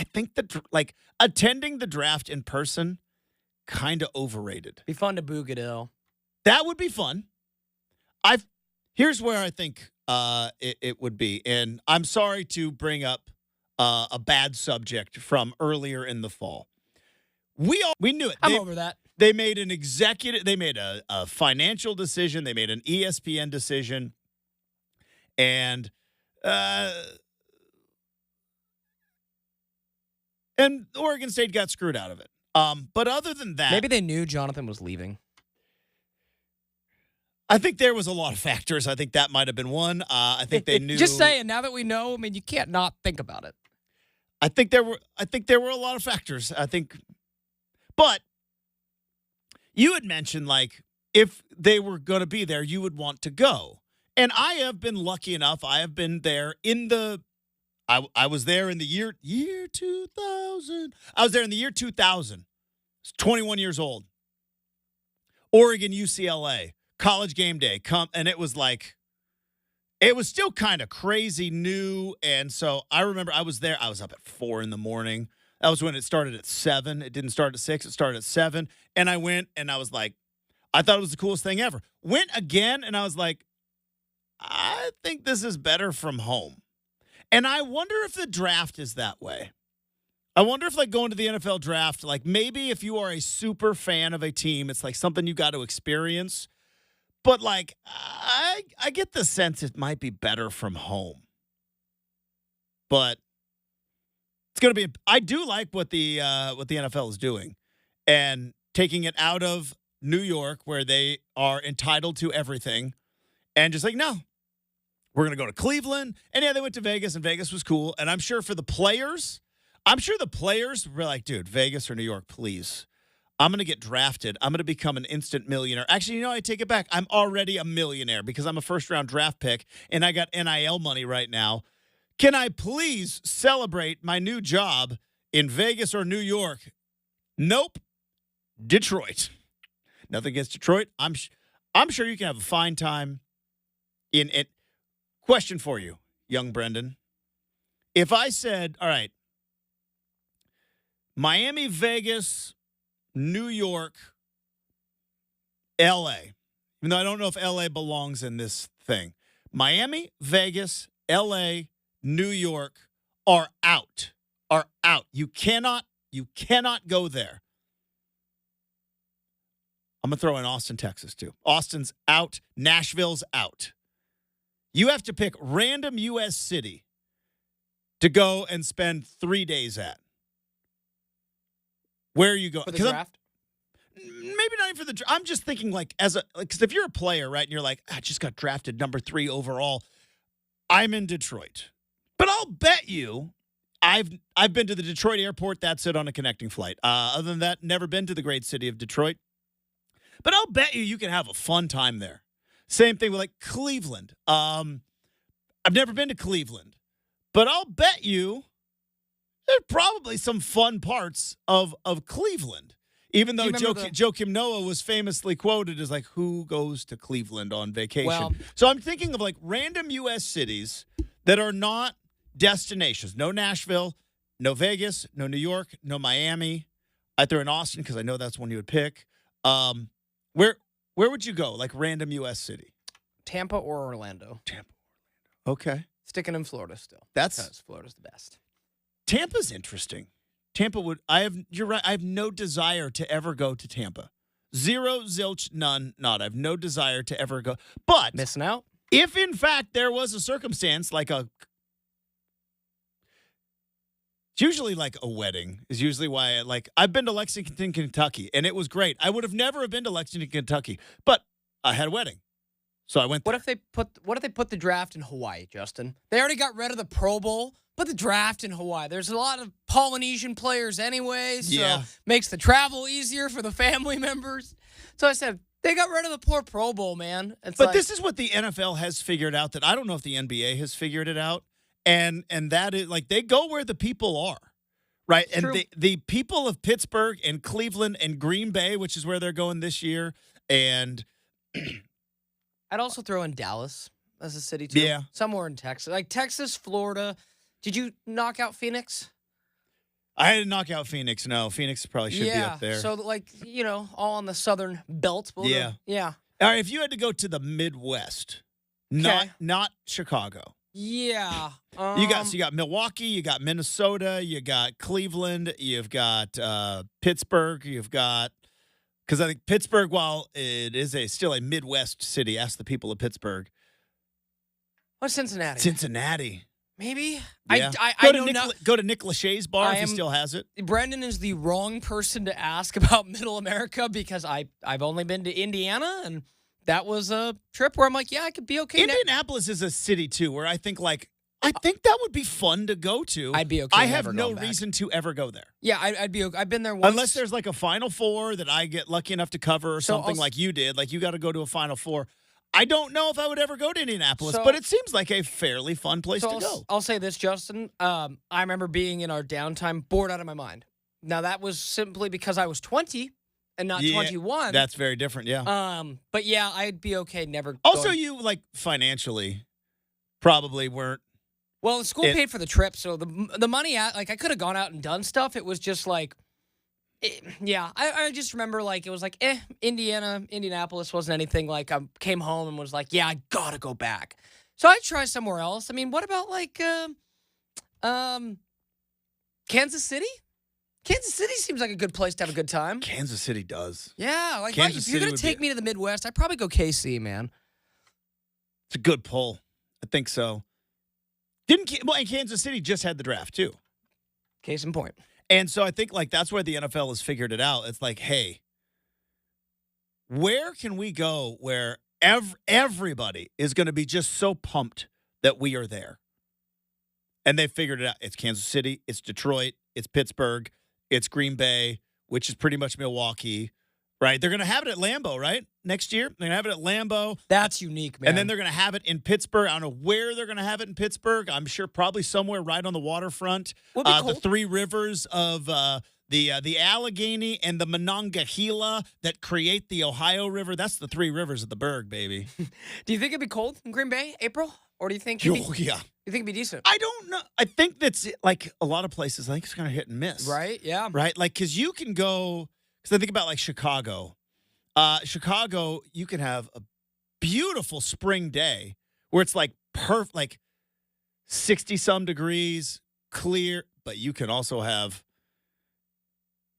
I think that like attending the draft in person, kind of overrated. Be fun to Boogadoo. That would be fun. Here's where I think it would be, and I'm sorry to bring up a bad subject from earlier in the fall. We knew it. I'm over that. They made an executive. They made a financial decision. They made an ESPN decision, and Oregon State got screwed out of it. But other than that, Maybe they knew Jonathan was leaving. I think there was a lot of factors. I think that might have been one. I think they knew. Just saying, now that we know, I mean, you can't not think about it. I think there were a lot of factors. But you had mentioned like if they were going to be there, you would want to go. And I have been lucky enough. I have been there in the. I was there in the year 2000. I was there in the year 2000. I was 21 years old. Oregon, UCLA. College game day, and it was like, it was still kind of crazy new. And so I remember I was there. I was up at 4 a.m. That was when it started at 7. It didn't start at 6. It started at 7. And I went and I was like, I thought it was the coolest thing ever. Went again and I was like, I think this is better from home. And I wonder if the draft is that way. I wonder if like going to the NFL draft, like maybe if you are a super fan of a team, it's like something you got to experience. But, like, I get the sense it might be better from home. But it's going to be – I do like what the NFL is doing and taking it out of New York where they are entitled to everything and just like, no, we're going to go to Cleveland. And, yeah, they went to Vegas, and Vegas was cool. And I'm sure for the players were like, dude, Vegas or New York, please. I'm going to get drafted. I'm going to become an instant millionaire. Actually, I take it back. I'm already a millionaire because I'm a first-round draft pick, and I got NIL money right now. Can I please celebrate my new job in Vegas or New York? Nope. Detroit. Nothing against Detroit. I'm sure you can have a fine time in it. Question for you, young Brenden. If I said, all right, Miami, Vegas, New York, L.A., even though I don't know if L.A. belongs in this thing. Miami, Vegas, L.A., New York are out. You cannot go there. I'm going to throw in Austin, Texas, too. Austin's out. Nashville's out. You have to pick random U.S. city to go and spend 3 days at. Where are you going? For the draft? Maybe not even for the draft. I'm just thinking because if you're a player, right, and you're like, I just got drafted number 3 overall, I'm in Detroit. But I'll bet you I've been to the Detroit airport. That's it on a connecting flight. Other than that, never been to the great city of Detroit. But I'll bet you can have a fun time there. Same thing with like Cleveland. I've never been to Cleveland. But I'll bet you there's probably some fun parts of Cleveland, even though Joakim Noah was famously quoted as like, who goes to Cleveland on vacation? Well, so I'm thinking of like random U.S. cities that are not destinations. No Nashville, no Vegas, no New York, no Miami. I threw in Austin because I know that's one you would pick. Where would you go? Like random U.S. city? Tampa or Orlando. Okay. Sticking in Florida still. Because Florida's the best. Tampa's interesting. You're right. I have no desire to ever go to Tampa. Zero, zilch, none, not. I have no desire to ever go. But missing out. If in fact there was a circumstance it's usually like a wedding is usually why I've been to Lexington, Kentucky, and it was great. I would have never been to Lexington, Kentucky, but I had a wedding. So I went there. What if they put the draft in Hawaii, Justin? They already got rid of the Pro Bowl. Put the draft in Hawaii. There's a lot of Polynesian players anyway, so makes the travel easier for the family members. So I said, they got rid of the poor Pro Bowl, man. This is what the NFL has figured out that I don't know if the NBA has figured it out. And that is like they go where the people are, right? It's true. The people of Pittsburgh and Cleveland and Green Bay, which is where they're going this year, and I'd also throw in Dallas as a city too. Yeah, somewhere in Texas, like Texas, Florida. Did you knock out Phoenix? I had to knock out Phoenix. No, Phoenix probably should be up there. So, all on the southern belt. Yeah. All right, if you had to go to the Midwest, not Chicago. Yeah. You got Milwaukee, you got Minnesota, you got Cleveland, you've got Pittsburgh, you've got because I think Pittsburgh, while it is still a Midwest city, ask the people of Pittsburgh. What's Cincinnati? Cincinnati. Maybe. Yeah. Go to Nick Lachey's bar if he still has it. Brenden is the wrong person to ask about Middle America because I've only been to Indiana, and that was a trip where I'm like, yeah, I could be okay. Indianapolis is a city, too, where I think that would be fun to go to. I'd be okay. I have no reason to ever go there. Yeah, I'd be okay. I've been there once. Unless there's like a Final Four that I get lucky enough to cover or something like you did. Like you got to go to a Final Four. I don't know if I would ever go to Indianapolis, but it seems like a fairly fun place to go. I'll say this, Justin. I remember being in our downtime bored out of my mind. Now, that was simply because I was 20 and not 21. That's very different, yeah. But, yeah, I'd be okay never Also, you, financially probably weren't. Well, the school paid for the trip, so the money, I could have gone out and done stuff. It was just I just remember, it was Indianapolis wasn't anything. I came home and was like, yeah, I gotta go back. So I'd try somewhere else. I mean, what about, Kansas City? Kansas City seems like a good place to have a good time. Kansas City does. Yeah, if you're going to take me to the Midwest, I'd probably go KC, man. It's a good pull. I think so. And Kansas City just had the draft, too. Case in point. And so I think, that's where the NFL has figured it out. It's like, hey, where can we go where everybody is going to be just so pumped that we are there? And they figured it out. It's Kansas City. It's Detroit. It's Pittsburgh. It's Green Bay, which is pretty much Milwaukee, right? They're going to have it at Lambeau, right? Next year. They're going to have it at Lambeau. That's unique, man. And then they're going to have it in Pittsburgh. I don't know where they're going to have it in Pittsburgh. I'm sure probably somewhere right on the waterfront. The three rivers of the Allegheny and the Monongahela that create the Ohio River. That's the three rivers of the Berg, baby. Do you think it'd be cold in Green Bay, April? Or do you think yeah. You think it'd be decent? I don't know. I think that's a lot of places, I think it's going to hit and miss. Right, yeah. Right? Because you can go, because I think about Chicago. Chicago, you can have a beautiful spring day where it's perfect, 60-some degrees, clear, but you can also have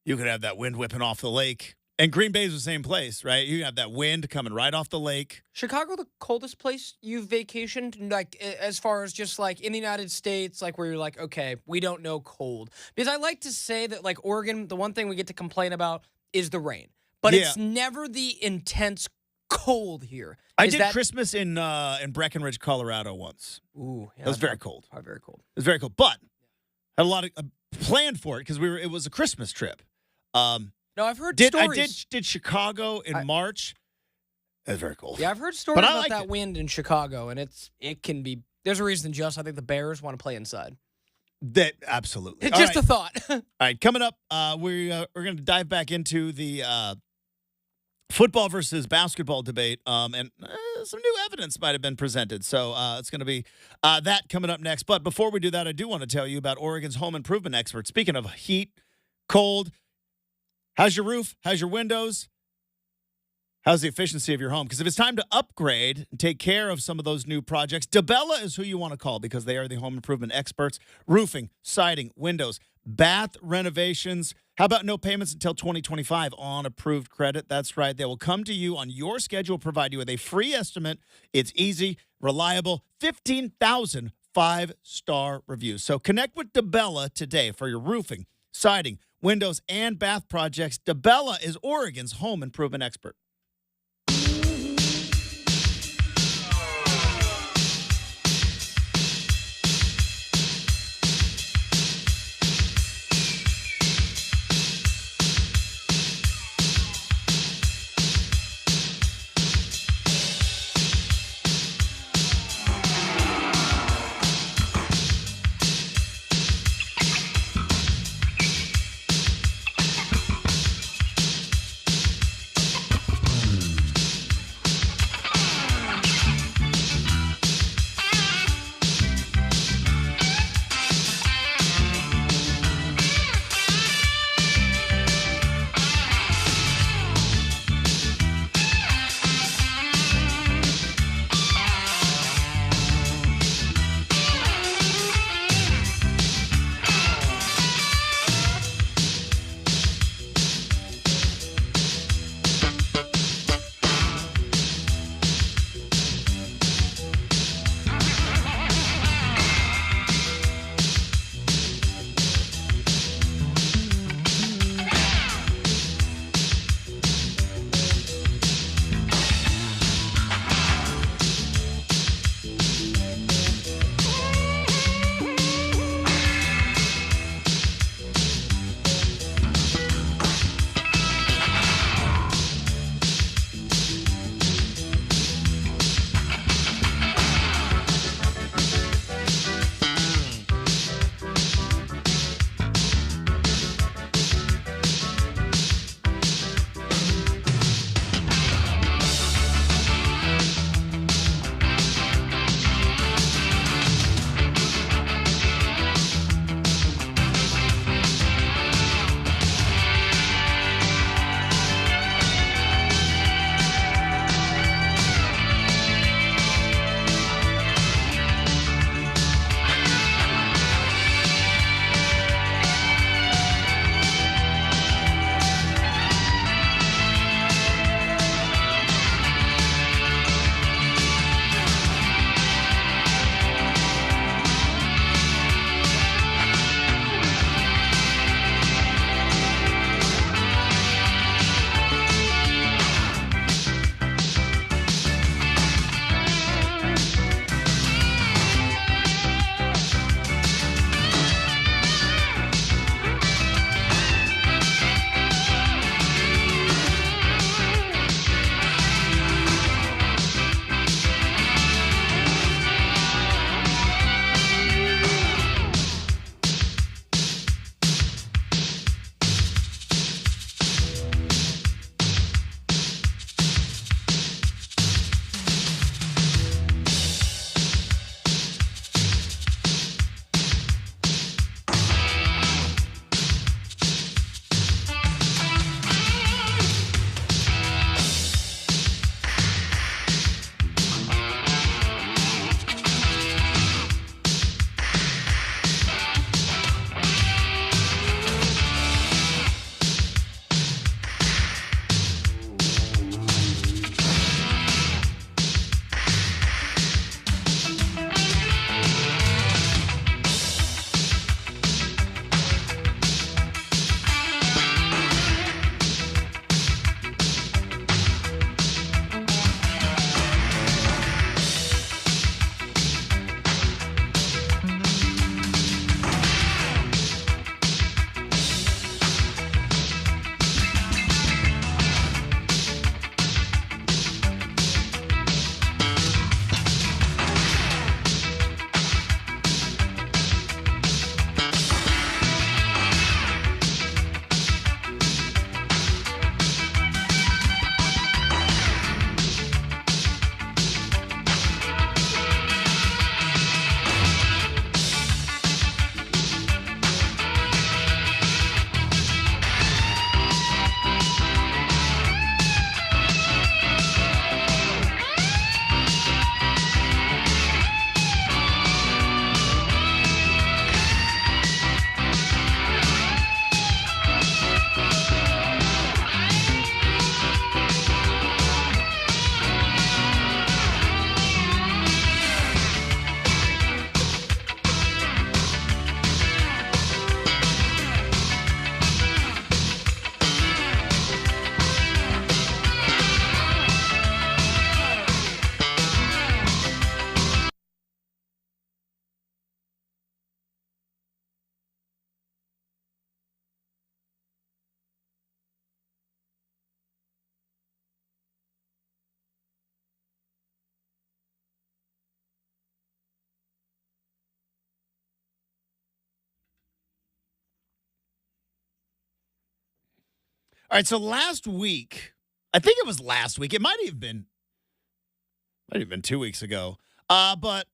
that wind whipping off the lake. And Green Bay is the same place, right? You have that wind coming right off the lake. Chicago, the coldest place you've vacationed, as far as just in the United States, where you're okay, we don't know cold. Because I like to say that Oregon, the one thing we get to complain about is the rain. But it's never the intense cold here. I did Christmas in Breckenridge, Colorado once. Ooh, yeah, it was very cold. Very cold. It was very cold, but had a lot of planned for it because it was a Christmas trip. No, I've heard stories. I did Chicago in March. It was very cold. Yeah, I've heard stories about that wind in Chicago, and it can be. There's a reason, Just. I think the Bears want to play inside. That absolutely. It's just a thought. All right, coming up, we're going to dive back into the football versus basketball debate, and some new evidence might have been presented. So it's going to be that coming up next. But before we do that, I do want to tell you about Oregon's home improvement expert. Speaking of heat, cold, how's your roof? How's your windows? How's the efficiency of your home? Because if it's time to upgrade and take care of some of those new projects, DeBella is who you want to call because they are the home improvement experts. Roofing, siding, windows, bath renovations. How about no payments until 2025 on approved credit? That's right. They will come to you on your schedule, provide you with a free estimate. It's easy, reliable, 15,000 5-star reviews. So connect with DeBella today for your roofing, siding, windows, and bath projects. DeBella is Oregon's home improvement expert. All right, so last week, I think it was last week. It might have been 2 weeks ago. But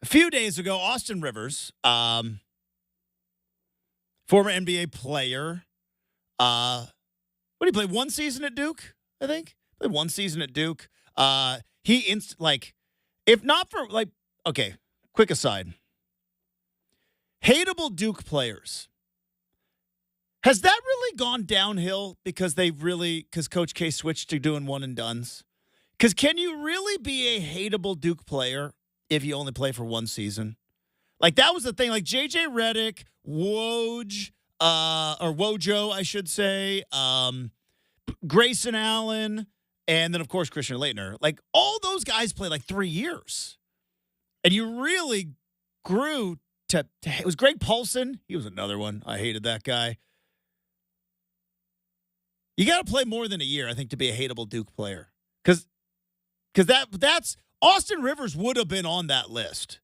a few days ago, Austin Rivers, former NBA player, what did he play? One season at Duke, I think. Played one season at Duke. If not for okay, quick aside. Hateable Duke players. Has that really gone downhill because Coach K switched to doing one and dones? Because can you really be a hateable Duke player if you only play for one season? Like, that was the thing. Like, J.J. Redick, Woj, or Wojo, I should say, Grayson Allen, and then, of course, Christian Laettner. Like, all those guys played like 3 years. And you really grew to it was Greg Paulson. He was another one. I hated that guy. You got to play more than a year, I think, to be a hateable Duke player. Because that's Austin Rivers would have been on that list.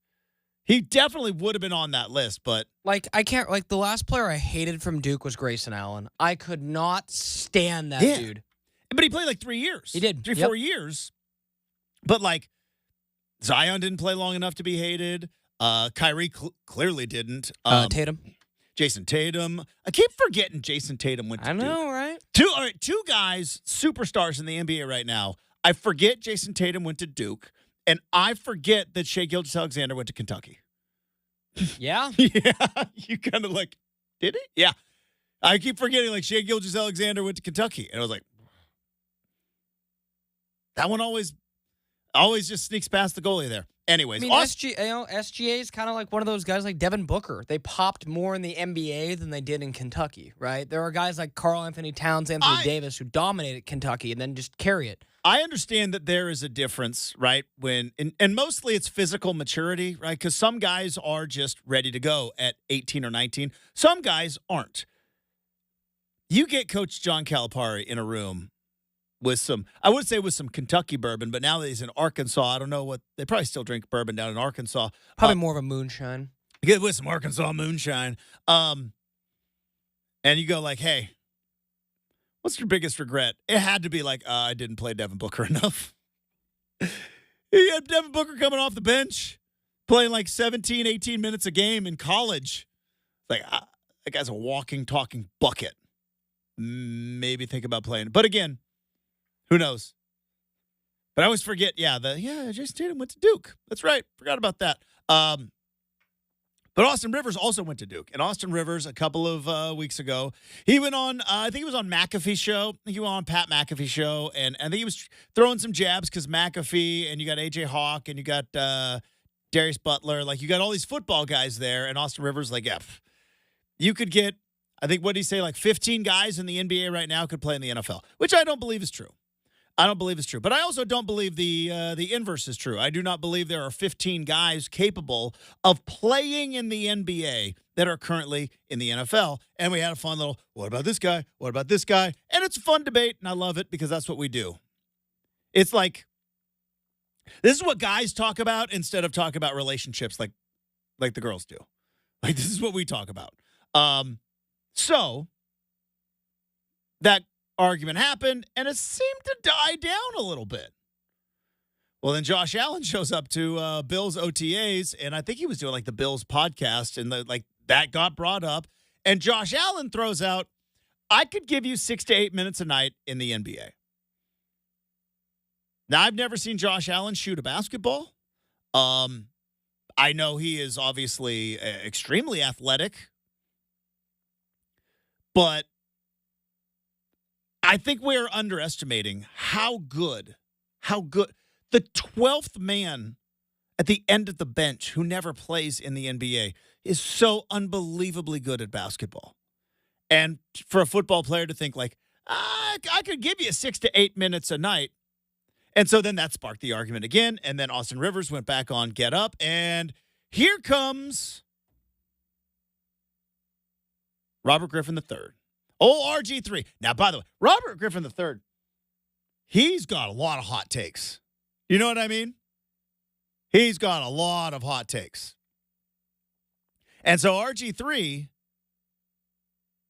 He definitely would have been on that list, but the last player I hated from Duke was Grayson Allen. I could not stand that dude. But he played like 3 years. He did. 4 years. But Zion didn't play long enough to be hated. Kyrie clearly didn't. Tatum. Jason Tatum. I keep forgetting Jason Tatum went to Duke. I know, right? Two guys, superstars in the NBA right now. I forget Jason Tatum went to Duke, and I forget that Shai Gilgeous-Alexander went to Kentucky. Yeah? Yeah. You kind of did he? Yeah. I keep forgetting, Shai Gilgeous-Alexander went to Kentucky. And I was like, that one always just sneaks past the goalie there. Anyways, SGA is kind of like one of those guys like Devin Booker. They popped more in the NBA than they did in Kentucky, right? There are guys like Karl Anthony Towns, Anthony Davis, who dominated Kentucky and then just carry it. I understand that there is a difference, right? And mostly it's physical maturity, right? Because some guys are just ready to go at 18 or 19. Some guys aren't. You get Coach John Calipari in a room with some Kentucky bourbon, but now that he's in Arkansas, I don't know what they probably still drink bourbon down in Arkansas. Probably more of a moonshine. Get with some Arkansas moonshine. And you go hey, what's your biggest regret? It had to be I didn't play Devin Booker enough. You had Devin Booker coming off the bench, playing 17, 18 minutes a game in college. That guy's a walking, talking bucket. Maybe think about playing. But again, who knows? But I always forget, Jason Tatum went to Duke. That's right. Forgot about that. But Austin Rivers also went to Duke. And Austin Rivers, a couple of weeks ago, he went on, I think he was on McAfee's show. I think he went on Pat McAfee's show. And I think he was throwing some jabs because McAfee, and you got A.J. Hawk, and you got Darius Butler. You got all these football guys there. And Austin Rivers, you could get, I think, what did he say, 15 guys in the NBA right now could play in the NFL, which I don't believe is true. But I also don't believe the inverse is true. I do not believe there are 15 guys capable of playing in the NBA that are currently in the NFL. And we had a fun little, what about this guy? What about this guy? And it's a fun debate, and I love it because that's what we do. It's this is what guys talk about instead of talk about relationships like the girls do. This is what we talk about. So that argument happened, and it seemed to die down a little bit. Well, then Josh Allen shows up to Bills OTAs, and I think he was doing the Bills podcast, and that got brought up. And Josh Allen throws out, I could give you 6 to 8 minutes a night in the NBA. Now, I've never seen Josh Allen shoot a basketball. I know he is obviously extremely athletic, but I think we're underestimating how good the 12th man at the end of the bench who never plays in the NBA is so unbelievably good at basketball. And for a football player to think I could give you 6 to 8 minutes a night. And so then that sparked the argument again. And then Austin Rivers went back on Get Up. And here comes Robert Griffin III. Oh, RG3. Now, by the way, Robert Griffin III, he's got a lot of hot takes. You know what I mean? He's got a lot of hot takes. And so RG3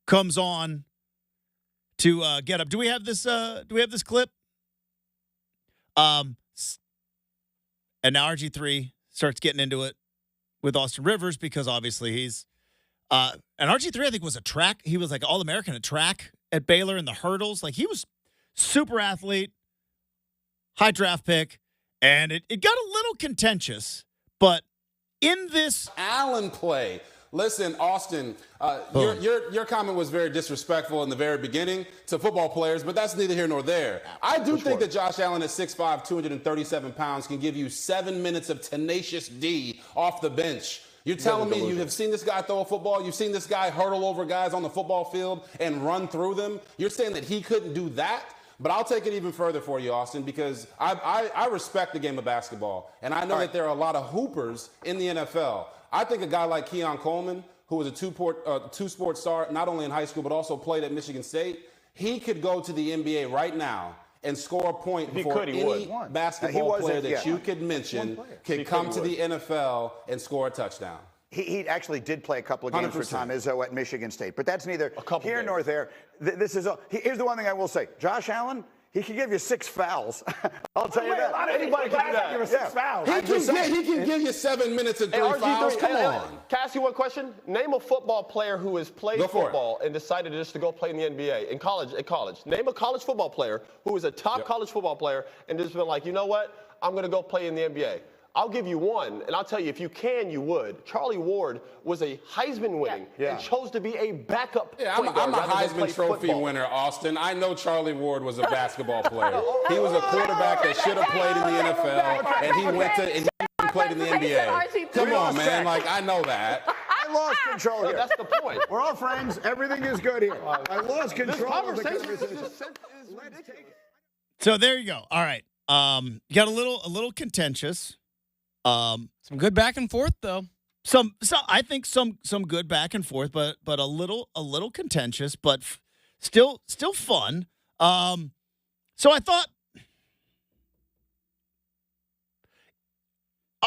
comes on to get up. Do we have this clip? And now RG3 starts getting into it with Austin Rivers because obviously he's and RG3 I think was a track. He was like All-American at track at Baylor in the hurdles. Like he was super athlete, high draft pick, and it got a little contentious. But in this Allen play, listen, Austin, your comment was very disrespectful in the very beginning to football players, but that's neither here nor there. I do think that Josh Allen at 6'5", 237 pounds can give you 7 minutes of tenacious D off the bench. You're telling me you have seen this guy throw a football? You've seen this guy hurdle over guys on the football field and run through them? You're saying that he couldn't do that? But I'll take it even further for you, Austin, because I respect the game of basketball, and I know that there are a lot of hoopers in the NFL. I think a guy like Keon Coleman, who was a two-sport star, not only in high school but also played at Michigan State, he could go to the NBA right now and score a point before any basketball player that you could mention could come to the NFL and score a touchdown. He actually did play a couple of games 100%. For Tom Izzo at Michigan State, but that's neither here nor there. Here's the one thing I will say. Josh Allen, he can give you 6 fouls. I'll tell you that. Anybody can do that. Give you 6 fouls. He can give you 7 minutes and 3 fouls. Come on. Can I ask you one question? Name a football player who has played football and decided just to go play in the NBA in college. Name a college football player who is a top college football player and just been like, you know what? I'm going to go play in the NBA. I'll give you one, and I'll tell you, if you can, you would. Charlie Ward was a Heisman winning and chose to be a backup point guard. I'm a Heisman Trophy winner, Austin. I know Charlie Ward was a basketball player. He was a quarterback that should have played in the NFL, and he went to and he played in the NBA. Come on, man. Like, I know that. I lost control here. That's the point. We're all friends. Everything is good here. I lost control of the conversation. So there you go. All right. Got a little contentious. Some good back and forth though. I think some good back and forth, but a little contentious, but still fun. So I thought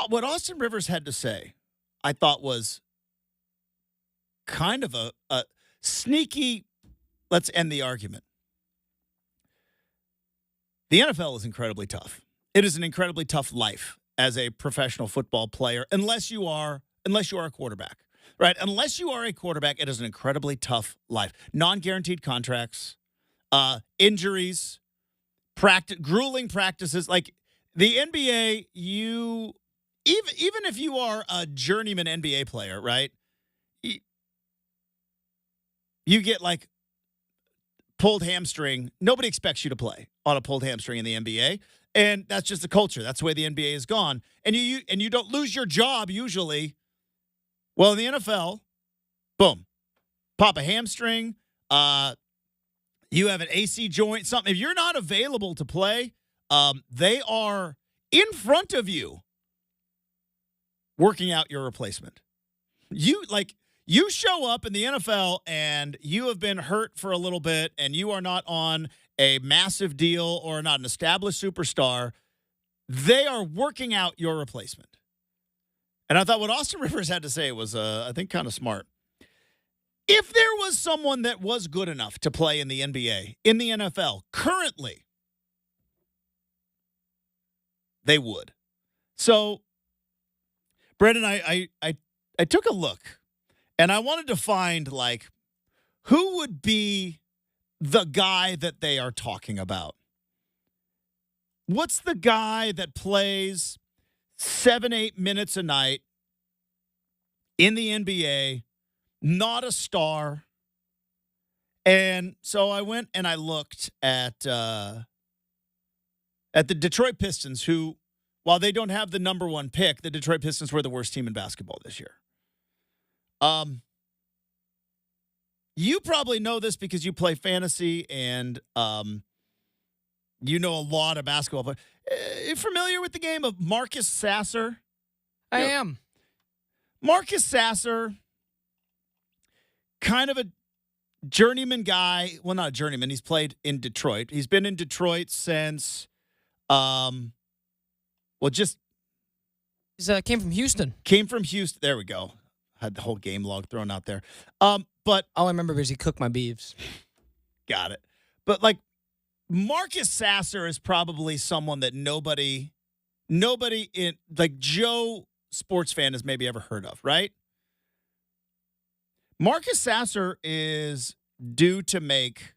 what Austin Rivers had to say, I thought was kind of a sneaky. Let's end the argument. The NFL is incredibly tough. It is an incredibly tough life as a professional football player, unless you are a quarterback, right? Unless you are a quarterback, it is an incredibly tough life. Non-guaranteed contracts, injuries, grueling practices. Like the NBA, even if you are a journeyman NBA player, right? You get like pulled hamstring. Nobody expects you to play on a pulled hamstring in the NBA. And that's just the culture. That's the way the NBA has gone. And you don't lose your job usually. Well, in the NFL, boom, pop a hamstring. You have an AC joint, something. If you're not available to play, they are in front of you working out your replacement. You show up in the NFL and you have been hurt for a little bit and you are not on a massive deal or not an established superstar, they are working out your replacement. And I thought what Austin Rivers had to say was, I think, kind of smart. If there was someone that was good enough to play in the NBA, in the NFL, currently, they would. So, Brenden, I took a look, and I wanted to find, like, who would be the guy that they are talking about. What's the guy that plays 7-8 minutes a night in the NBA, not a star? And so I went and I looked at the Detroit Pistons, who, while they don't have the number 1 pick, the Detroit Pistons were the worst team in basketball this year. You probably know this because you play fantasy and you know a lot of basketball. But you familiar with the game of Marcus Sasser? I am. Marcus Sasser, kind of a journeyman guy. Well, not a journeyman. He's played in Detroit. He's been in Detroit since, He came from Houston. There we go. Had the whole game log thrown out there. But all I remember is he cooked my beeves. Got it. But like Marcus Sasser is probably someone that nobody in like Joe sports fan has maybe ever heard of, right? Marcus Sasser is due to make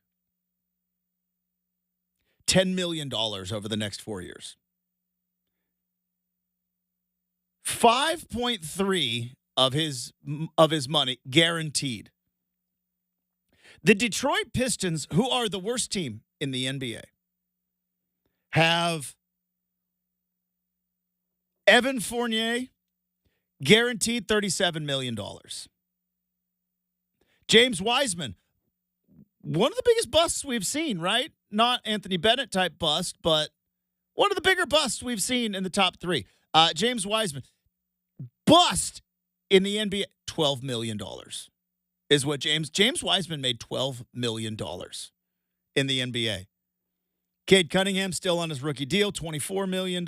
$10 million over the next 4 years. 5.3 of his money guaranteed. The Detroit Pistons, who are the worst team in the NBA, have Evan Fournier guaranteed $37 million. James Wiseman, one of the biggest busts we've seen, right? Not Anthony Bennett type bust, but one of the bigger busts we've seen in the top three. James Wiseman, bust in the NBA, $12 million is what James Wiseman made $12 million in the NBA. Cade Cunningham still on his rookie deal, $24 million.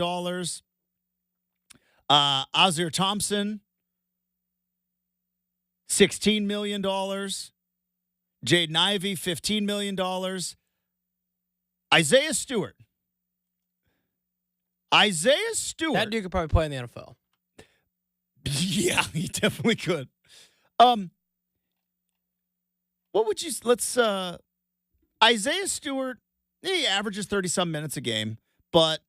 Azir Thompson, $16 million. Jaden Ivey, $15 million. Isaiah Stewart. That dude could probably play in the NFL. Yeah, he definitely could. What would you, Isaiah Stewart, he averages 30-some minutes a game, but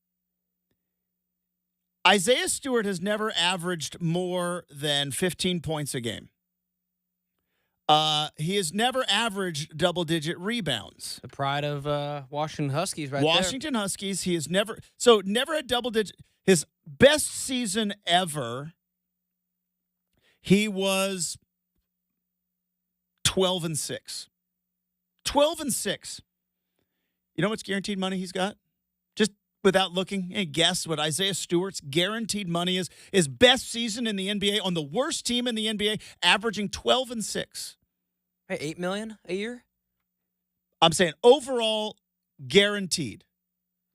Isaiah Stewart has never averaged more than 15 points a game. He has never averaged double-digit rebounds. The pride of Washington Huskies right Washington Huskies, he has never had double-digit. His best season ever, he was 12-6. 12-6. You know what's guaranteed money he's got? Just without looking, guess what Isaiah Stewart's guaranteed money is. His best season in the NBA on the worst team in the NBA, averaging 12-6. Hey, $8 million a year? I'm saying overall guaranteed.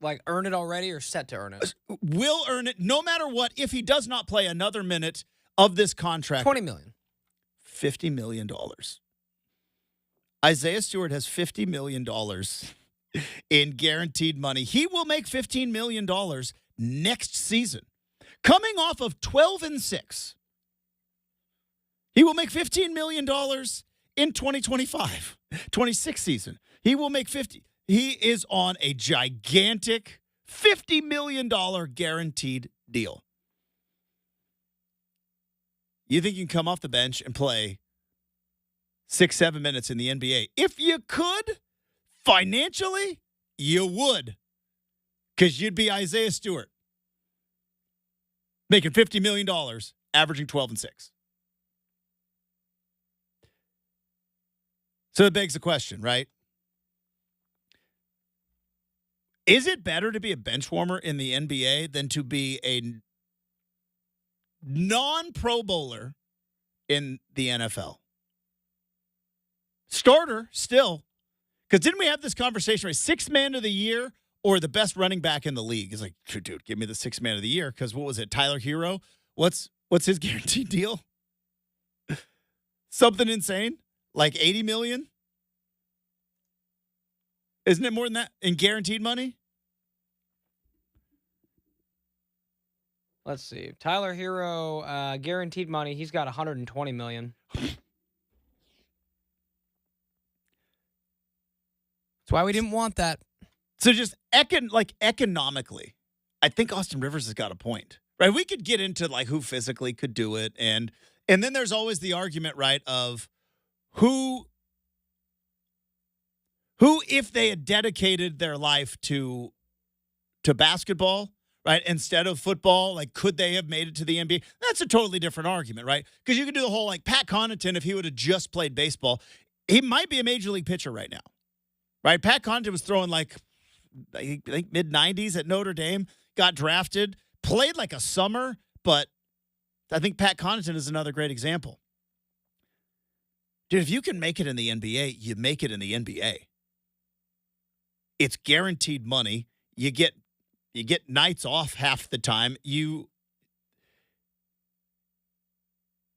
Like earn it already or set to earn it? Will earn it no matter what if he does not play another minute of this contract. $20 million. $50 million. Isaiah Stewart has $50 million in guaranteed money. He will make $15 million next season. Coming off of 12-6. He will make $15 million in 2025, 26 season. He will make 50. He is on a gigantic $50 million guaranteed deal. You think you can come off the bench and play 6-7 minutes in the NBA? If you could, financially, you would. Because you'd be Isaiah Stewart. Making $50 million, averaging 12-6. So it begs the question, right? Is it better to be a bench warmer in the NBA than to be a non-Pro Bowler in the NFL? Starter, still. Because didn't we have this conversation, right? Sixth man of the year or the best running back in the league? It's like, dude, give me the sixth man of the year. Because what was it, Tyler Hero? What's his guaranteed deal? Something insane? Like $80 million? Isn't it more than that in guaranteed money? Let's see. Tyler Hero, guaranteed money, he's got $120 million. That's why we didn't want that. So just economically, I think Austin Rivers has got a point, right? We could get into like who physically could do it, and then there's always the argument, right, of who if they had dedicated their life to basketball, right, instead of football, like could they have made it to the NBA? That's a totally different argument, right? Because you could do the whole like Pat Connaughton, if he would have just played baseball, he might be a major league pitcher right now. Right, Pat Connaughton was throwing like, I think mid-90s at Notre Dame, got drafted, played like a summer, but I think Pat Connaughton is another great example. Dude, if you can make it in the NBA, you make it in the NBA. It's guaranteed money. You get nights off half the time. You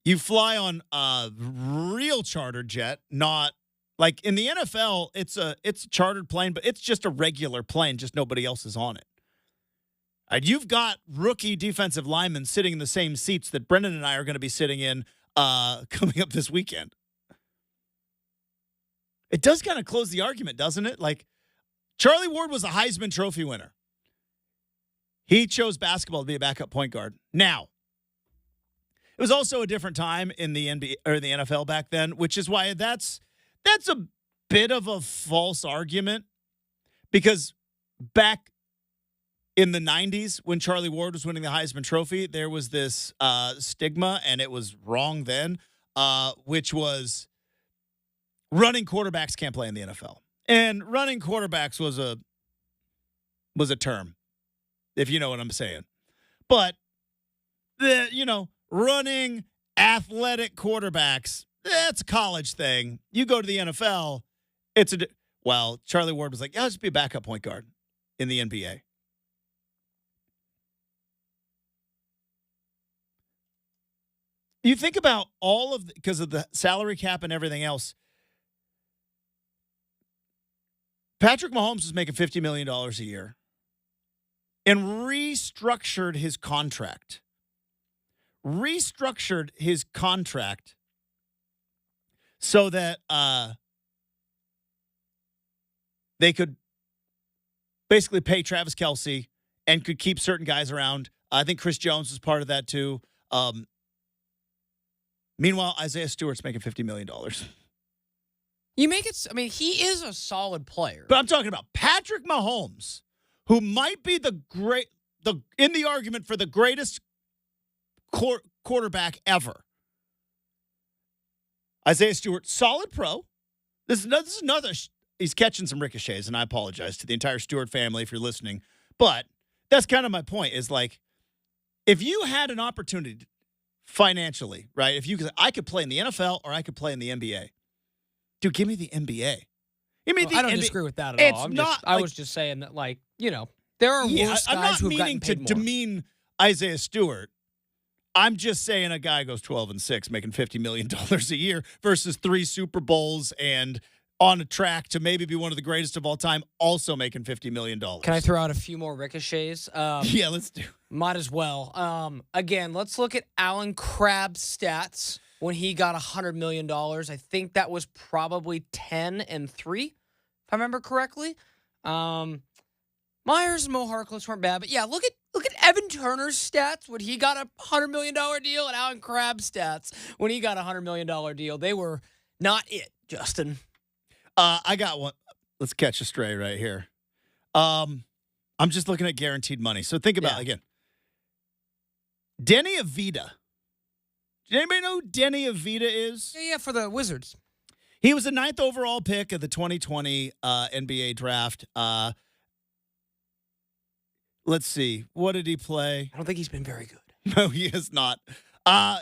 You fly on a real charter jet, not like in the NFL, it's a chartered plane, but it's just a regular plane, just nobody else is on it. And you've got rookie defensive linemen sitting in the same seats that Brenden and I are going to be sitting in coming up this weekend. It does kind of close the argument, doesn't it? Like, Charlie Ward was a Heisman Trophy winner. He chose basketball to be a backup point guard. Now, it was also a different time in the NBA or the NFL back then, which is why that's a bit of a false argument, because back in the 90s when Charlie Ward was winning the Heisman Trophy, there was this stigma, and it was wrong then, which was running quarterbacks can't play in the NFL. And running quarterbacks was a term, if you know what I'm saying. But running athletic quarterbacks, that's a college thing. You go to the NFL, Charlie Ward was like, I'll just be a backup point guard in the NBA. You think about because of the salary cap and everything else, Patrick Mahomes was making $50 million a year and restructured his contract. So that they could basically pay Travis Kelce and could keep certain guys around. I think Chris Jones was part of that too. Meanwhile, Isaiah Stewart's making $50 million. You make it. I mean, he is a solid player. But I'm talking about Patrick Mahomes, who might be in the argument for the greatest quarterback ever. Isaiah Stewart, solid pro. This is another. He's catching some ricochets, and I apologize to the entire Stewart family if you're listening. But that's kind of my point. Is like, if you had an opportunity financially, right? I could play in the NFL or I could play in the NBA. Dude, give me the NBA. I don't disagree with that at all. I was just saying that, there are worse guys who've gotten paid more. I'm not meaning to demean Isaiah Stewart. I'm just saying a guy goes 12-6, making $50 million a year versus 3 Super Bowls and on a track to maybe be one of the greatest of all time, also making $50 million. Can I throw out a few more ricochets? Yeah, let's do. Might as well. Again, let's look at Alan Crabb's stats when he got $100 million. I think that was probably 10-3, if I remember correctly. Myers and Mo Harkless weren't bad, but yeah, look at Evan Turner's stats when he got a $100 million deal, and Alan Crabb's stats when he got a $100 million deal. They were not it, Justin. I got one. Let's catch a stray right here. I'm just looking at guaranteed money. So think about again. Denny Avita. Does anybody know who Denny Avita is? Yeah, for the Wizards. He was the 9th overall pick of the 2020 NBA draft. Let's see. What did he play? I don't think he's been very good. No, he is not.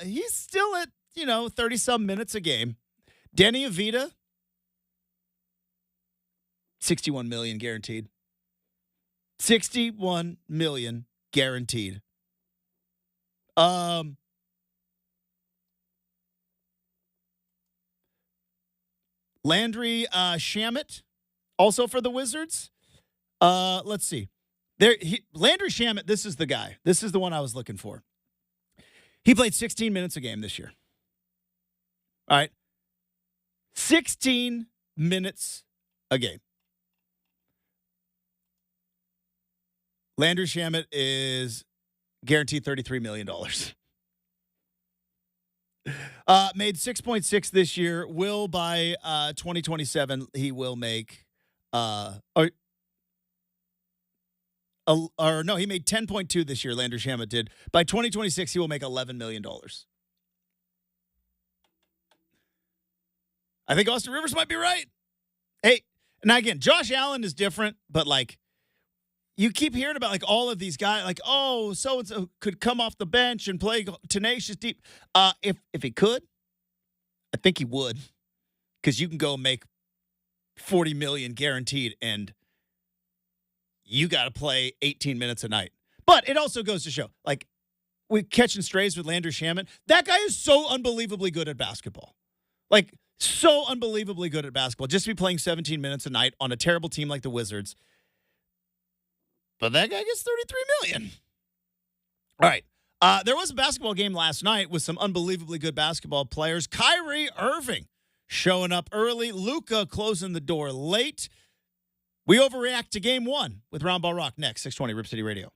He's still at, 30-some minutes a game. Denny Avita, $61 million guaranteed. $61 million guaranteed. Landry Shamet, also for the Wizards. Let's see. Landry Shamet, this is the guy. This is the one I was looking for. He played 16 minutes a game this year. All right. 16 minutes a game. Landry Shamet is guaranteed $33 million. Made 6.6 this year. Will by 2027 he will make he made 10.2 this year. Landry Shamet did. By 2026 he will make $11 million. I think Austin Rivers might be right. Hey, now again, Josh Allen is different, but you keep hearing about all of these guys, so and so could come off the bench and play tenacious deep. If he could, I think he would, because you can go make $40 million guaranteed, and you got to play 18 minutes a night. But it also goes to show, with catching strays with Landry Shamet. That guy is so unbelievably good at basketball. Like, so unbelievably good at basketball. Just to be playing 17 minutes a night on a terrible team like the Wizards. But that guy gets $33 million. All right. There was a basketball game last night with some unbelievably good basketball players. Kyrie Irving showing up early. Luka closing the door late. We overreact to game one with Roundball Rock next. 620 Rip City Radio.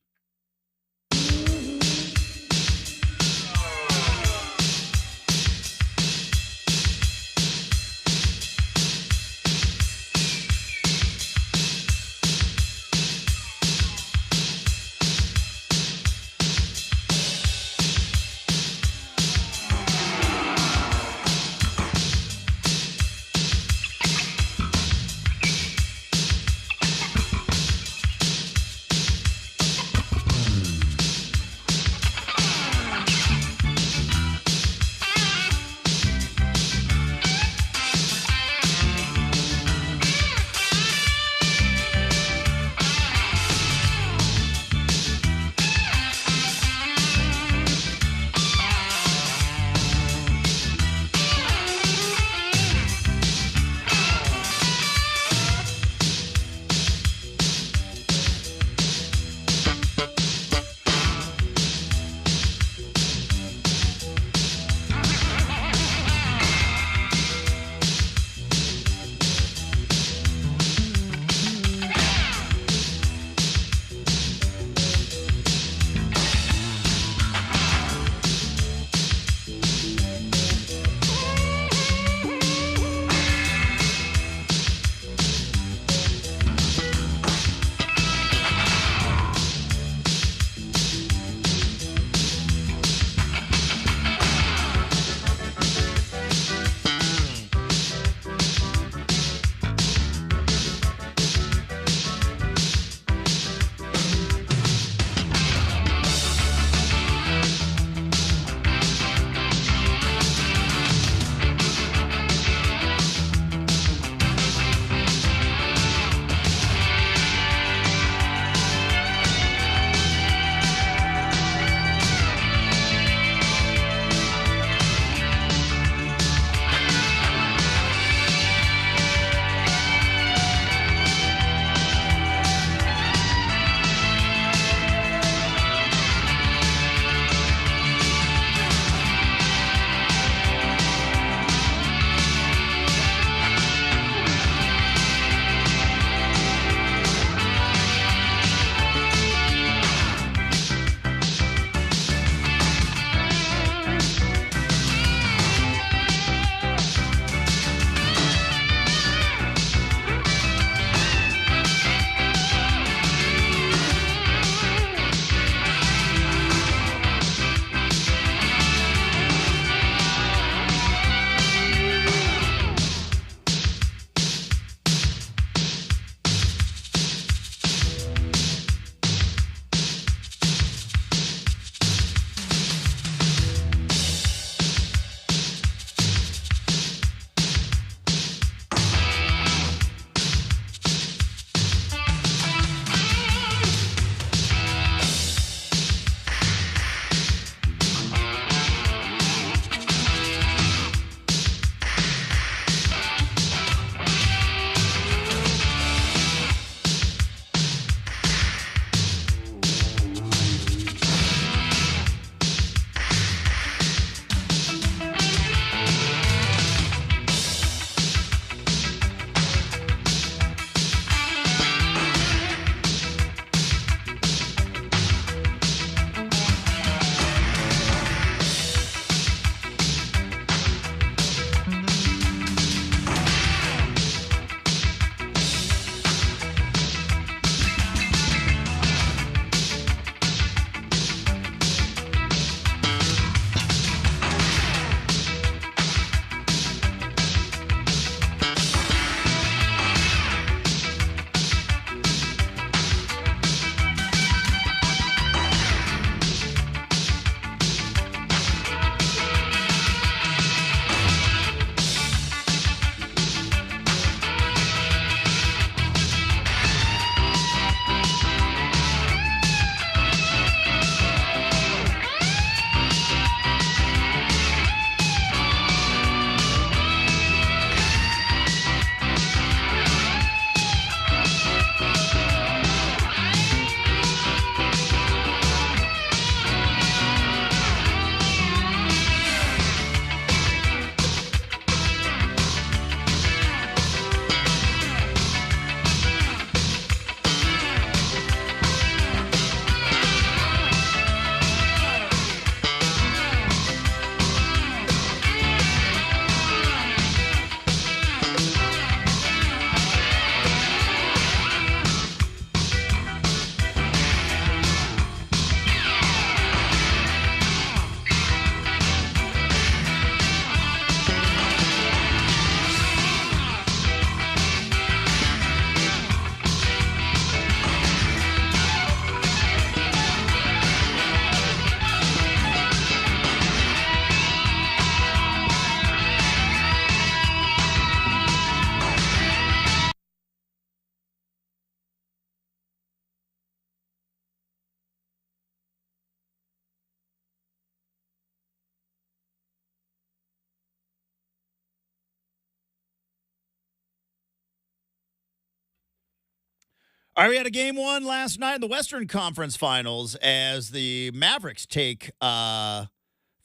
All right, we had a game one last night in the Western Conference Finals as the Mavericks take the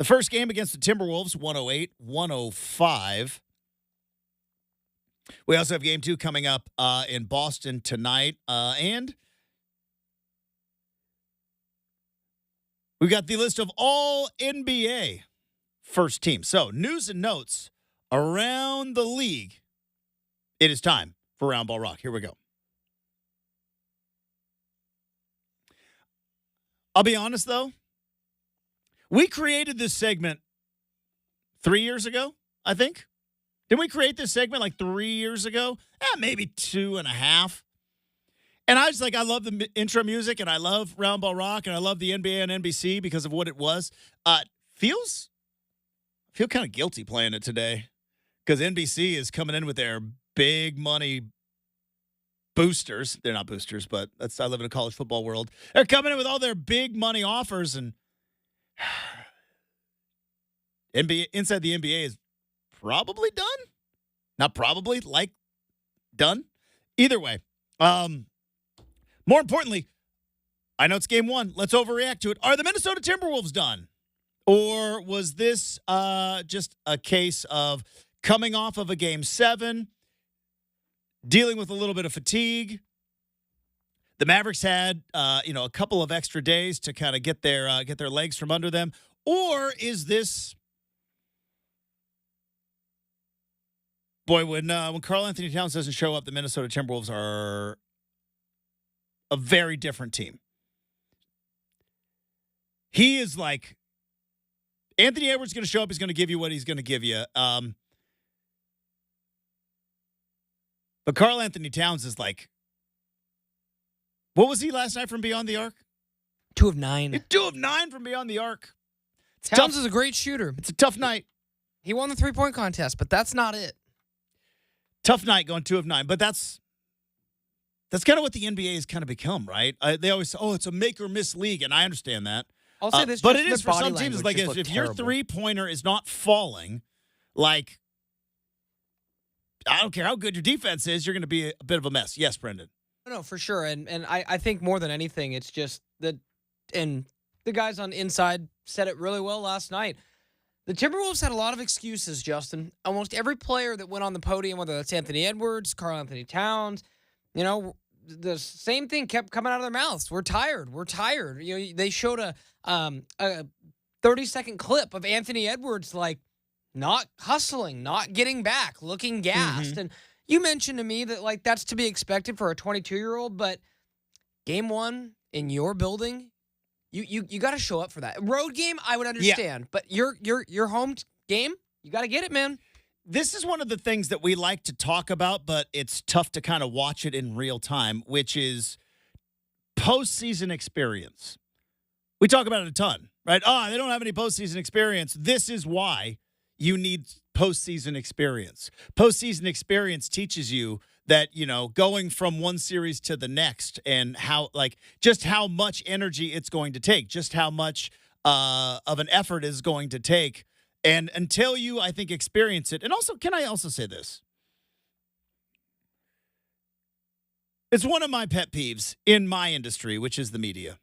first game against the Timberwolves, 108-105. We also have game two coming up in Boston tonight. And we got the list of all NBA first team. So, news and notes around the league. It is time for Round Ball Rock. Here we go. I'll be honest, though. We created this segment 3 years ago, I think. Didn't we create this segment like 3 years ago? Maybe 2.5. And I was like, I love the intro music, and I love Round Ball Rock, and I love the NBA and NBC because of what it was. I feel kind of guilty playing it today because NBC is coming in with their big money boosters. They're not boosters, but I live in a college football world. They're coming in with all their big money offers, and NBA inside the NBA is probably done. Not probably, like done. Either way. More importantly, I know it's game one. Let's overreact to it. Are the Minnesota Timberwolves done? Or was this just a case of coming off of a game 7, dealing with a little bit of fatigue? The Mavericks had, a couple of extra days to kind of get their legs from under them. Or is this, boy, when Karl Anthony Towns doesn't show up, the Minnesota Timberwolves are a very different team. He is like, Anthony Edwards is going to show up. He's going to give you what he's going to give you. But Karl Anthony Towns is like, what was he last night from Beyond the Arc? 2 of 9. 2 of 9 from Beyond the Arc. Towns is a great shooter. It's a tough night. He won the 3-point contest, but that's not it. Tough night going 2 of 9, but that's kind of what the NBA has kind of become, right? They always say, it's a make or miss league, and I understand that. I'll say this, but it is for some teams. Like if your 3-pointer is not falling, like I don't care how good your defense is, you're going to be a bit of a mess. Yes, Brenden. No, for sure, and I think more than anything, it's just that, and the guys on inside said it really well last night. The Timberwolves had a lot of excuses, Justin. Almost every player that went on the podium, whether that's Anthony Edwards, Karl Anthony Towns, the same thing kept coming out of their mouths. We're tired. They showed a 30-second clip of Anthony Edwards like not hustling, not getting back, looking gassed. And you mentioned to me that like that's to be expected for a 22-year-old, but game one in your building, you got to show up for that. Road game, I would understand, but your home game, you got to get it, man. This is one of the things that we like to talk about, but it's tough to kind of watch it in real time, which is postseason experience. We talk about it a ton, right? They don't have any postseason experience. This is why you need postseason experience. Postseason experience teaches you that, going from one series to the next and just how much energy it's going to take, just how much of an effort is going to take. And until you, I think, experience it. And also, can I also say this? It's one of my pet peeves in my industry, which is the media.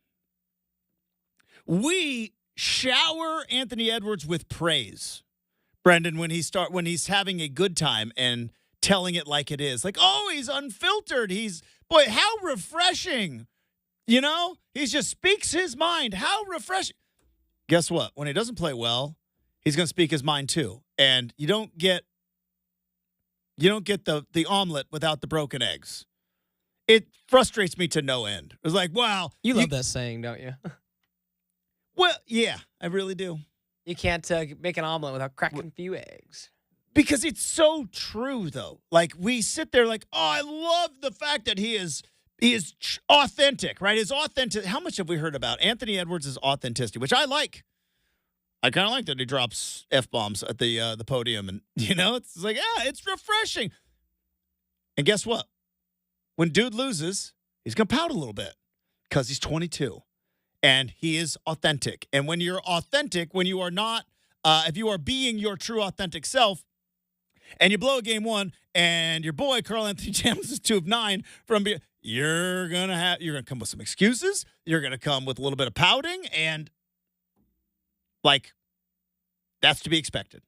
We shower Anthony Edwards with praise, Brenden, when he's having a good time and telling it like it is. Like, he's unfiltered. Boy, how refreshing. He just speaks his mind. How refreshing. Guess what? When he doesn't play well, he's going to speak his mind too. And you don't get the omelet without the broken eggs. It frustrates me to no end. It's like, wow. You love that saying, don't you? Well, yeah, I really do. You can't make an omelet without cracking a few eggs. Because it's so true, though. Like, we sit there like, I love the fact that he is authentic, right? His authentic. How much have we heard about Anthony Edwards' authenticity, which I like. I kind of like that he drops F-bombs at the podium. And, it's like, it's refreshing. And guess what? When dude loses, he's going to pout a little bit because he's 22. And he is authentic. And when you're authentic, when you are not, if you are being your true authentic self, and you blow a game one, and your boy, Karl Anthony Towns, is 2 of 9 from, you're gonna come with some excuses. You're gonna come with a little bit of pouting, and that's to be expected.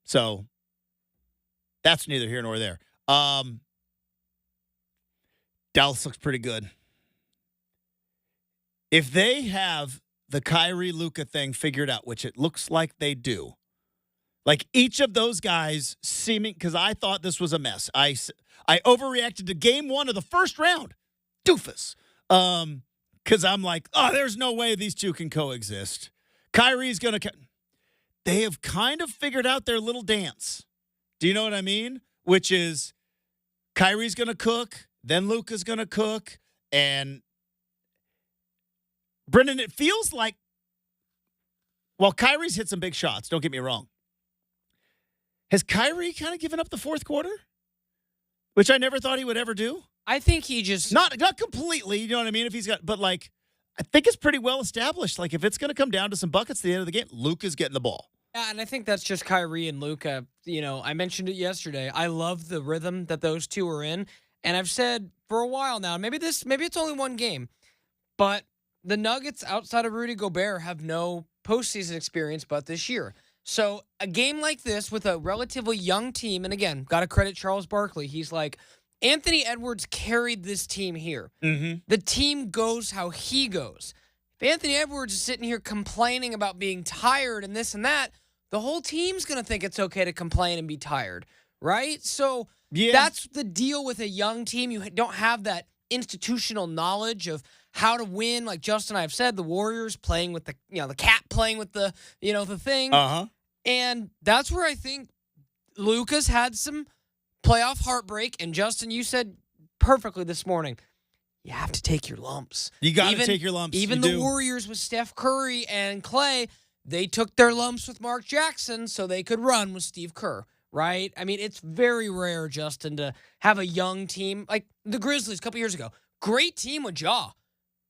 So that's neither here nor there. Dallas looks pretty good. If they have the Kyrie Luka thing figured out, which it looks like they do, each of those guys because I thought this was a mess. I overreacted to game 1 of the first round. Doofus. Because I'm like, there's no way these two can coexist. Kyrie's going to... They have kind of figured out their little dance. Do you know what I mean? Which is Kyrie's going to cook, then Luka's going to cook, and Brenden, it feels like, while Kyrie's hit some big shots, don't get me wrong, has Kyrie kind of given up the fourth quarter? Which I never thought he would ever do. I think he just... Not completely, you know what I mean? If he's got... But, I think it's pretty well established. If it's going to come down to some buckets at the end of the game, Luka's getting the ball. Yeah, and I think that's just Kyrie and Luka. I mentioned it yesterday. I love the rhythm that those two are in. And I've said for a while now, maybe it's only one game, but the Nuggets outside of Rudy Gobert have no postseason experience but this year. So a game like this with a relatively young team, and again, got to credit Charles Barkley. He's like, Anthony Edwards carried this team here. Mm-hmm. The team goes how he goes. If Anthony Edwards is sitting here complaining about being tired and this and that, the whole team's going to think it's okay to complain and be tired, right? So that's the deal with a young team. You don't have that institutional knowledge of how to win. Like Justin and I have said, the Warriors playing with the cat playing with the thing. Uh-huh. And that's where I think Luka's had some playoff heartbreak. And Justin, you said perfectly this morning, you have to take your lumps. You got to take your lumps. Even the Warriors with Steph Curry and Clay, they took their lumps with Mark Jackson so they could run with Steve Kerr, right? I mean, it's very rare, Justin, to have a young team. Like the Grizzlies a couple years ago. Great team with Ja,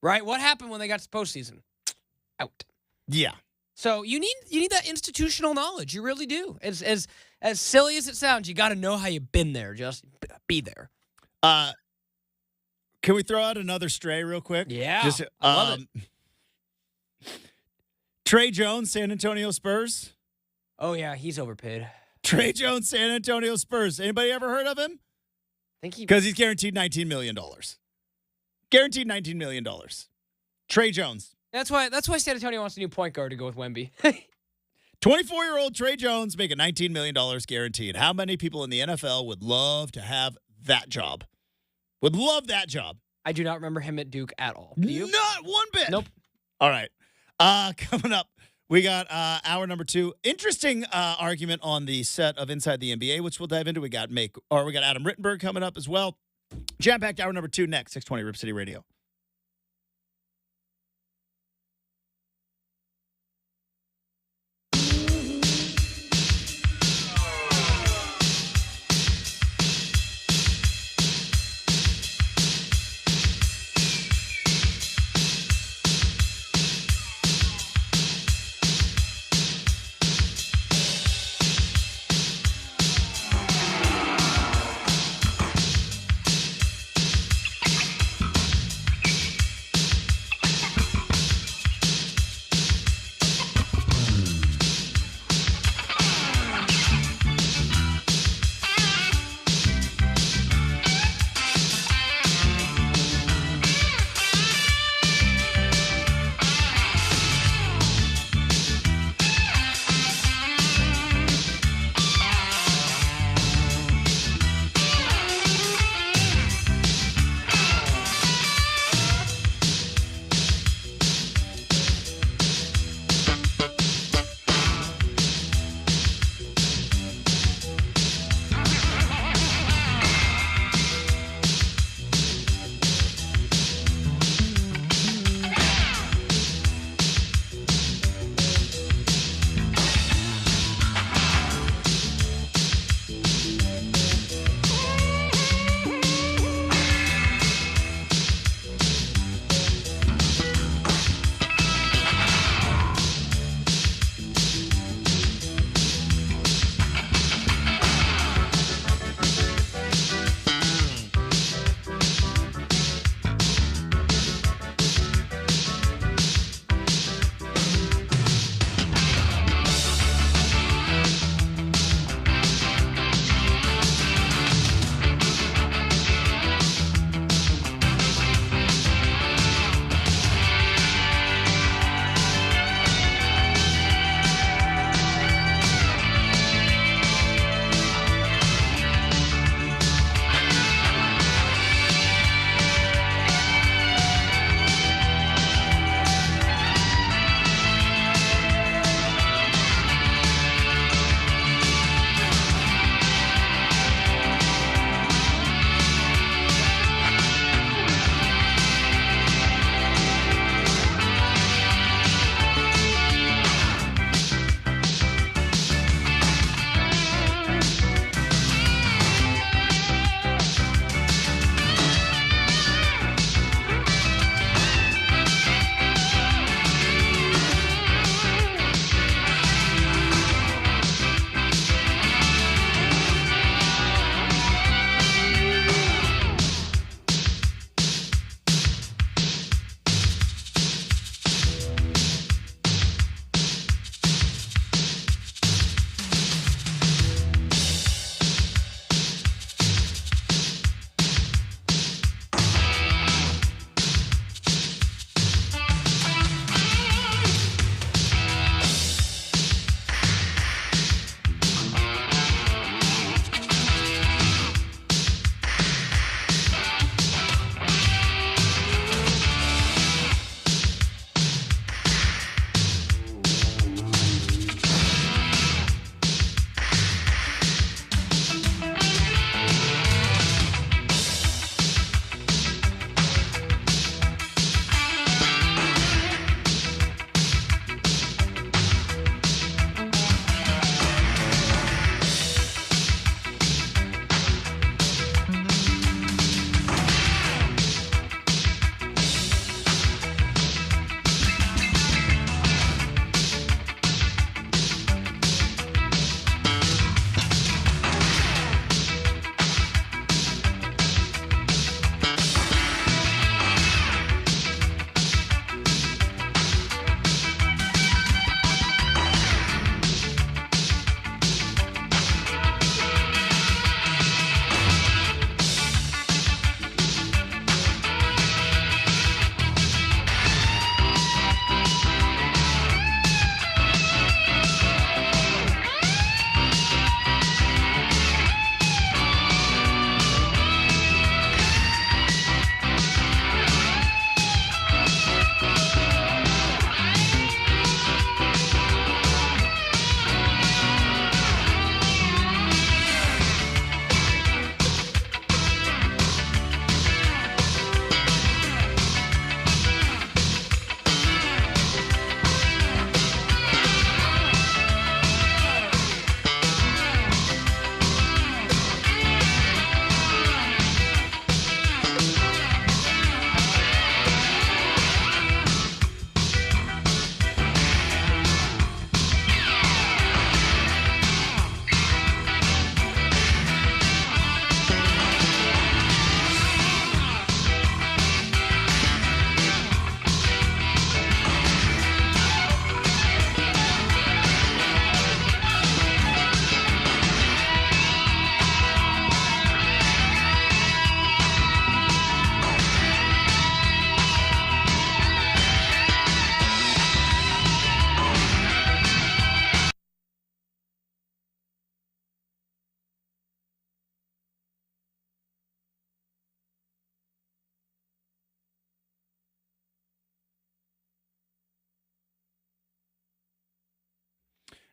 right? What happened when they got to postseason? Out. Yeah. So you need that institutional knowledge. You really do. As silly as it sounds, you got to know how you've been there. Just be there. Can we throw out another stray real quick? Yeah. I love it. Trey Jones, San Antonio Spurs. Oh, yeah, he's overpaid. Trey Jones, San Antonio Spurs. Anybody ever heard of him? I think because he's guaranteed $19 million. Guaranteed $19 million. Trey Jones. That's why San Antonio wants a new point guard to go with Wemby. 24-year-old Trey Jones making $19 million guaranteed. How many people in the NFL would love to have that job? Would love that job. I do not remember him at Duke at all. Do you? Not one bit. Nope. All right. Coming up, we got hour number 2. Interesting argument on the set of Inside the NBA, which we'll dive into. We got Adam Rittenberg coming up as well. Jam-packed hour number 2 next, 620 Rip City Radio.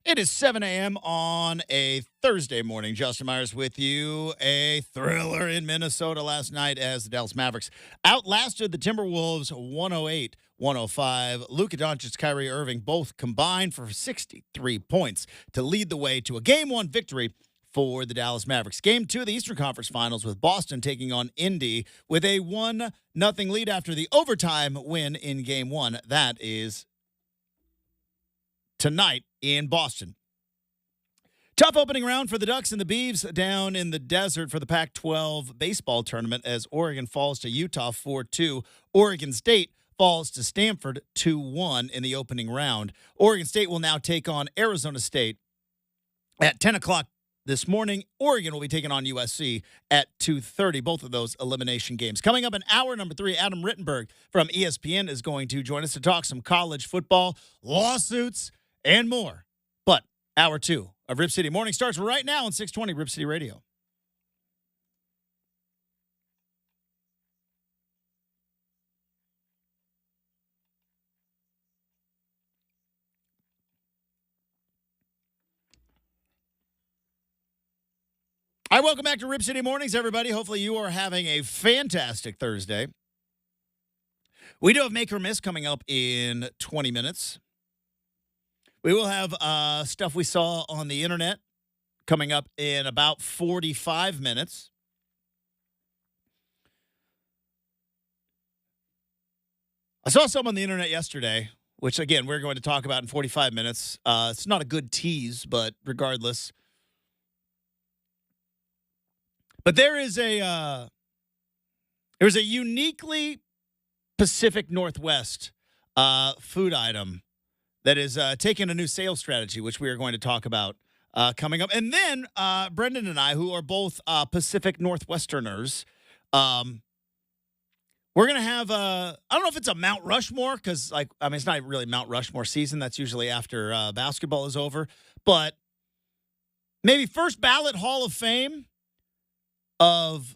It is 7 a.m. on a Thursday morning. Justin Myers with you. A thriller in Minnesota last night as the Dallas Mavericks outlasted the Timberwolves 108-105. Luka Doncic, Kyrie Irving both combined for 63 points to lead the way to a Game 1 victory for the Dallas Mavericks. Game 2 of the Eastern Conference Finals with Boston taking on Indy with a 1-0 lead after the overtime win in Game 1. That is tonight in Boston. Tough opening round for the Ducks and the Beavs down in the desert for the Pac-12 baseball tournament as Oregon falls to Utah 4-2. Oregon State falls to Stanford 2-1 in the opening round. Oregon State will now take on Arizona State at 10 o'clock this morning. Oregon will be taking on USC at 2:30. Both of those elimination games. Coming up in hour number 3, Adam Rittenberg from ESPN is going to join us to talk some college football, lawsuits, and more. But hour 2 of Rip City Morning starts right now on 620 Rip City Radio. All right, welcome back to Rip City Mornings, everybody. Hopefully you are having a fantastic Thursday. We do have Make or Miss coming up in 20 minutes. We will have stuff we saw on the internet coming up in about 45 minutes. I saw some on the internet yesterday, which, again, we're going to talk about in 45 minutes. It's not a good tease, but regardless. But there's a uniquely Pacific Northwest food item that is taking a new sales strategy, which we are going to talk about coming up. And then Brenden and I, who are both Pacific Northwesterners, we're going to have I don't know if it's a Mount Rushmore because, it's not really Mount Rushmore season. That's usually after basketball is over. But maybe first ballot Hall of Fame of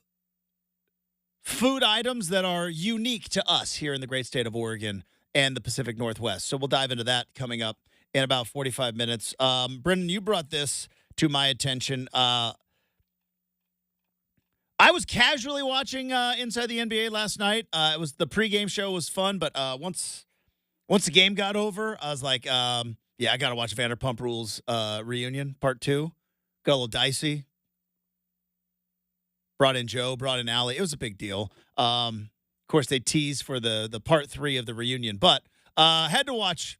food items that are unique to us here in the great state of Oregon and the Pacific Northwest. So we'll dive into that coming up in about 45 minutes. Brenden, you brought this to my attention. I was casually watching Inside the NBA last night. It was the pregame show was fun, but once the game got over, I was like, I got to watch Vanderpump Rules reunion part 2. Got a little dicey. Brought in Joe, brought in Allie. It was a big deal. Of course, they teased for the part 3 of the reunion, but had to watch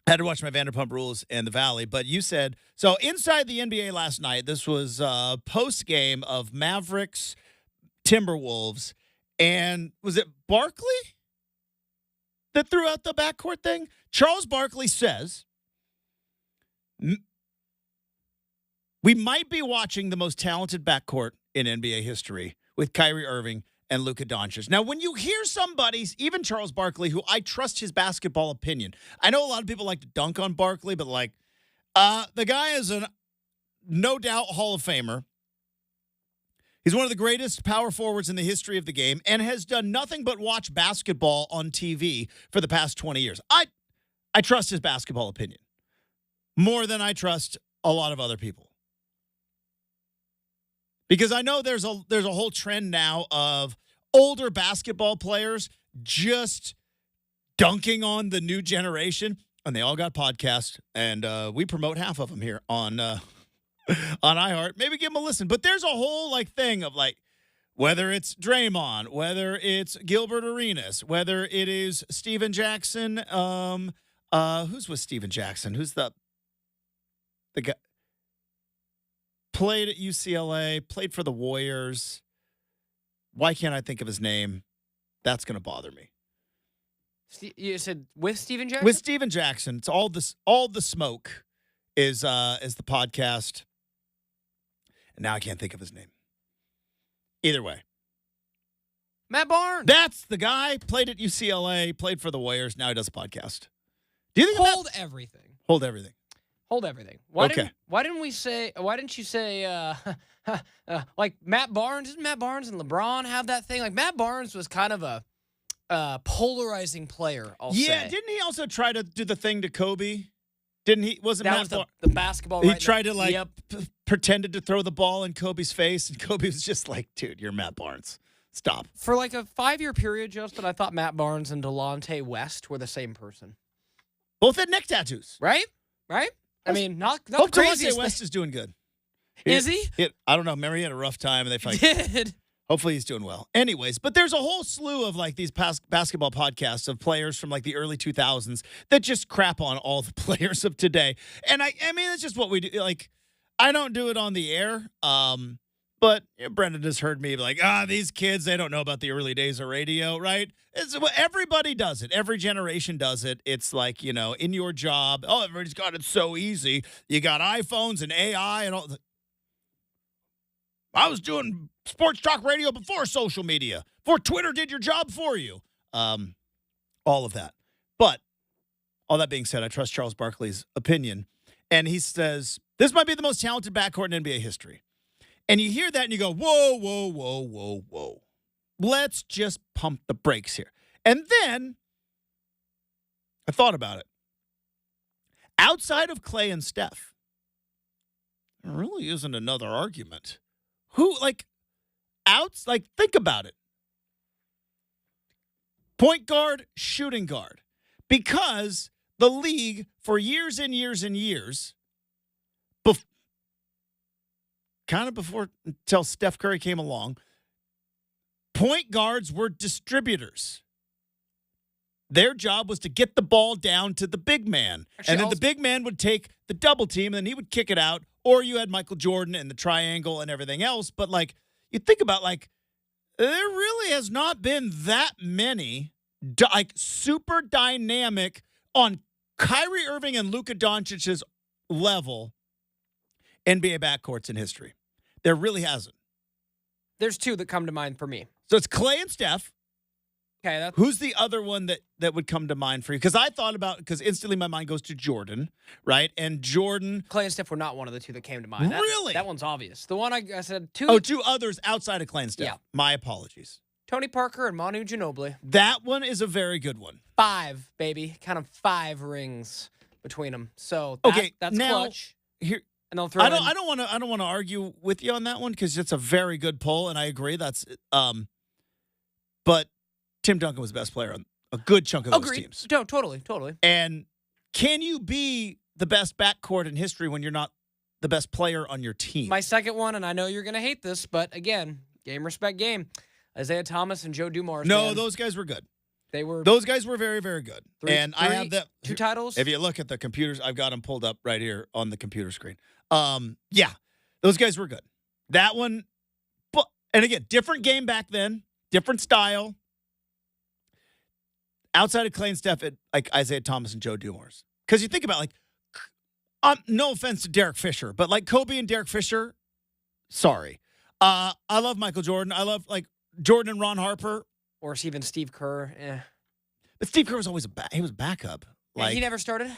my Vanderpump Rules and the Valley. But you said so Inside the NBA last night. This was post game of Mavericks Timberwolves, and was it Barkley that threw out the backcourt thing? Charles Barkley says we might be watching the most talented backcourt in NBA history with Kyrie Irving and Luka Doncic. Now, when you hear somebody's, even Charles Barkley, who I trust his basketball opinion, I know a lot of people like to dunk on Barkley, but the guy is a no doubt Hall of Famer. He's one of the greatest power forwards in the history of the game and has done nothing but watch basketball on TV for the past 20 years. I trust his basketball opinion more than I trust a lot of other people. Because I know there's a whole trend now of older basketball players just dunking on the new generation, and they all got podcasts, and we promote half of them here on iHeart. Maybe give them a listen. But there's a whole thing of whether it's Draymond, whether it's Gilbert Arenas, whether it is Steven Jackson. Who's with Steven Jackson? Who's the guy? Played at UCLA, played for the Warriors. Why can't I think of his name? That's going to bother me. You said with Steven Jackson? With Steven Jackson. It's all the smoke is the podcast. And now I can't think of his name. Either way. Matt Barnes. That's the guy. Played at UCLA, played for the Warriors. Now he does a podcast. Do you think Hold everything. Hold everything. Hold everything. Why didn't you say Matt Barnes? Didn't Matt Barnes and LeBron have that thing? Matt Barnes was kind of a polarizing player, I'll say. Yeah, didn't he also try to do the thing to Kobe? Didn't he? Wasn't That Matt was Barnes? the basketball. He right tried to Yep. pretended to throw the ball in Kobe's face, and Kobe was just like, "Dude, you're Matt Barnes. Stop." For like a 5-year period, Justin, I thought Matt Barnes and Delonte West were the same person. Both had neck tattoos. Right? I mean, not the Hope craziest Delonte West is doing good. Is he? I don't know. Remember, he had a rough time, and they He did. Hopefully he's doing well. Anyways, but there's a whole slew of like these past basketball podcasts of players from like the early 2000s that just crap on all the players of today. And I mean, it's just what we do. Like, I don't do it on the air. But Brenden has heard me like, these kids, they don't know about the early days of radio, right? Everybody does it. Every generation does it. It's like, in your job, everybody's got it so easy. You got iPhones and AI and all. I was doing sports talk radio before social media, before Twitter did your job for you. All of that. But all that being said, I trust Charles Barkley's opinion. And he says, this might be the most talented backcourt in NBA history. And you hear that and you go, whoa, whoa, whoa, whoa, whoa. Let's just pump the brakes here. And then I thought about it. Outside of Clay and Steph, there really isn't another argument. Think about it. Point guard, shooting guard. Because the league, for years and years and years, until Steph Curry came along, point guards were distributors. Their job was to get the ball down to the big man. And then the big man would take the double team, and then he would kick it out. Or you had Michael Jordan and the triangle and everything else. But, you think about, there really has not been that many, super dynamic on Kyrie Irving and Luka Doncic's level NBA backcourts in history. There really hasn't. There's two that come to mind for me. So it's Clay and Steph. Okay. Who's the other one that would come to mind for you? Because I thought about, because instantly my mind goes to Jordan, right? And Jordan. Clay and Steph were not one of the two that came to mind. Really? That one's obvious. The one I said two. Oh, two others outside of Clay and Steph. Yeah. My apologies. Here. Tony Parker and Manu Ginobili. That one is a very good one. 5, baby. Kind of 5 rings between them. So that's now, clutch. Here, and they'll throw I don't want to argue with you on that one because it's a very good poll, and I agree. That's but Tim Duncan was the best player on a good chunk of those teams. No, totally. And can you be the best backcourt in history when you're not the best player on your team? My second one, and I know you're going to hate this, but again, game respect game. Isaiah Thomas and Joe Dumars. No, those guys were good. Those guys were very, very good. I have that 2 titles. If you look at the computers, I've got them pulled up right here on the computer screen. Yeah, those guys were good. That one, and again, different game back then, different style. Outside of Clay and Steph, like Isaiah Thomas and Joe Dumars. Because you think about, no offense to Derek Fisher, but Kobe and Derek Fisher, sorry. I love Michael Jordan. I love, Jordan and Ron Harper. Or even Steve Kerr. But Steve Kerr was always he was backup. He never started?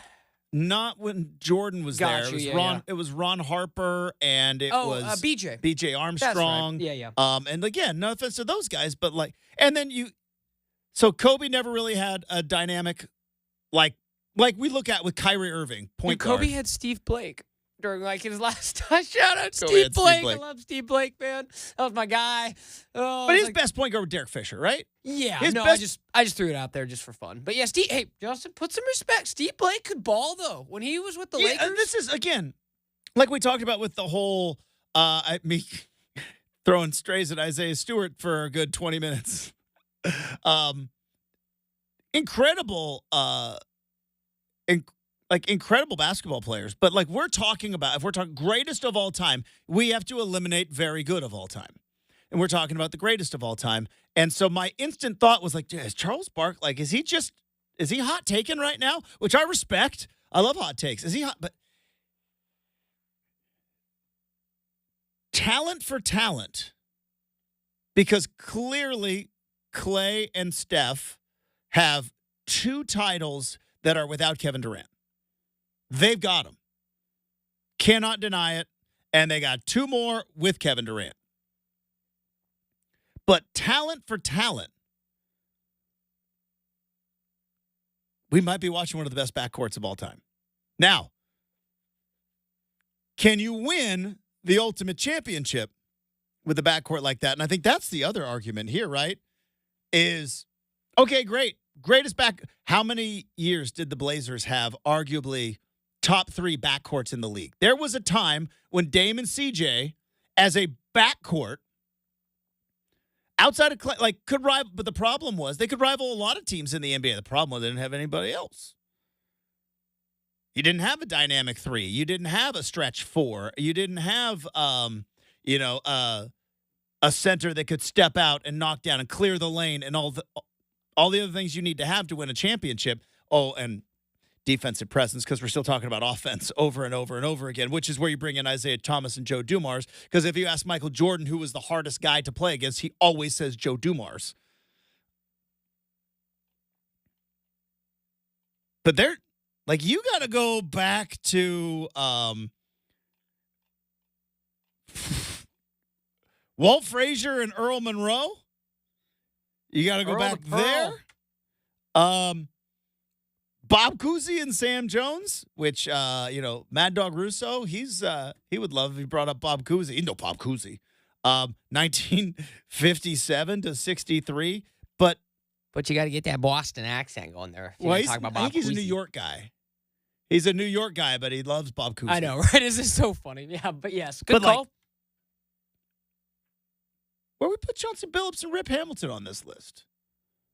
Not when Jordan was there. It was It was Ron Harper and it was BJ. BJ Armstrong. That's right. Yeah. And again, no offense to those guys, but and then so Kobe never really had a dynamic like we look at with Kyrie Irving, point guard. Kobe had Steve Blake during his last time. Shout out Steve Blake. I love Steve Blake, man. That was my guy. Oh, but his best point guard was Derek Fisher, right? Yeah. I just threw it out there just for fun. But yeah, hey, Justin, put some respect. Steve Blake could ball though when he was with the Lakers. And this is again, like we talked about with the whole me throwing strays at Isaiah Stewart for a good 20 minutes. Incredible incredible basketball players, but if we're talking greatest of all time, we have to eliminate very good of all time, and we're talking about the greatest of all time. And so my instant thought was is Charles Barkley, is he hot taken right now? Which I respect. I love hot takes. Is he hot? But talent for talent, because clearly Clay and Steph have 2 titles that are without Kevin Durant. They've got them. Cannot deny it. And they got 2 more with Kevin Durant. But talent for talent, we might be watching one of the best backcourts of all time. Now, can you win the ultimate championship with a backcourt like that? And I think that's the other argument here, right? Is, okay, great. Greatest back. How many years did the Blazers have arguably top 3 backcourts in the league? There was a time when Dame and CJ as a backcourt outside of could rival, but the problem was they could rival a lot of teams in the NBA. The problem was they didn't have anybody else. You didn't have a dynamic 3. You didn't have a stretch 4. You didn't have a center that could step out and knock down and clear the lane and all the other things you need to have to win a championship. Oh, and defensive presence, because we're still talking about offense over and over and over again, which is where you bring in Isaiah Thomas and Joe Dumars. Because if you ask Michael Jordan who was the hardest guy to play against, he always says Joe Dumars. But they're like, you got to go back to Walt Frazier and Earl Monroe. You got to go back there. Bob Cousy and Sam Jones, which, Mad Dog Russo, he would love if he brought up Bob Cousy. You know Bob Cousy. 1957 to 63. But you got to get that Boston accent going there. I think he's a New York guy. He's a New York guy, but he loves Bob Cousy. I know, right? This is so funny. Yeah, but yes. Good call. Where we put Chauncey Billups and Rip Hamilton on this list?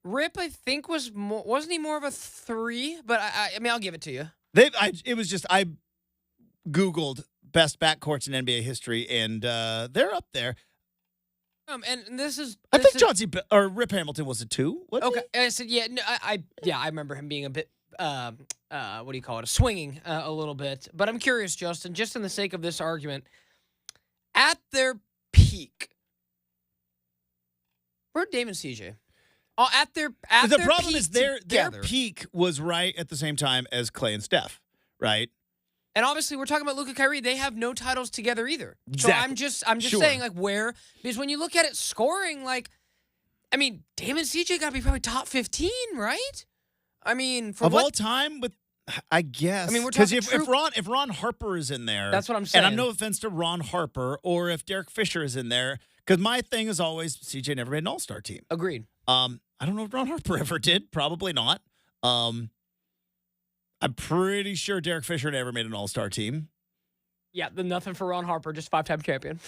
Rip, I think, wasn't he more of a 3? But I mean, I'll give it to you. I Googled best backcourts in NBA history, and they're up there. And this is. I think Rip Hamilton was a 2. Okay, I said I remember him being a bit. What do you call it? Swinging a little bit. But I'm curious, Justin, just in the sake of this argument, at their peak, where'd Dame and CJ? Oh, the problem is their peak was right at the same time as Clay and Steph, right? And obviously, we're talking about Luka, Kyrie. They have no titles together either. Exactly. So I'm just saying, where, because when you look at it scoring, Dame and CJ got to be probably top 15, right? I mean, all time, I guess. I mean, we're talking if Ron Harper is in there, that's what I'm saying. And I'm no offense to Ron Harper, or if Derek Fisher is in there, because my thing is always CJ never made an All-Star team. Agreed. I don't know if Ron Harper ever did. Probably not. I'm pretty sure Derek Fisher never made an All-Star team. Yeah, nothing for Ron Harper, just 5-time champion.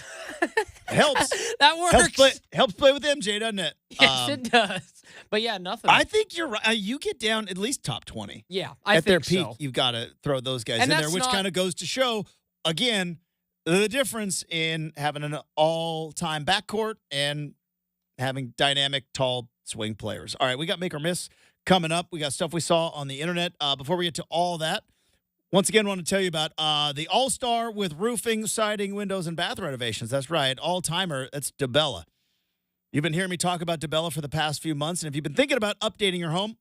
Helps. That works. Helps play with MJ, doesn't it? Yes, it does. But yeah, nothing. I think you're right. You get down at least top 20. Yeah, at their peak, you've got to throw those guys in there, which kind of goes to show, again, the difference in having an all-time backcourt and having dynamic, tall swing players. All right, we got Make or Miss coming up. We got stuff we saw on the internet. Before we get to all that, once again, I want to tell you about the All-Star with roofing, siding, windows, and bath renovations. That's right, all-timer. That's DeBella. You've been hearing me talk about DeBella for the past few months, and if you've been thinking about updating your home,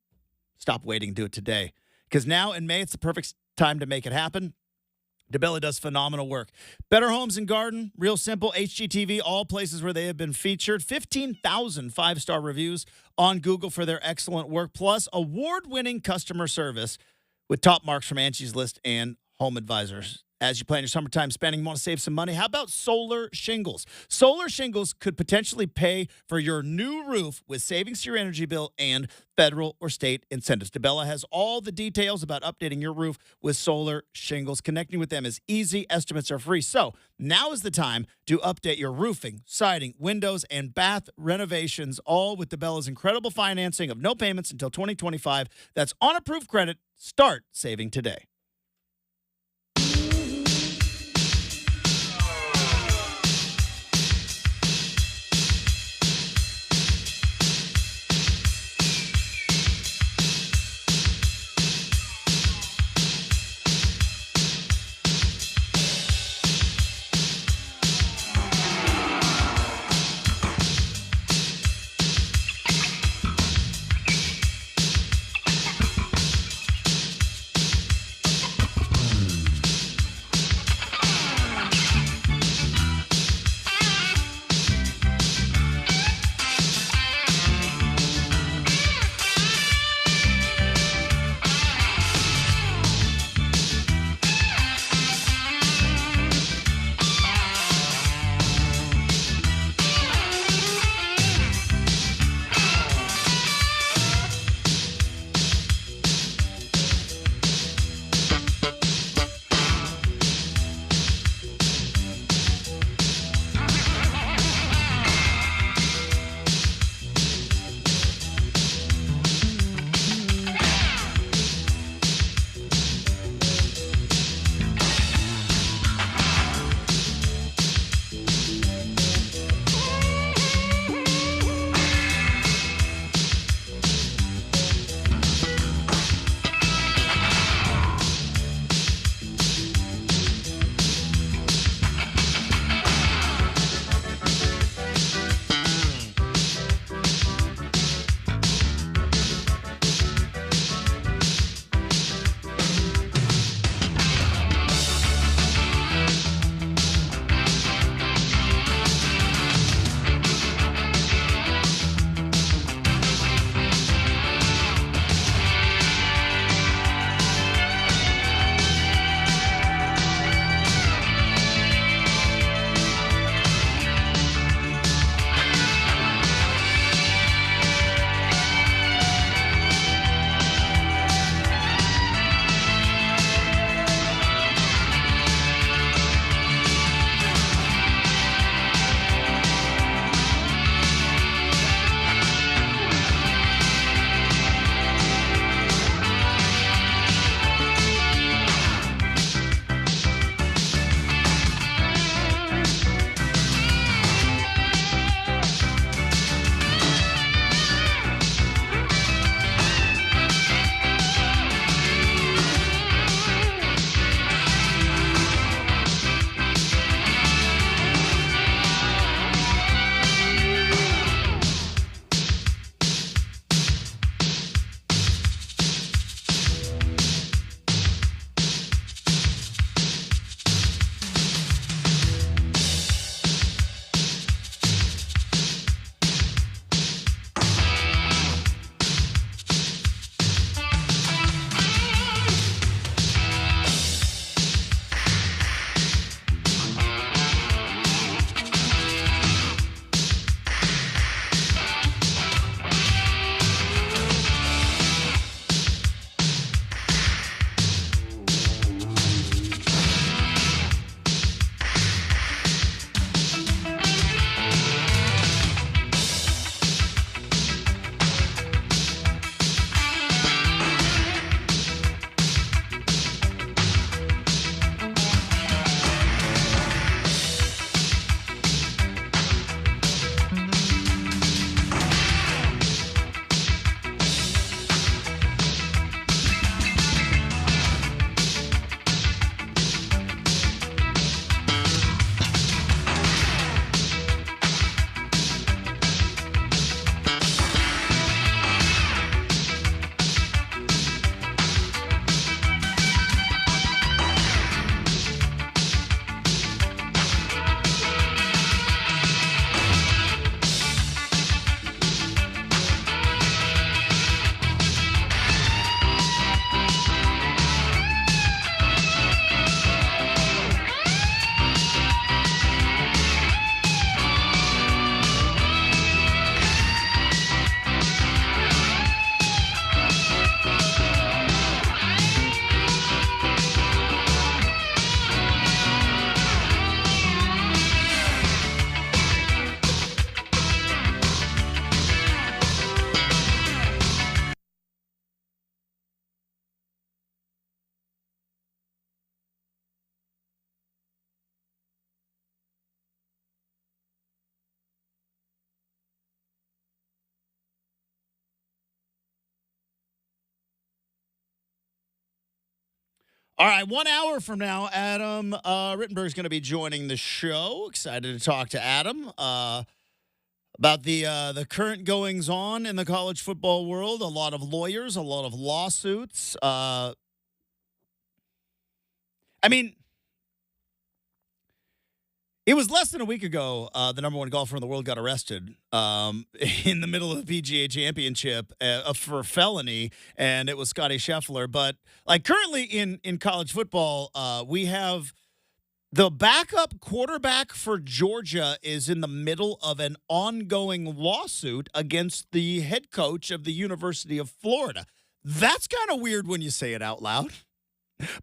stop waiting. Do it today. Because now in May, it's the perfect time to make it happen. DeBella does phenomenal work. Better Homes and Garden, Real Simple, HGTV, all places where they have been featured. 15,000 five-star reviews on Google for their excellent work, plus award-winning customer service with top marks from Angie's List and Home Advisors. As you plan your summertime spending, you want to save some money? How about solar shingles? Solar shingles could potentially pay for your new roof with savings to your energy bill and federal or state incentives. DeBella has all the details about updating your roof with solar shingles. Connecting with them is easy. Estimates are free. So now is the time to update your roofing, siding, windows, and bath renovations, all with DeBella's incredible financing of no payments until 2025. That's on approved credit. Start saving today. All right, 1 hour from now, Adam Rittenberg is going to be joining the show. Excited to talk to Adam about the current goings-on in the college football world. A lot of lawyers, a lot of lawsuits. I mean, it was less than a week ago the number one golfer in the world got arrested in the middle of the PGA Championship for felony, and it was Scottie Scheffler. But like currently in college football, we have the backup quarterback for Georgia is in the middle of an ongoing lawsuit against the head coach of the University of Florida. That's kind of weird when you say it out loud,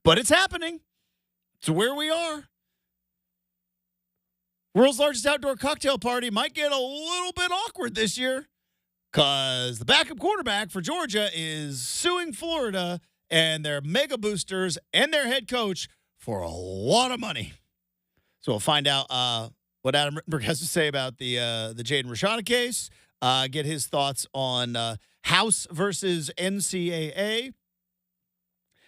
but it's happening. It's where we are. World's largest outdoor cocktail party might get a little bit awkward this year because the backup quarterback for Georgia is suing Florida and their mega boosters and their head coach for a lot of money. So we'll find out what Adam Rittenberg has to say about the Jaden Rashada case, get his thoughts on House versus NCAA.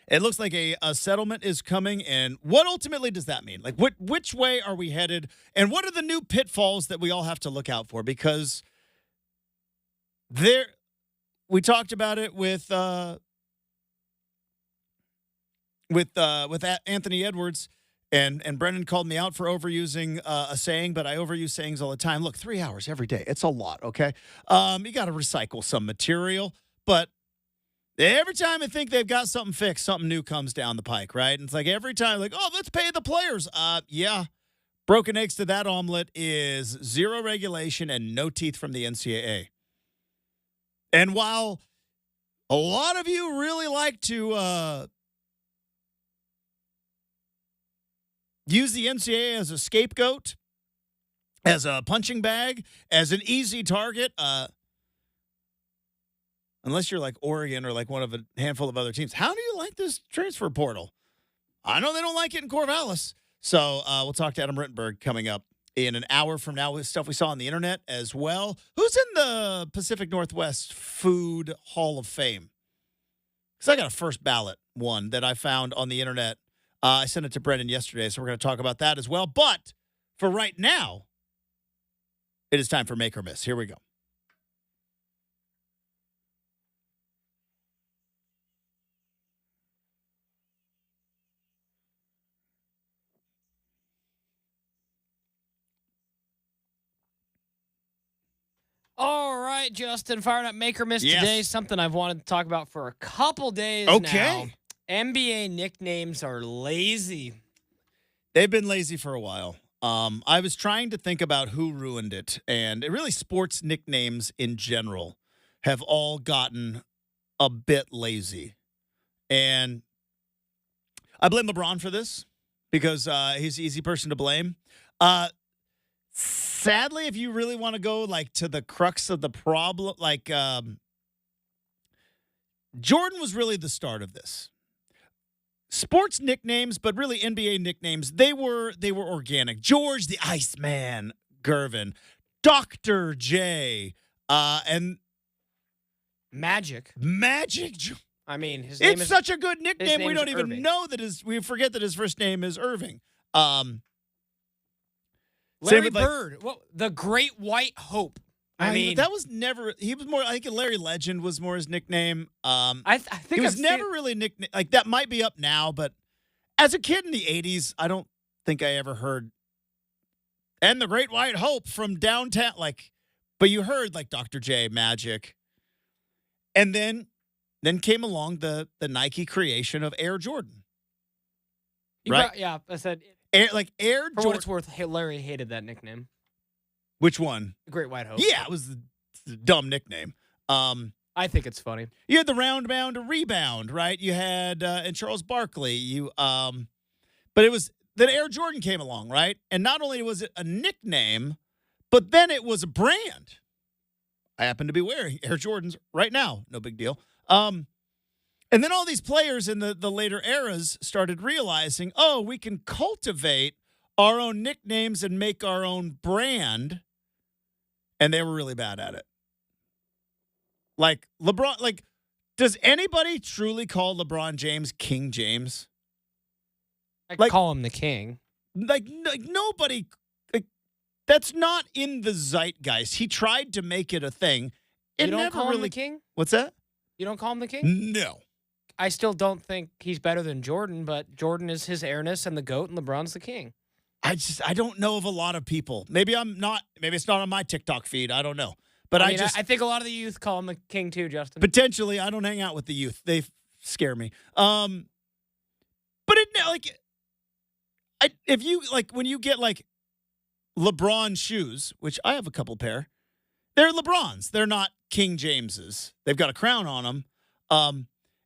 It looks like a settlement is coming, and what ultimately does that mean? Like, which way are we headed, and what are the new pitfalls that we all have to look out for? Because we talked about it with Anthony Edwards, and Brenden called me out for overusing a saying, but I overuse sayings all the time. Look, 3 hours every day, it's a lot, okay? You got to recycle some material, but every time I think they've got something fixed, something new comes down the pike, right? And it's like every time, like, oh, let's pay the players. Yeah. Broken eggs to that omelet is zero regulation and no teeth from the NCAA. And while a lot of you really like to use the NCAA as a scapegoat, as a punching bag, as an easy target, unless you're like Oregon or like one of a handful of other teams. How do you like this transfer portal? I know they don't like it in Corvallis. So we'll talk to Adam Rittenberg coming up in an hour from now with stuff we saw on the internet as well. Who's in the Pacific Northwest Food Hall of Fame? Because I got a first ballot one that I found on the internet. I sent it to Brenden yesterday, so we're going to talk about that as well. But for right now, it is time for Make or Miss. Here we go. All right, Justin, fired up Make or Miss Yes. today. Something I've wanted to talk about for a couple days Okay. now. NBA nicknames are lazy. They've been lazy for a while. I was trying to think about who ruined it, and really sports nicknames in general have all gotten a bit lazy. And I blame LeBron for this because he's an easy person to blame. Sadly, if you really want to go like to the crux of the problem, like Jordan was really the start of this. Sports nicknames, but really NBA nicknames, they were organic. George the Iceman Gervin, Dr. J, and Magic. I mean, his name is such a good nickname. We don't even Irving. know that we forget that his first name is Irving. Larry Bird. Well, the Great White Hope. I mean, that was never. He was more. I think Larry Legend was more his nickname. I think he was never really nicknamed. Like that might be up now, but as a kid in the '80s, I don't think I ever heard. And the Great White Hope from downtown, like, but you heard like Dr. J, Magic, and then came along the Nike creation of Air Jordan. Right? Yeah, I said Air for Jordan. what it's worth, Larry hated that nickname. Which one? The Great White Hope. Yeah, it was the dumb nickname. I think it's funny. You had the round bound rebound, right? You had and Charles Barkley. But it was then Air Jordan came along, right? And not only was it a nickname, but then it was a brand. I happen to be wearing Air Jordans right now. No big deal. And then all these players in the later eras started realizing, oh, we can cultivate our own nicknames and make our own brand. And they were really bad at it. Like LeBron, like, does anybody truly call LeBron James King James? I call him the king. Like nobody. Like, that's not in the zeitgeist. He tried to make it a thing. It You don't never call really. him the king? What's that? You don't call him the king? No. I still don't think he's better than Jordan, but Jordan is his airness and the GOAT, and LeBron's the king. I don't know of a lot of people. Maybe I'm not. Maybe it's not on my TikTok feed. I don't know. But I think a lot of the youth call him the king too, Justin. Potentially, I don't hang out with the youth. They scare me. But if you when you get like LeBron shoes, which I have a couple pair, they're LeBrons. They're not King James's. They've got a crown on them.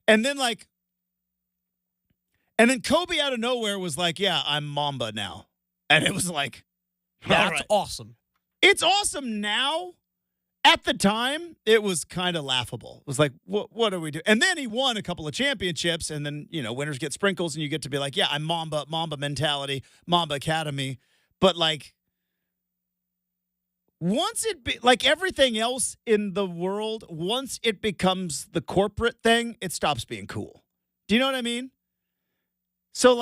And then Kobe out of nowhere was like, "Yeah, I'm Mamba now," and it was like, that's awesome. It's awesome now. At the time, it was kind of laughable. It was like, what do we do? And then he won a couple of championships, and then, winners get sprinkles, and you get to be like, yeah, I'm Mamba mentality, Mamba Academy. But, once like everything else in the world, once it becomes the corporate thing, it stops being cool. Do you know what I mean? So,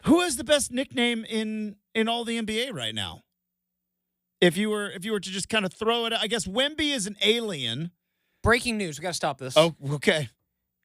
who has the best nickname in all the NBA right now? If you were to just kind of throw it, I guess Wemby is an alien. Breaking news. We got to stop this. Oh, okay.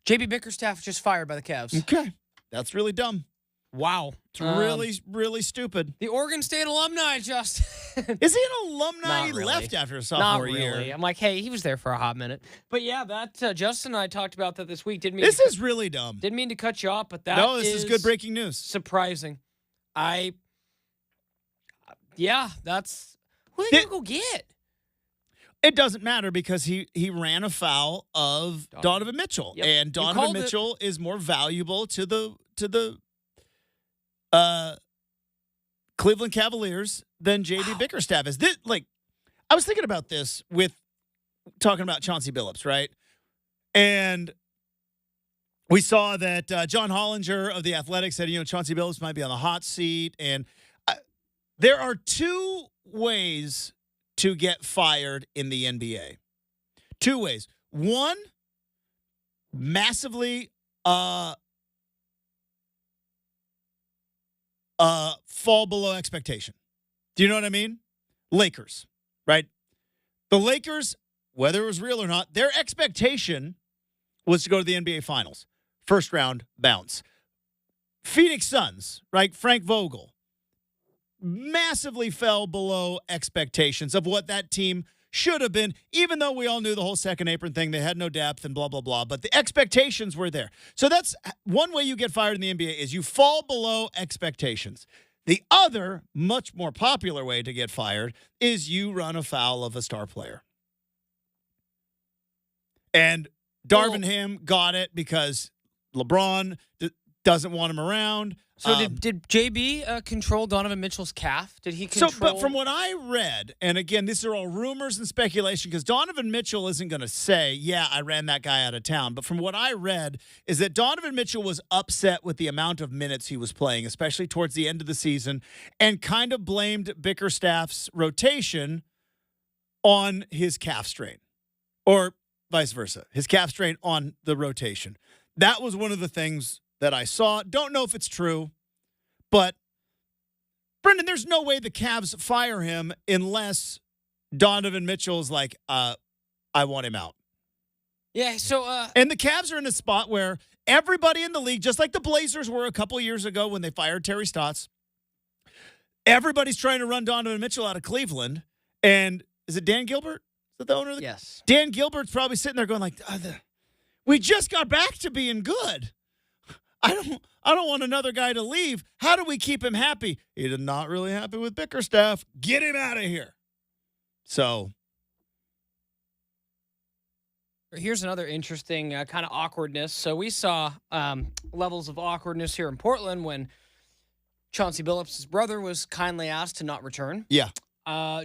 JB Bickerstaff just fired by the Cavs. Okay. That's really dumb. Wow. It's really, really stupid. The Oregon State alumni, Justin. Is he an alumni? Not He really. left after a sophomore Not really. year. I'm like, hey, he was there for a hot minute. But yeah, that Justin and I talked about that this week. This is really dumb. Didn't mean to cut you off, but that this is good breaking news. Surprising. That's... Who are they going to go get? It doesn't matter because he ran afoul of Donovan Mitchell. Yep. And Donovan Mitchell is more valuable to the Cleveland Cavaliers than JB Bickerstaff is. I was thinking about this with talking about Chauncey Billups, right? And we saw that John Hollinger of The Athletic said, Chauncey Billups might be on the hot seat. And there are two ways to get fired in the NBA. Two ways. One, massively fall below expectation. Do you know what I mean? Lakers, right? The Lakers, whether it was real or not, their expectation was to go to the NBA Finals. First round bounce. Phoenix Suns, right? Frank Vogel. Massively fell below expectations of what that team should have been, even though we all knew the whole second apron thing. They had no depth and blah, blah, blah. But the expectations were there. So that's one way you get fired in the NBA is you fall below expectations. The other, much more popular way to get fired is you run afoul of a star player. And Darvin Ham got it because LeBron doesn't want him around. So did JB control Donovan Mitchell's calf? Did he control? But from what I read, and again, these are all rumors and speculation because Donovan Mitchell isn't going to say, yeah, I ran that guy out of town. But from what I read is that Donovan Mitchell was upset with the amount of minutes he was playing, especially towards the end of the season, and kind of blamed Bickerstaff's rotation on his calf strain or vice versa, his calf strain on the rotation. That was one of the things that I saw. Don't know if it's true, but Brenden, there's no way the Cavs fire him unless Donovan Mitchell's like, I want him out. Yeah, so... and the Cavs are in a spot where everybody in the league, just like the Blazers were a couple years ago when they fired Terry Stotts, everybody's trying to run Donovan Mitchell out of Cleveland. And is it Dan Gilbert? Is that the owner of the... Yes. Dan Gilbert's probably sitting there going like, we just got back to being good. I don't want another guy to leave. How do we keep him happy? He's not really happy with Bickerstaff. Get him out of here. So here's another interesting kind of awkwardness. So we saw levels of awkwardness here in Portland when Chauncey Billups' brother was kindly asked to not return. Yeah.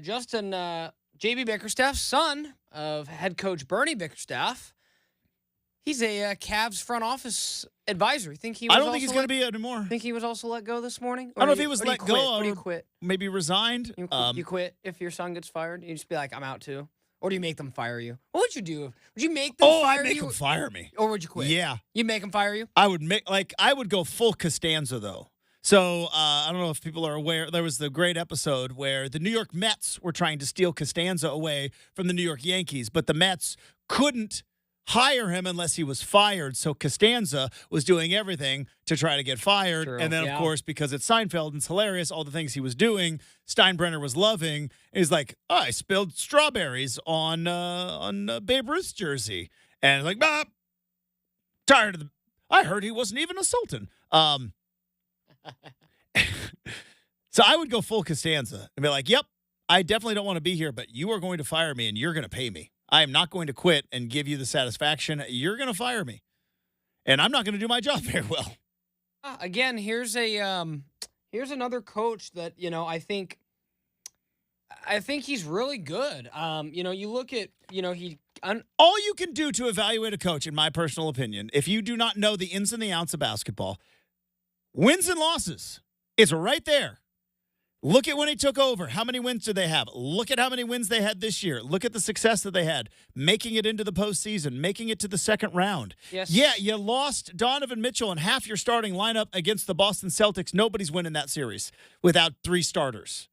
Justin, JB Bickerstaff's son of head coach Bernie Bickerstaff, he's a Cavs front office advisor. I don't think he's going to be anymore. Think he was also let go this morning? I don't know if he was let go or you quit. Maybe resigned. You quit if your son gets fired. You just be like, I'm out too. Or do you make them fire you? What would you do? Would you make them fire you? I'd make them fire me. Or would you quit? Yeah. You make them fire you? I would go full Costanza, though. So I don't know if people are aware. There was the great episode where the New York Mets were trying to steal Costanza away from the New York Yankees, but the Mets couldn't hire him unless he was fired. So Costanza was doing everything to try to get fired. True. And then, of course, because it's Seinfeld and it's hilarious, all the things he was doing, Steinbrenner was loving. And he's like, I spilled strawberries on Babe Ruth's jersey. And like, tired of I heard he wasn't even a Sultan. So I would go full Costanza and be like, yep, I definitely don't want to be here, but you are going to fire me and you're going to pay me. I am not going to quit and give you the satisfaction. You're going to fire me. And I'm not going to do my job very well. Again, here's another coach that, I think he's really good. You look at, all you can do to evaluate a coach, in my personal opinion, if you do not know the ins and the outs of basketball, wins and losses, it's right there. Look at when he took over. How many wins did they have? Look at how many wins they had this year. Look at the success that they had, making it into the postseason, making it to the second round. Yes. Yeah, you lost Donovan Mitchell and half your starting lineup against the Boston Celtics. Nobody's winning that series without 3 starters.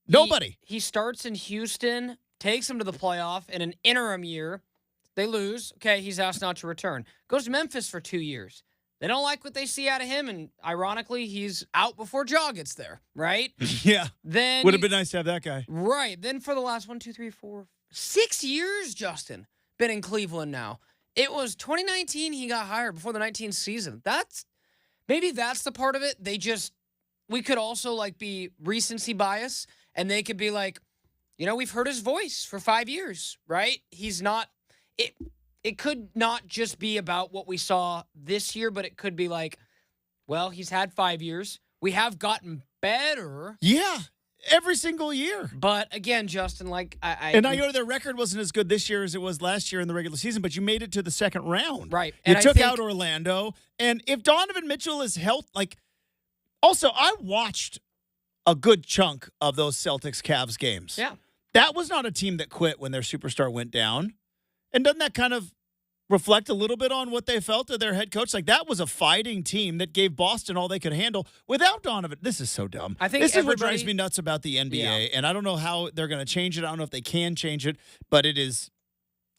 Nobody. He starts in Houston, takes them to the playoff in an interim year. They lose. Okay, he's asked not to return. Goes to Memphis for 2 years. They don't like what they see out of him, and ironically, he's out before Ja gets there, right? Yeah. Then would have been nice to have that guy. Right. Then for the last 6 years, Justin, been in Cleveland now. It was 2019 he got hired before the 19th season. Maybe that's the part of it. We could also be recency bias, and they could be like, we've heard his voice for 5 years, right? He's not It could not just be about what we saw this year, but it could be like, well, he's had 5 years. We have gotten better. Yeah, every single year. But again, Justin, I know their record wasn't as good this year as it was last year in the regular season, but you made it to the second round. Right. You took out Orlando. And if Donovan Mitchell is healthy, also, I watched a good chunk of those Celtics-Cavs games. Yeah. That was not a team that quit when their superstar went down. And doesn't that kind of reflect a little bit on what they felt of their head coach? That was a fighting team that gave Boston all they could handle without Donovan. This is so dumb. I think this is what drives me nuts about the NBA, and I don't know how they're going to change it. I don't know if they can change it, but it is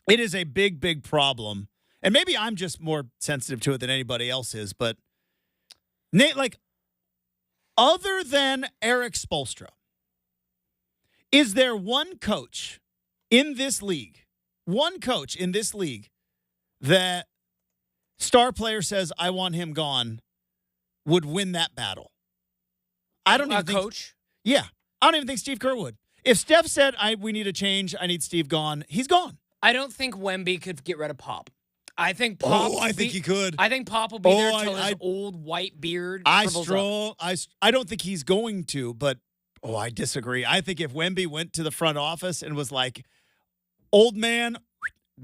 a big, big problem. And maybe I'm just more sensitive to it than anybody else is, but Nate, other than Eric Spoelstra, is there one coach in this league that star player says, I want him gone, would win that battle? I don't even think. Coach? Yeah. I don't even think Steve Kerr would. If Steph said, we need a change, I need Steve gone, he's gone. I don't think Wemby could get rid of Pop. I think Pop. Oh, I think he could. I think Pop will be there until his old white beard dribbles up. I don't think he's going to, but I disagree. I think if Wemby went to the front office and was like, old man,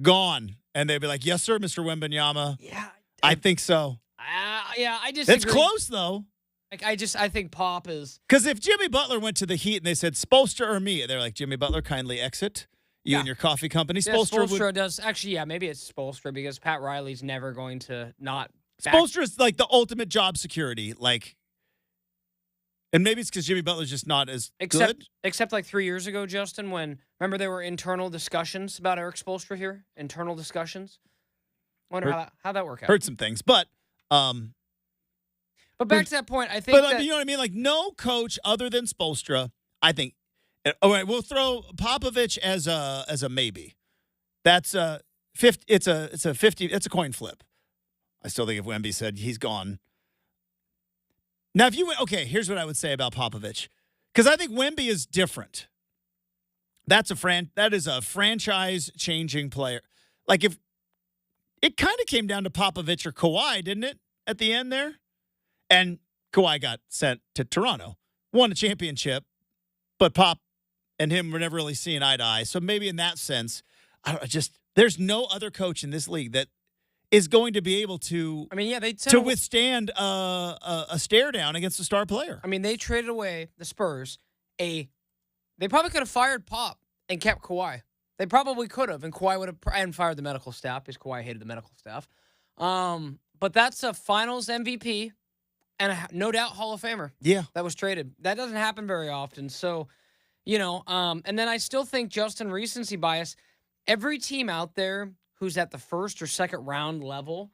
gone. And they'd be like, yes, sir, Mr. Wembanyama. Yeah. I think so. I disagree. It's close, though. I think Pop is. Because if Jimmy Butler went to the Heat and they said, Spoelstra or me, they're like, Jimmy Butler, kindly exit. You and your coffee company. Yeah, Spoelstra does. Actually, maybe it's Spoelstra because Pat Riley's never going to not. Spoelstra is the ultimate job security. And maybe it's because Jimmy Butler's just not as good. Except 3 years ago, Justin, when, remember there were internal discussions about Eric Spoelstra here? Internal discussions? Wonder how that worked out. Heard some things. But back to that point, I think you know what I mean? No coach other than Spoelstra, I think. All right, we'll throw Popovich as a maybe. That's a 50. It's a coin flip. I still think if Wemby said he's gone. Now, if you went, here's what I would say about Popovich, because I think Wemby is different. That is a franchise-changing player. If it kind of came down to Popovich or Kawhi, didn't it, at the end there? And Kawhi got sent to Toronto, won a championship, but Pop and him were never really seeing eye to eye. So maybe in that sense, there's no other coach in this league that is going to be able to to withstand a stare down against a star player. They traded away the Spurs. They probably could have fired Pop and kept Kawhi. They probably could have, and Kawhi would have and fired the medical staff because Kawhi hated the medical staff. But that's a Finals MVP and no doubt Hall of Famer. Yeah, that was traded. That doesn't happen very often. So, and then I still think Justin recency bias. Every team out there who's at the first or second round level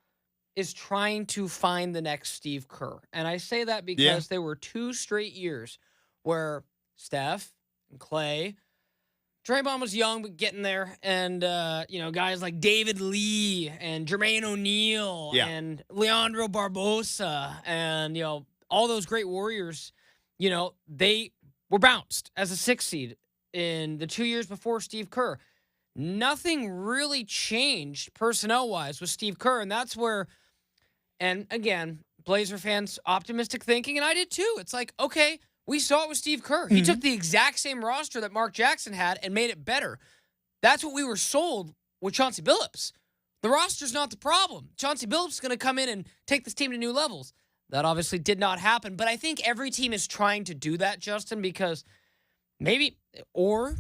is trying to find the next Steve Kerr, and I say that because there were 2 straight years where Steph and Clay. Draymond was young, but getting there. And, guys like David Lee and Jermaine O'Neal and Leandro Barbosa and, all those great Warriors, they were bounced as a 6 seed in the 2 years before Steve Kerr. Nothing really changed personnel-wise with Steve Kerr, and that's where, and again, Blazer fans, optimistic thinking, and I did too. It's like, okay, we saw it with Steve Kerr. He took the exact same roster that Mark Jackson had and made it better. That's what we were sold with Chauncey Billups. The roster's not the problem. Chauncey Billups is going to come in and take this team to new levels. That obviously did not happen, but I think every team is trying to do that, Justin, because maybe, or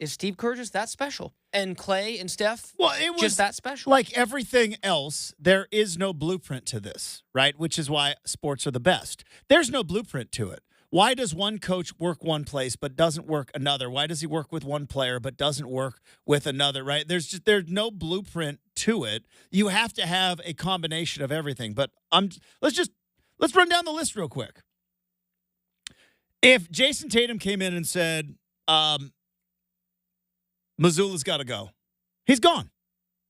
is Steve Kerr just that special? And Clay and Steph it was just that special? Like everything else, there is no blueprint to this, right? Which is why sports are the best. There's no blueprint to it. Why does one coach work one place but doesn't work another? Why does he work with one player but doesn't work with another, right? There's no blueprint to it. You have to have a combination of everything. But let's run down the list real quick. If Jason Tatum came in and said, Mazzulla's got to go, he's gone.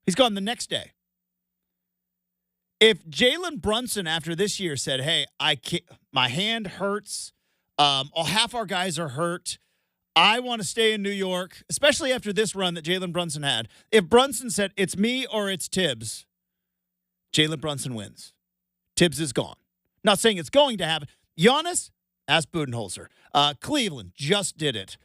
He's gone the next day. If Jalen Brunson after this year said, hey, my hand hurts, half our guys are hurt, I want to stay in New York, especially after this run that Jalen Brunson had. If Brunson said, it's me or it's Tibbs, Jalen Brunson wins. Tibbs is gone. Not saying it's going to happen. Giannis, ask Budenholzer. Cleveland just did it.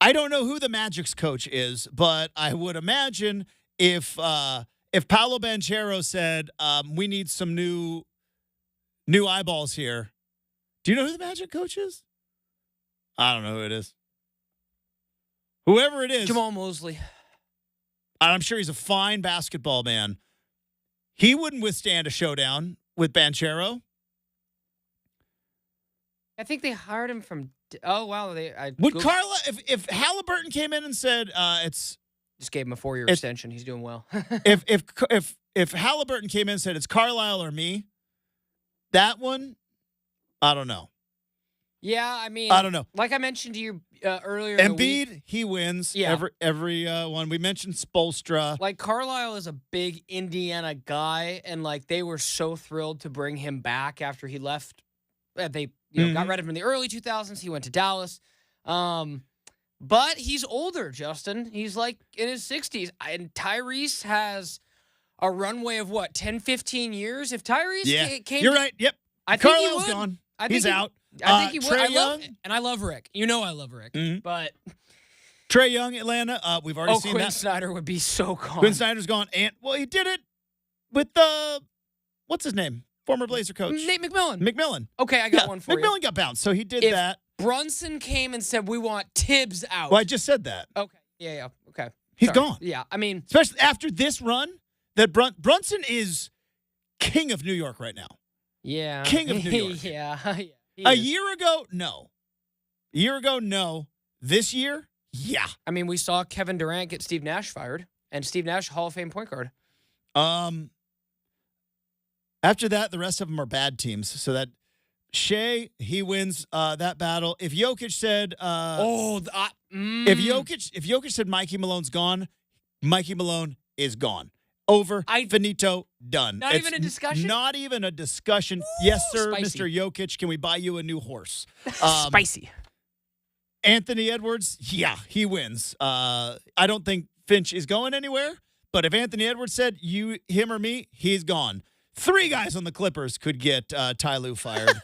I don't know who the Magic's coach is, but I would imagine if Paolo Banchero said, we need some new eyeballs here. Do you know who the Magic coach is? I don't know who it is. Whoever it is. Jamal Mosley. I'm sure he's a fine basketball man. He wouldn't withstand a showdown with Banchero. I think they hired him from. Oh wow! Would Carla, if Halliburton came in and said it's just gave him a 4-year extension, he's doing well. if Halliburton came in and said it's Carlisle or me, that one, I don't know. Yeah, I mean, I don't know. Like I mentioned to you earlier, Embiid, he wins. Yeah. every one. We mentioned Spoelstra. Like Carlisle is a big Indiana guy, and like they were so thrilled to bring him back after he left. They got rid of him in the early 2000s. He went to Dallas. But he's older, Justin. He's like in his 60s. And Tyrese has a runway of 10, 15 years? If Tyrese came. You're right. Yep. I think Carlisle's gone. He's out. I think he would. Trae Young. I love Rick. You know I love Rick. Mm-hmm. But Trae Young, Atlanta. We've already seen Quinn that. Snyder would be so gone. Quinn Snyder's gone. And he did it with what's his name? Former Blazer coach. Nate McMillan. McMillan. Okay, I got one for you. McMillan got bounced, so he did that. Brunson came and said, we want Tibbs out. Well, I just said that. Okay. Yeah. Okay. He's gone. Yeah, I mean. Especially after this run, that Brunson is king of New York right now. Yeah. King of New York. Yeah. A year ago, no. A year ago, no. This year, yeah. I mean, we saw Kevin Durant get Steve Nash fired, and Steve Nash, Hall of Fame point guard. After that, the rest of them are bad teams. So that Shea, he wins that battle. If Jokic said, if Jokic said Mikey Malone's gone, Mikey Malone is gone. Over. Finito. Done. Not even a discussion. Not even a discussion. Ooh, yes, sir, spicy. Mr. Jokic. Can we buy you a new horse? Spicy. Anthony Edwards. Yeah, he wins. I don't think Finch is going anywhere. But if Anthony Edwards said him or me, he's gone. 3 guys on the Clippers could get Ty Lue fired.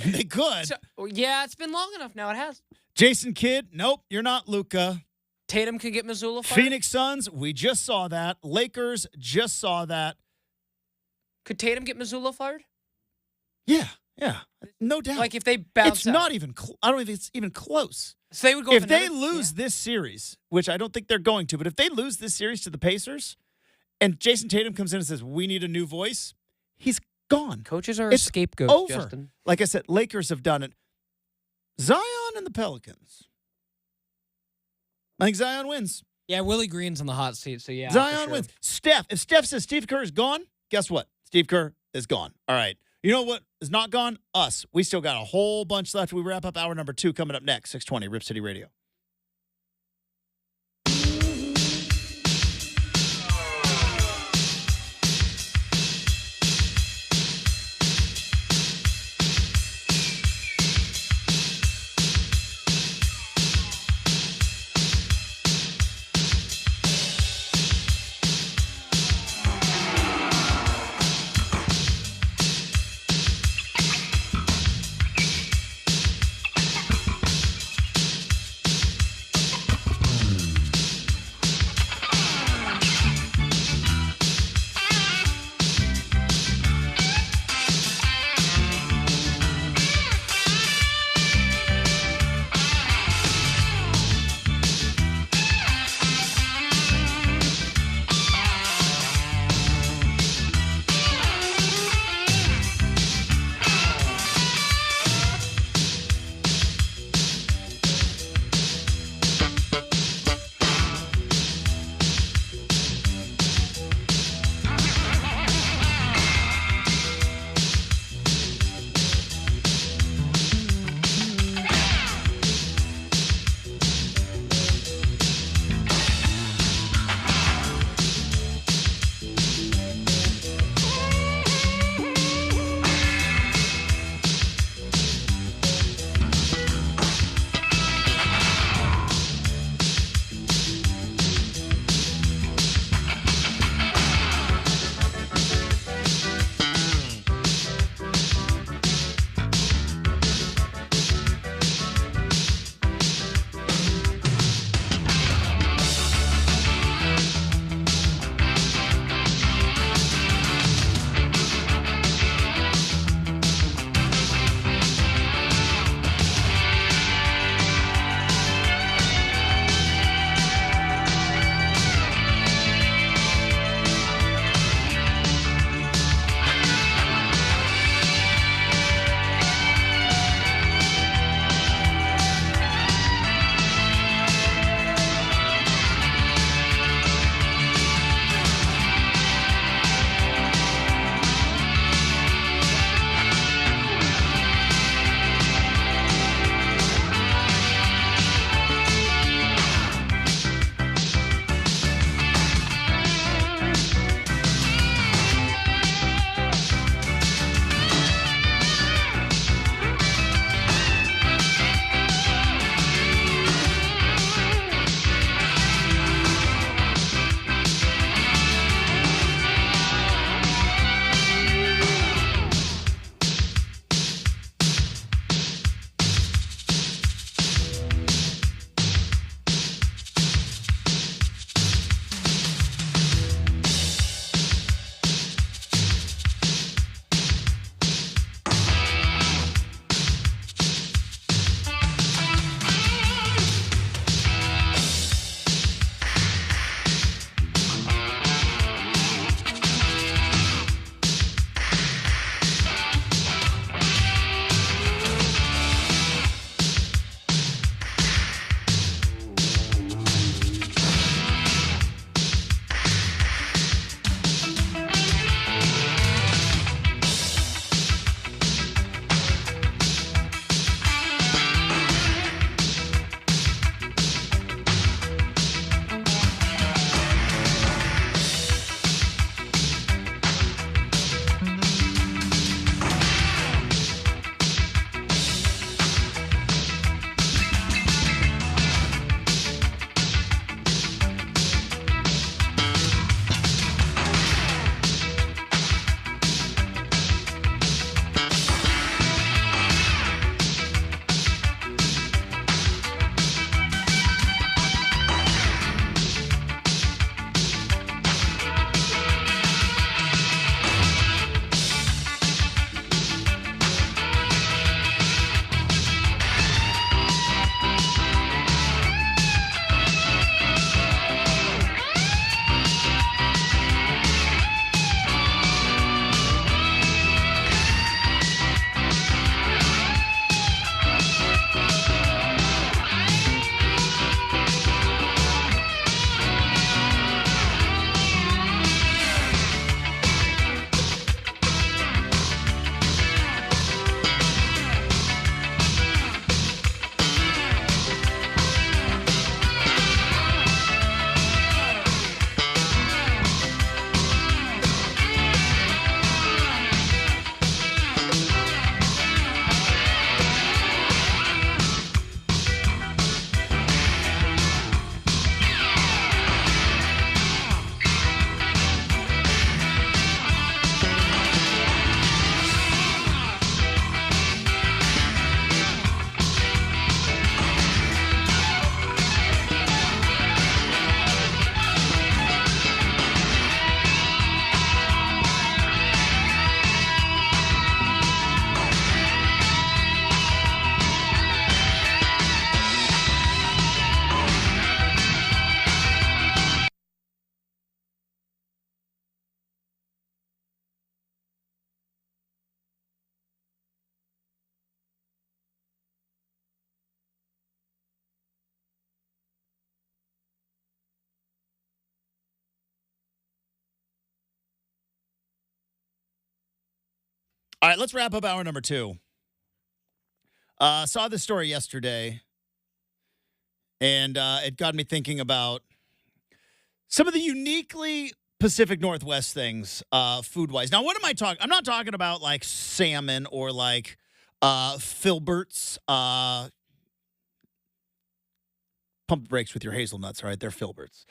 They could. So, yeah, it's been long enough now. It has. Jason Kidd, nope, you're not Luka. Tatum could get Mazzulla fired. Phoenix Suns, we just saw that. Lakers just saw that. Could Tatum get Mazzulla fired? Yeah, Yeah, no doubt. Like if they bounce it's out. not even I don't think it's even close. So they would go if with they another- lose this series, which I don't think they're going to, but if they lose this series to the Pacers and Jason Tatum comes in and says, we need a new voice, he's gone. Coaches are It's scapegoats, over. Justin. Like I said, Lakers have done it. Zion and the Pelicans. I think Zion wins. Yeah, Willie Green's on the hot seat, so yeah. Zion for sure. wins. Steph, if Steph says Steve Kerr is gone, guess what? Steve Kerr is gone. All right. You know what is not gone? Us. We still got a whole bunch left. We wrap up hour number 2 coming up next, 620 Rip City Radio. All right, let's wrap up hour number 2. Saw this story yesterday, and it got me thinking about some of the uniquely Pacific Northwest things, food-wise. Now, what am I talking? I'm not talking about like salmon or like filberts. Pump the brakes with your hazelnuts, all right? They're filberts.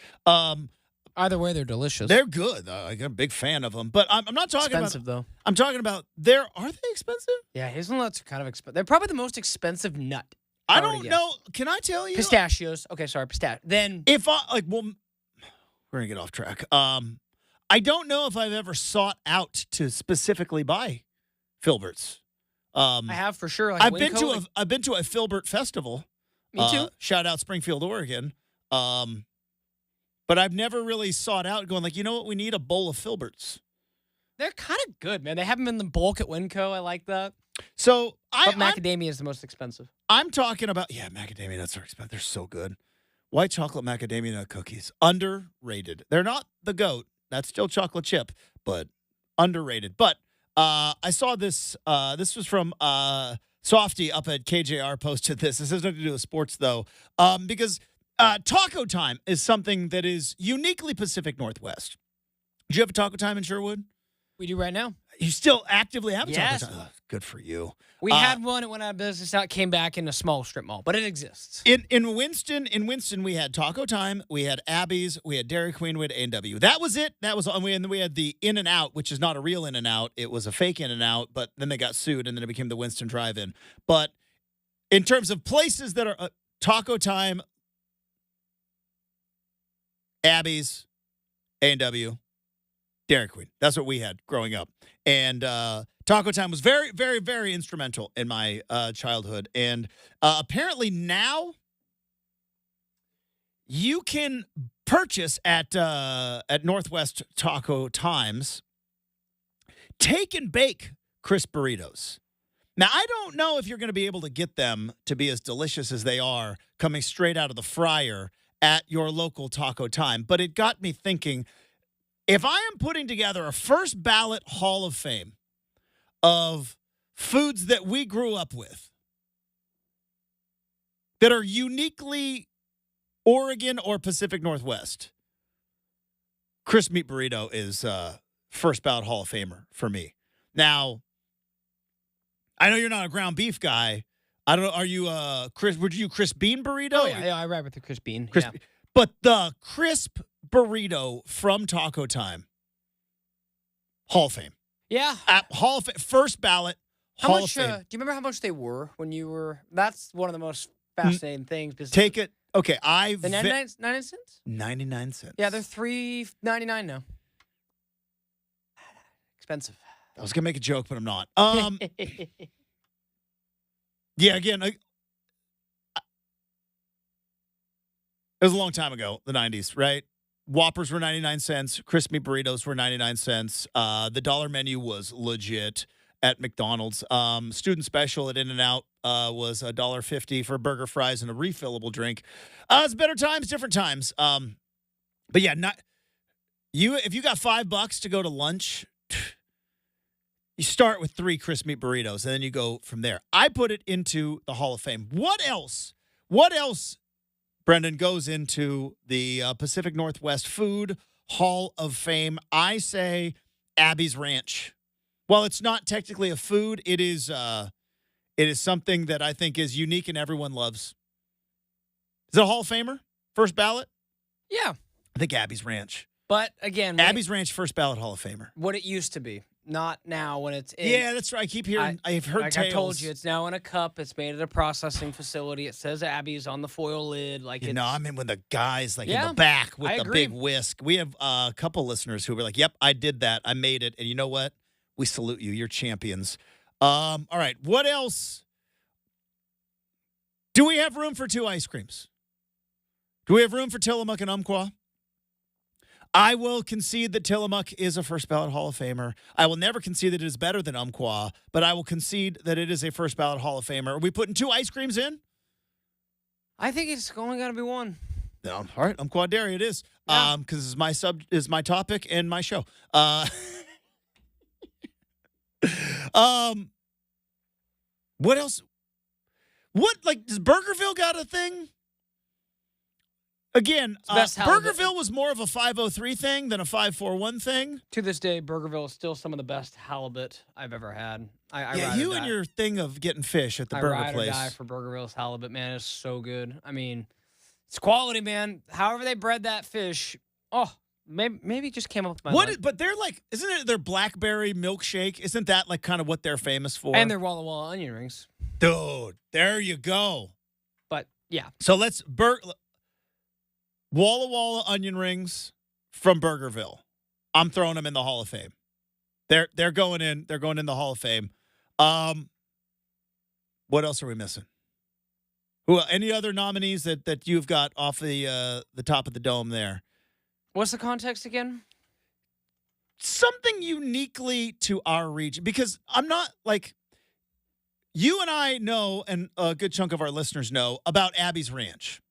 Either way, they're delicious. They're good. I'm a big fan of them. But I'm not talking expensive, about... though. I'm talking about... Are they expensive? Yeah, hazelnuts are kind of expensive. They're probably the most expensive nut. I don't know. Can I tell you? Pistachios. Okay, sorry, pistachio. Then... If I... we're going to get off track. I don't know if I've ever sought out to specifically buy filberts. I have for sure. Like I've been to a filbert festival. Me too. Shout out Springfield, Oregon. But I've never really sought out going like, you know what, we need a bowl of filberts. They're kind of good, man. They have them in the bulk at Winco. I like that. So but macadamia is the most expensive. I'm talking about macadamia nuts are expensive. They're so good. White chocolate macadamia nut cookies, underrated. They're not the GOAT. That's still chocolate chip, but underrated. But I saw this. This was from Softy up at KJR posted this. This has nothing to do with sports, though, because taco time is something that is uniquely Pacific Northwest. Do you have a taco time in Sherwood? We do right now. You still actively have a yes. taco time? Oh, good for you. We had one. It went out of business. Now it came back in a small strip mall, but it exists. In Winston, we had Taco Time, we had Abby's, we had Dairy Queen, we had A&W. That was it. That was, and then we had the In-N-Out, which is not a real In-N-Out. It was a fake In-N-Out, but then they got sued, and then it became the Winston Drive-In. But in terms of places that are Taco Time, Abby's, A&W, Dairy Queen. That's what we had growing up. And Taco Time was very, very, very instrumental in my childhood. And apparently now you can purchase at Northwest Taco Times take and bake crisp burritos. Now, I don't know if you're going to be able to get them to be as delicious as they are coming straight out of the fryer at your local Taco Time. But it got me thinking, if I am putting together a first ballot Hall of Fame of foods that we grew up with that are uniquely Oregon or Pacific Northwest, crisp meat burrito is first ballot Hall of Famer for me. Now, I know you're not a ground beef guy. I don't know. Are you would you crisp bean burrito? Oh, yeah, I ride with the crisp bean. Crisp, yeah. But the crisp burrito from Taco Time, Hall of Fame. Yeah. Hall of Fame, first ballot, Hall of Fame. Do you remember how much they were when you were? That's one of the most fascinating things. Take it. Okay, the 99 cents? 99 cents. Yeah, they're $3.99 now. Expensive. I was going to make a joke, but I'm not. Yeah, again, it was a long time ago, the 90s, right? Whoppers were 99 cents. Crisp meat burritos were 99 cents. The dollar menu was legit at McDonald's. Student special at In-N-Out was $1.50 for burger, fries, and a refillable drink. It's better times, different times. But yeah, if you got $5 to go to lunch, you start with 3 crisp meat burritos, and then you go from there. I put it into the Hall of Fame. What else? Brenden, goes into the Pacific Northwest Food Hall of Fame? I say Abby's Ranch. While it's not technically a food, it is something that I think is unique and everyone loves. Is it a Hall of Famer? First ballot? Yeah. I think Abby's Ranch. But again, Abby's Ranch, first ballot Hall of Famer. What it used to be. Not now when it's in. Yeah, that's right. I keep hearing. I've heard like tales. I told you, it's now in a cup. It's made at a processing facility. It says Abby's on the foil lid. I mean, when the guys in the back with the big whisk. We have a couple listeners who were like, "Yep, I did that. I made it." And you know what? We salute you. You're champions. All right. What else? Do we have room for 2 ice creams? Do we have room for Tillamook and Umpqua? I will concede that Tillamook is a first ballot Hall of Famer. I will never concede that it is better than Umpqua, but I will concede that it is a first ballot Hall of Famer. Are we putting 2 ice creams in? I think it's only got to be one. No, all right, Umpqua Dairy it is. Yeah. Because it's my topic and my show. What else? Does Burgerville got a thing? Again, Burgerville was more of a 503 thing than a 541 thing. To this day, Burgerville is still some of the best halibut I've ever had. You and your thing of getting fish at the burger place. I ride or die for Burgerville's halibut, man. It's so good. I mean, it's quality, man. However they bred that fish, maybe just came up with my life. But they're like, isn't it their blackberry milkshake? Isn't that like kind of what they're famous for? And their Walla Walla onion rings. Dude, there you go. But, yeah. So let's Walla Walla onion rings from Burgerville. I'm throwing them in the Hall of Fame. They're going in. They're going in the Hall of Fame. What else are we missing? Any other nominees that you've got off the top of the dome there? What's the context again? Something uniquely to our region, because I'm not like you and I know, and a good chunk of our listeners know about Abby's Ranch.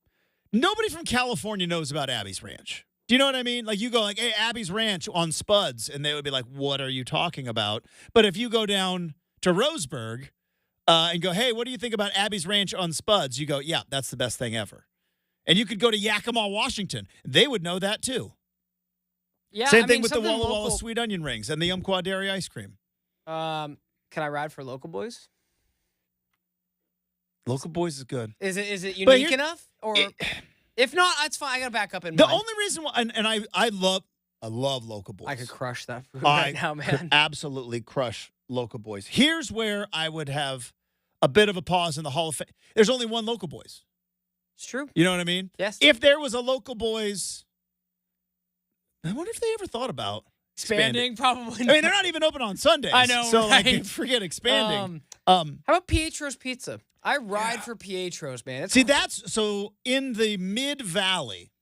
Nobody from California knows about Abby's Ranch. Do you know what I mean? Like you go like, hey, Abby's Ranch on Spuds, and they would be like, what are you talking about? But if you go down to Roseburg and go, hey, what do you think about Abby's Ranch on Spuds? You go, yeah, that's the best thing ever. And you could go to Yakima, Washington. They would know that too. Yeah, Same thing with the Walla Walla sweet onion rings and the Umpqua dairy ice cream. Can I ride for Local Boys? Local Boys is good. Is it unique enough? Or if not, that's fine. I got to back up in the mind. only reason why, and I love Local Boys. I could crush that food right now, man. Could absolutely crush Local Boys. Here's where I would have a bit of a pause in the Hall of Fame. There's only one Local Boys. It's true. You know what I mean? Yes. If there was a Local Boys, I wonder if they ever thought about expanding. Probably not. I mean, they're not even open on Sundays. I know, so right? like, forget expanding. How about Pietro's Pizza? I ride for Pietro's, man. That's so in the Mid Valley,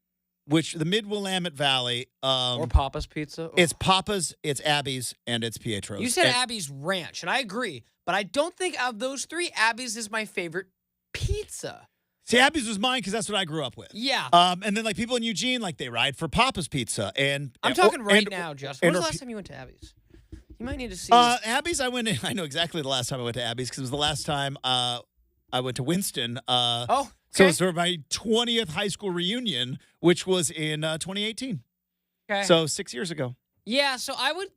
which the Mid Willamette Valley, or Papa's Pizza. It's Papa's, it's Abby's, and it's Pietro's. You said Abby's Ranch, and I agree, but I don't think of those three, Abby's is my favorite pizza. See, Abby's was mine because that's what I grew up with. Yeah. And then like people in Eugene, like they ride for Papa's Pizza, and I'm talking now, Justin. When was the last time you went to Abby's? You might need to see. Abby's, I went. I know exactly the last time I went to Abby's because it was the last time I went to Winston. So it was for my 20th high school reunion, which was in 2018. Okay. So 6 years ago. Yeah, so I would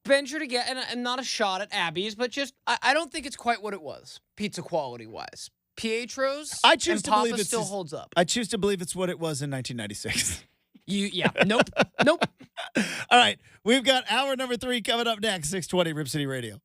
venture to get, and not a shot at Abby's, but just, I don't think it's quite what it was, pizza quality-wise. Pietro's and Papa's still holds up. I choose to believe it's what it was in 1996. Nope. All right, we've got hour number 3 coming up next, 620 Rip City Radio.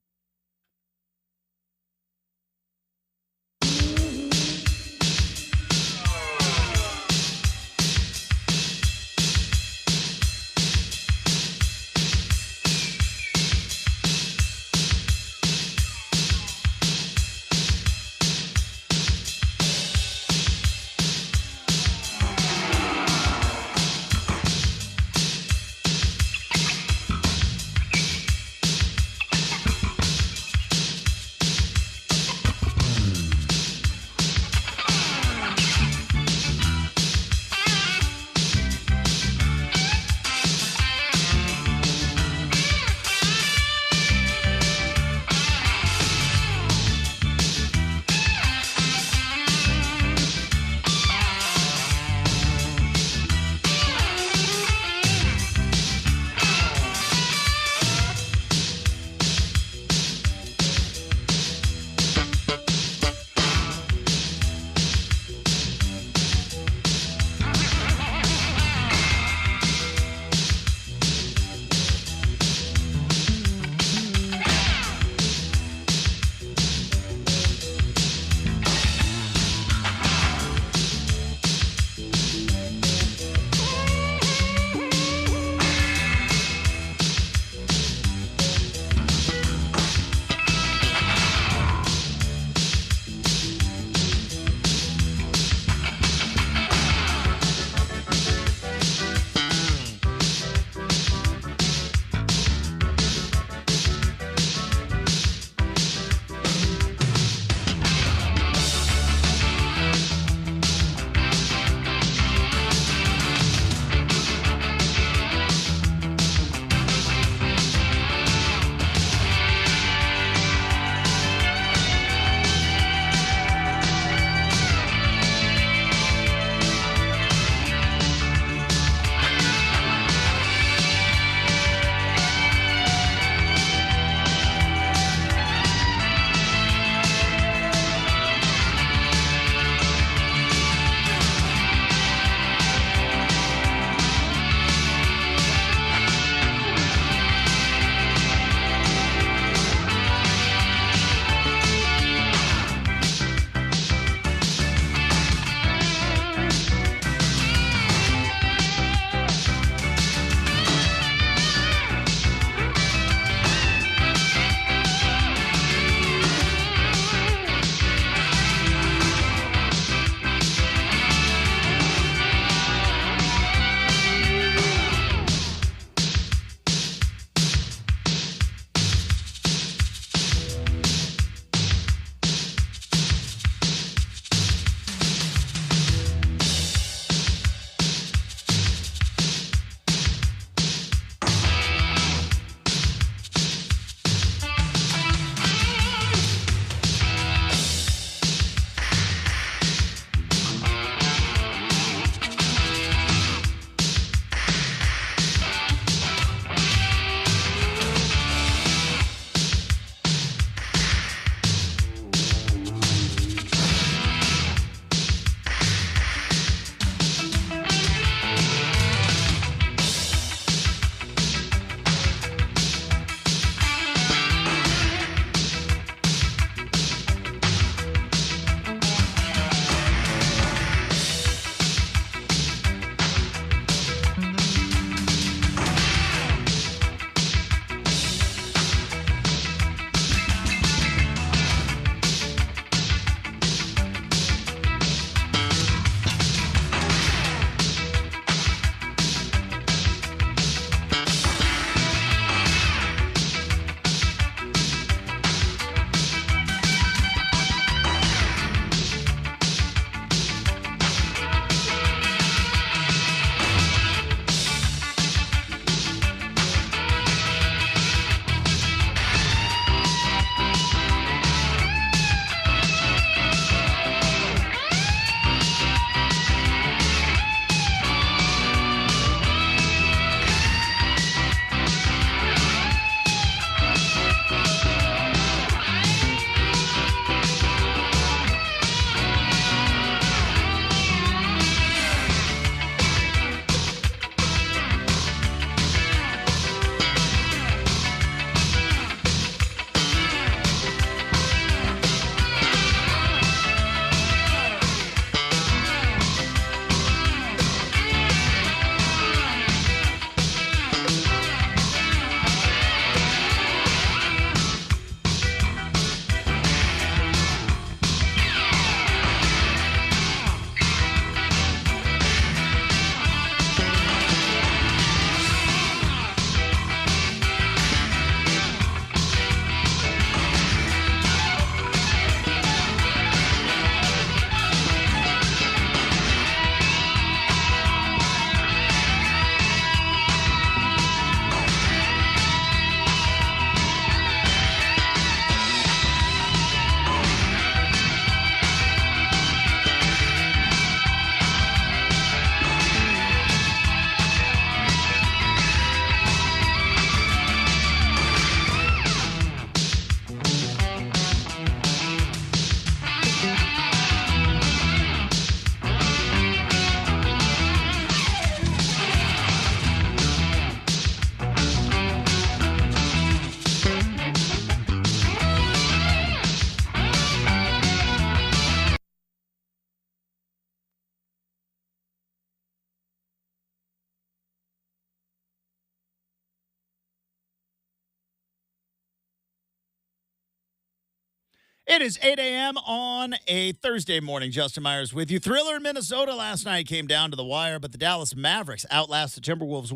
It is 8 a.m. on a Thursday morning. Justin Myers with you. Thriller in Minnesota last night came down to the wire, but the Dallas Mavericks outlast the Timberwolves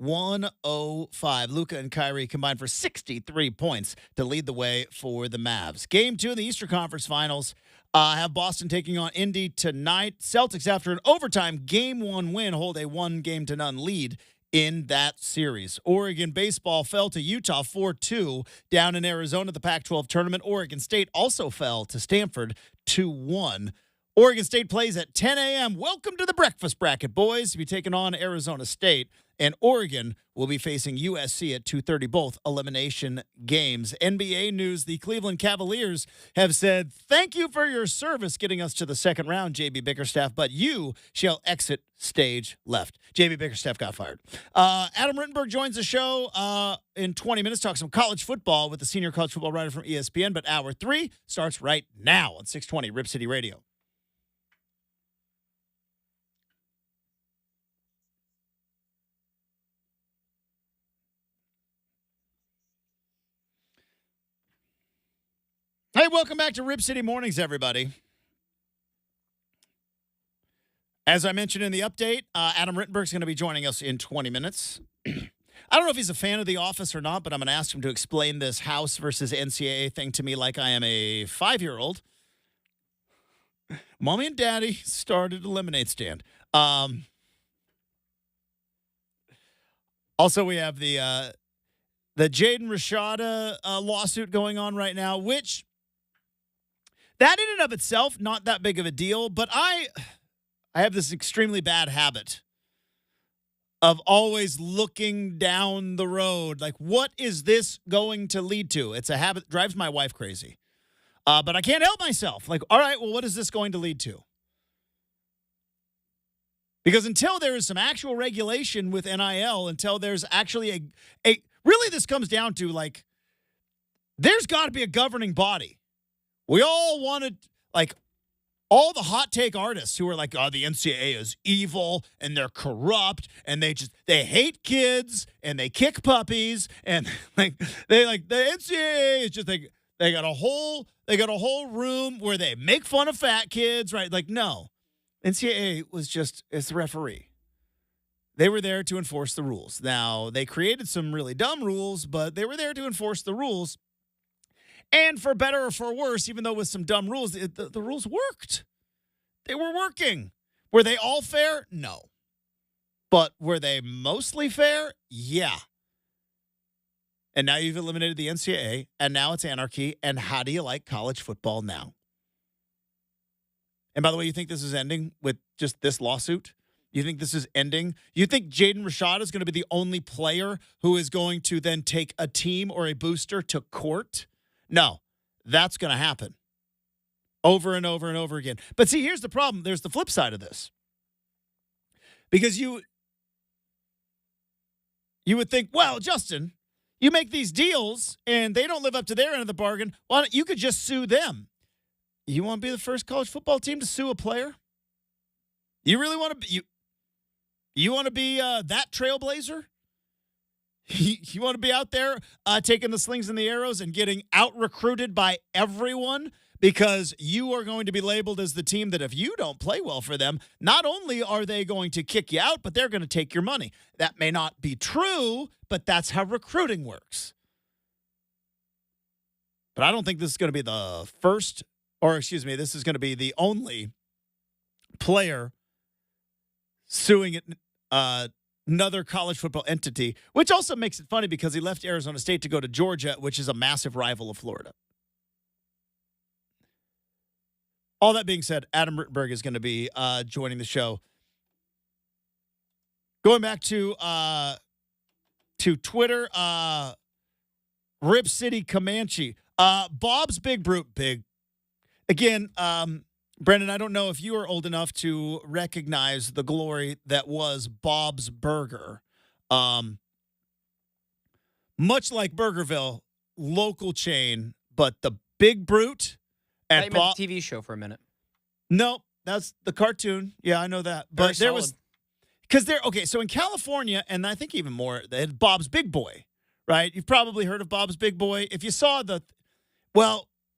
108-105. Luka and Kyrie combined for 63 points to lead the way for the Mavs. Game 2 in the Eastern Conference Finals have Boston taking on Indy tonight. Celtics, after an overtime Game 1 win, hold a 1-0 lead in that series. Oregon baseball fell to Utah 4-2 down in Arizona at the Pac-12 tournament. Oregon State also fell to Stanford 2-1. Oregon State plays at 10 a.m. Welcome to the breakfast bracket, boys. To be taking on Arizona State. And Oregon will be facing USC at 2:30, both elimination games. NBA news, the Cleveland Cavaliers have said, thank you for your service getting us to the second round, J.B. Bickerstaff, but you shall exit stage left. J.B. Bickerstaff got fired. Adam Rittenberg joins the show in 20 minutes, talk some college football with the senior college football writer from ESPN, but Hour 3 starts right now on 620 Rip City Radio. Hey, welcome back to Rip City Mornings, everybody. As I mentioned in the update, Adam Rittenberg is going to be joining us in 20 minutes. I don't know if he's a fan of The Office or not, but I'm going to ask him to explain this House versus NCAA thing to me like I am a 5-year-old. Mommy and Daddy started a lemonade stand. Also, we have the Jaden Rashada lawsuit going on right now, which that in and of itself, not that big of a deal, but I have this extremely bad habit of always looking down the road. Like, what is this going to lead to? It's a habit that drives my wife crazy. But I can't help myself. Like, all right, well, what is this going to lead to? Because until there is some actual regulation with NIL, until there's actually really this comes down to, like, there's got to be a governing body. We all wanted, like, all the hot take artists who are like, oh, the NCAA is evil and they're corrupt and they hate kids and they kick puppies and the NCAA is just like, they got a whole room where they make fun of fat kids, right? Like, no, NCAA it's the referee. They were there to enforce the rules. Now, they created some really dumb rules, but they were there to enforce the rules. And for better or for worse, even though with some dumb rules, the rules worked. They were working. Were they all fair? No. But were they mostly fair? Yeah. And now you've eliminated the NCAA, and now it's anarchy. And how do you like college football now? And by the way, you think this is ending with just this lawsuit? You think this is ending? You think Jaden Rashada is going to be the only player who is going to then take a team or a booster to court? No, that's going to happen over and over and over again. But see, here's the problem. There's the flip side of this. Because you would think, well, Justin, you make these deals and they don't live up to their end of the bargain. Why don't you could just sue them? You want to be the first college football team to sue a player? You really want to be you want to be that trailblazer? You want to be out there taking the slings and the arrows and getting out-recruited by everyone because you are going to be labeled as the team that if you don't play well for them, not only are they going to kick you out, but they're going to take your money. That may not be true, but that's how recruiting works. But I don't think this is going to be the first, this is going to be the only player suing another college football entity, which also makes it funny because he left Arizona State to go to Georgia, which is a massive rival of Florida. All that being said, Adam Rittenberg is going to be joining the show. Going back to Twitter, Rip City Comanche. Bob's Big Brute, big. Again, Brenden, I don't know if you are old enough to recognize the glory that was Bob's Burger. Much like Burgerville, local chain, but the Big Brute at Bob. TV show for a minute. No, that's the cartoon. Yeah, I know that. But there was so in California, and I think even more, they had Bob's Big Boy, right? You've probably heard of Bob's Big Boy. If you saw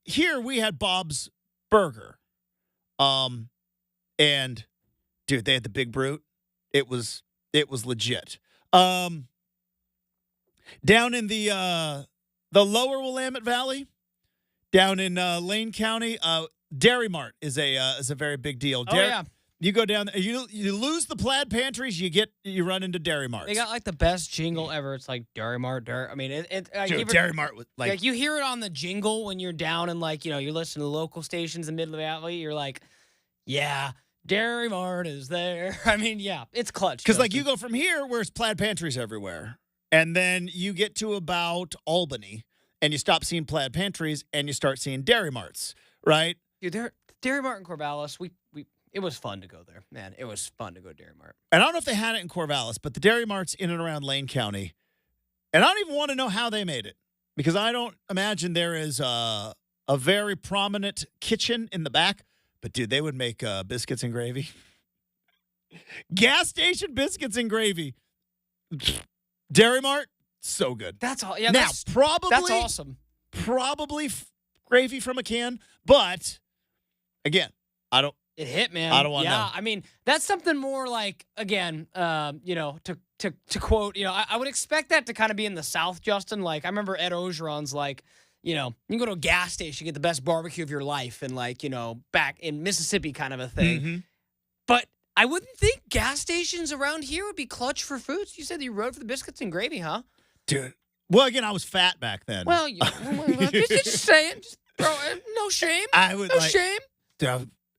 here we had Bob's Burger. And dude, they had the Big Brute. It was legit. Down in the lower Willamette Valley, down in Lane County, Dairy Mart is a very big deal. Oh, yeah. You go down there, you lose the plaid pantries, you run into Dairy Marts. They got like the best jingle ever. It's like Dairy Mart, Dairy. I mean, Dairy Mart was like you hear it on the jingle when you're down and like you're listening to local stations in Midland Valley. You're like, yeah, Dairy Mart is there. I mean, yeah, it's clutch. Because like you go from here, where it's plaid pantries everywhere, and then you get to about Albany, and you stop seeing plaid pantries, and you start seeing Dairy Marts, right? Dude, Dairy Mart in Corvallis, it was fun to go there, man. It was fun to go to Dairy Mart. And I don't know if they had it in Corvallis, but the Dairy Mart's in and around Lane County. And I don't even want to know how they made it, because I don't imagine there is a very prominent kitchen in the back. But, dude, they would make biscuits and gravy. Gas station biscuits and gravy. Dairy Mart, so good. That's all. Yeah, now, that's awesome. Probably gravy from a can, but, again, It hit, man. I don't want to know. Yeah, I mean, that's something more like, again, to quote, I would expect that to kind of be in the South, Justin. Like, I remember Ed Ogeron's like, you can go to a gas station, get the best barbecue of your life, and like, back in Mississippi kind of a thing. Mm-hmm. But I wouldn't think gas stations around here would be clutch for foods. You said you rode for the biscuits and gravy, huh? Dude. Well, again, I was fat back then. Well, just saying. Just throw it. No shame. No shame.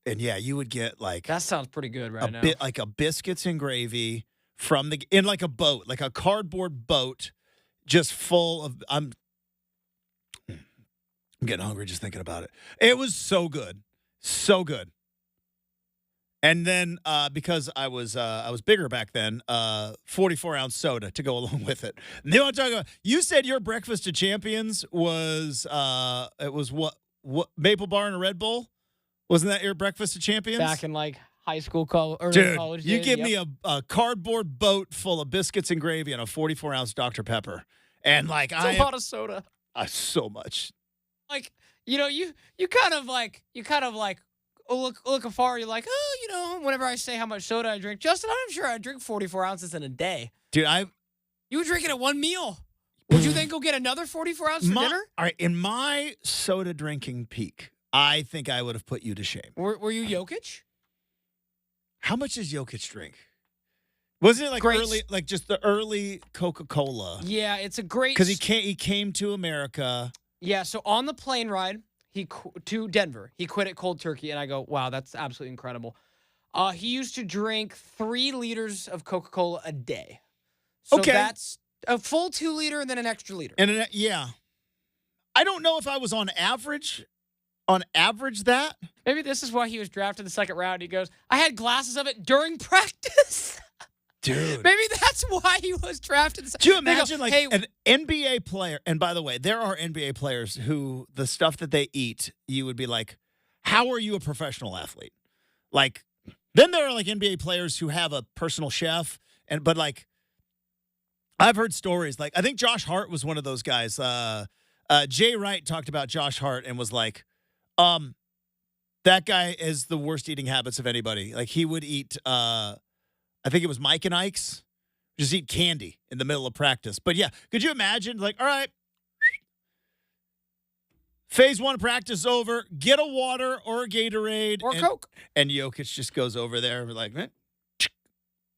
And yeah, you would get like that sounds pretty good now. Like a biscuits and gravy in like a boat, like a cardboard boat, just full of. I'm getting hungry just thinking about it. It was so good, so good. And then because I was bigger back then, 44-ounce soda to go along with it. And you want to talk about? You said your breakfast of champions was it was what Maple Bar and a Red Bull. Wasn't that your breakfast of champions? Back in like high school, college days. You give me a cardboard boat full of biscuits and gravy and a 44-ounce Dr. Pepper, and like a lot of soda. So much. Like you kind of like look afar. You're like, whenever I say how much soda I drink, Justin, I'm sure I drink 44 ounces in a day. Dude, you were drinking at one meal. Would you then go get another 44 ounces for dinner? All right, in my soda drinking peak, I think I would have put you to shame. Were you Jokic? How much does Jokic drink? Wasn't it like early, like just the early Coca-Cola? Yeah, it's a great. Because he came to America. Yeah, so on the plane ride to Denver, he quit at cold turkey, and I go, wow, that's absolutely incredible. He used to drink 3 liters of Coca-Cola a day. So that's a full 2 liter and then an extra liter. And yeah, I don't know if I was on average. On average, that? Maybe this is why he was drafted the second round. He goes, I had glasses of it during practice. Dude. Maybe that's why he was drafted. Do you imagine an NBA player? And by the way, there are NBA players who the stuff that they eat, you would be like, how are you a professional athlete? Like, then there are like NBA players who have a personal chef. But like, I've heard stories. Like, I think Josh Hart was one of those guys. Jay Wright talked about Josh Hart and was like, that guy has the worst eating habits of anybody. Like he would eat, I think it was Mike and Ike's, just eat candy in the middle of practice. But yeah, could you imagine? Like, all right, phase 1 practice over. Get a water or a Gatorade or Coke, and Jokic just goes over there like,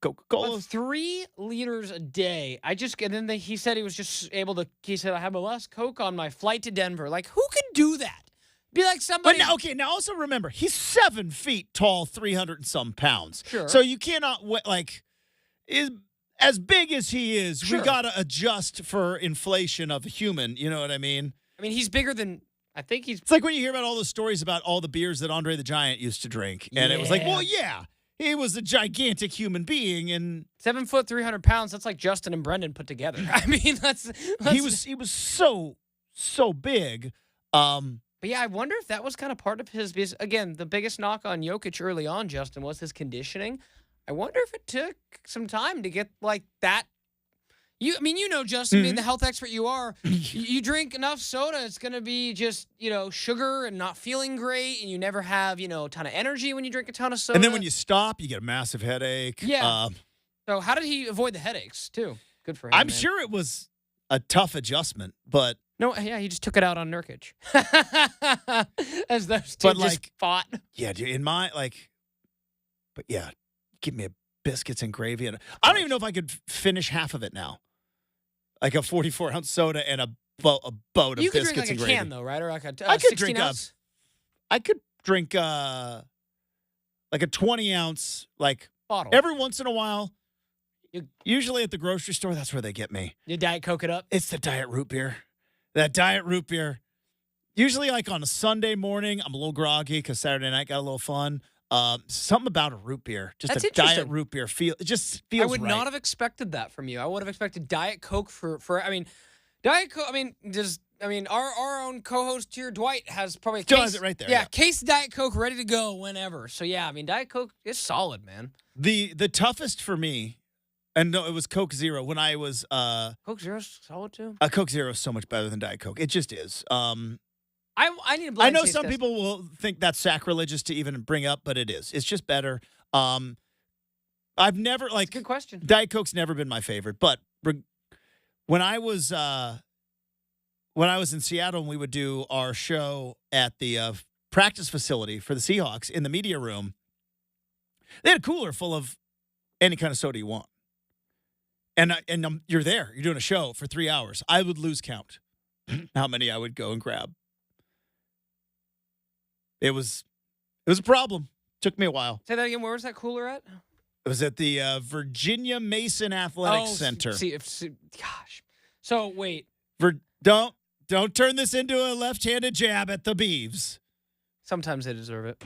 Coca-Cola. 3 liters a day. And then he said he was just able to. He said I have a less Coke on my flight to Denver. Like who could do that? Be like somebody. But now also remember, he's 7 feet tall, 300 and some pounds. Sure. So you cannot as big as he is, sure. We got to adjust for inflation of a human. You know what I mean? I mean, he's bigger than. I think he's. It's like when you hear about all the stories about all the beers that Andre the Giant used to drink, and it was like, well, yeah, he was a gigantic human being, and 7 foot, 300 pounds. That's like Justin and Brenden put together. I mean, that's he was so big. But yeah, I wonder if that was kind of part of his. Because again, the biggest knock on Jokic early on, Justin, was his conditioning. I wonder if it took some time to get like that. Justin, being the health expert you are, you drink enough soda, it's going to be just, sugar and not feeling great, and you never have, a ton of energy when you drink a ton of soda. And then when you stop, you get a massive headache. Yeah. So how did he avoid the headaches, too? Good for him, I'm man. sure it was a tough adjustment, but... No, yeah, he just took it out on Nurkic. As those two just fought. Yeah, dude, but yeah, give me a biscuits and gravy. And I don't even know if I could finish half of it now. Like a 44-ounce soda and a boat of biscuits and gravy. You could drink like a can, though, right? Or like a I could 16-ounce? I could drink like a 20-ounce, bottle. Every once in a while. Usually at the grocery store, that's where they get me. You Diet Coke it up? It's the Diet Root Beer. That Diet Root Beer. Usually on a Sunday morning, I'm a little groggy because Saturday night got a little fun. Something about a root beer, just a Diet Root Beer it just feels. I would not have expected that from you. I would have expected Diet Coke for Diet Coke. Our own co-host here, Dwight, has probably still has it right there. Yeah, case of Diet Coke ready to go whenever. So yeah, Diet Coke is solid, man. The toughest for me, and no, it was Coke Zero when I was. Coke Zero's solid too. Coke Zero is so much better than Diet Coke. It just is. I need a blind I know taste some test. people will think that's sacrilegious to even bring up, but it is. It's just better. I've never good question. Diet Coke's never been my favorite, but when I was in Seattle and we would do our show at the practice facility for the Seahawks in the media room, they had a cooler full of any kind of soda you want, and you're there, you're doing a show for 3 hours. I would lose count how many I would go and grab. It was a problem. Took me a while. Say that again. Where was that cooler at? It was at the Virginia Mason Athletic Center. Gosh. So wait. Don't turn this into a left-handed jab at the Beavs. Sometimes they deserve it.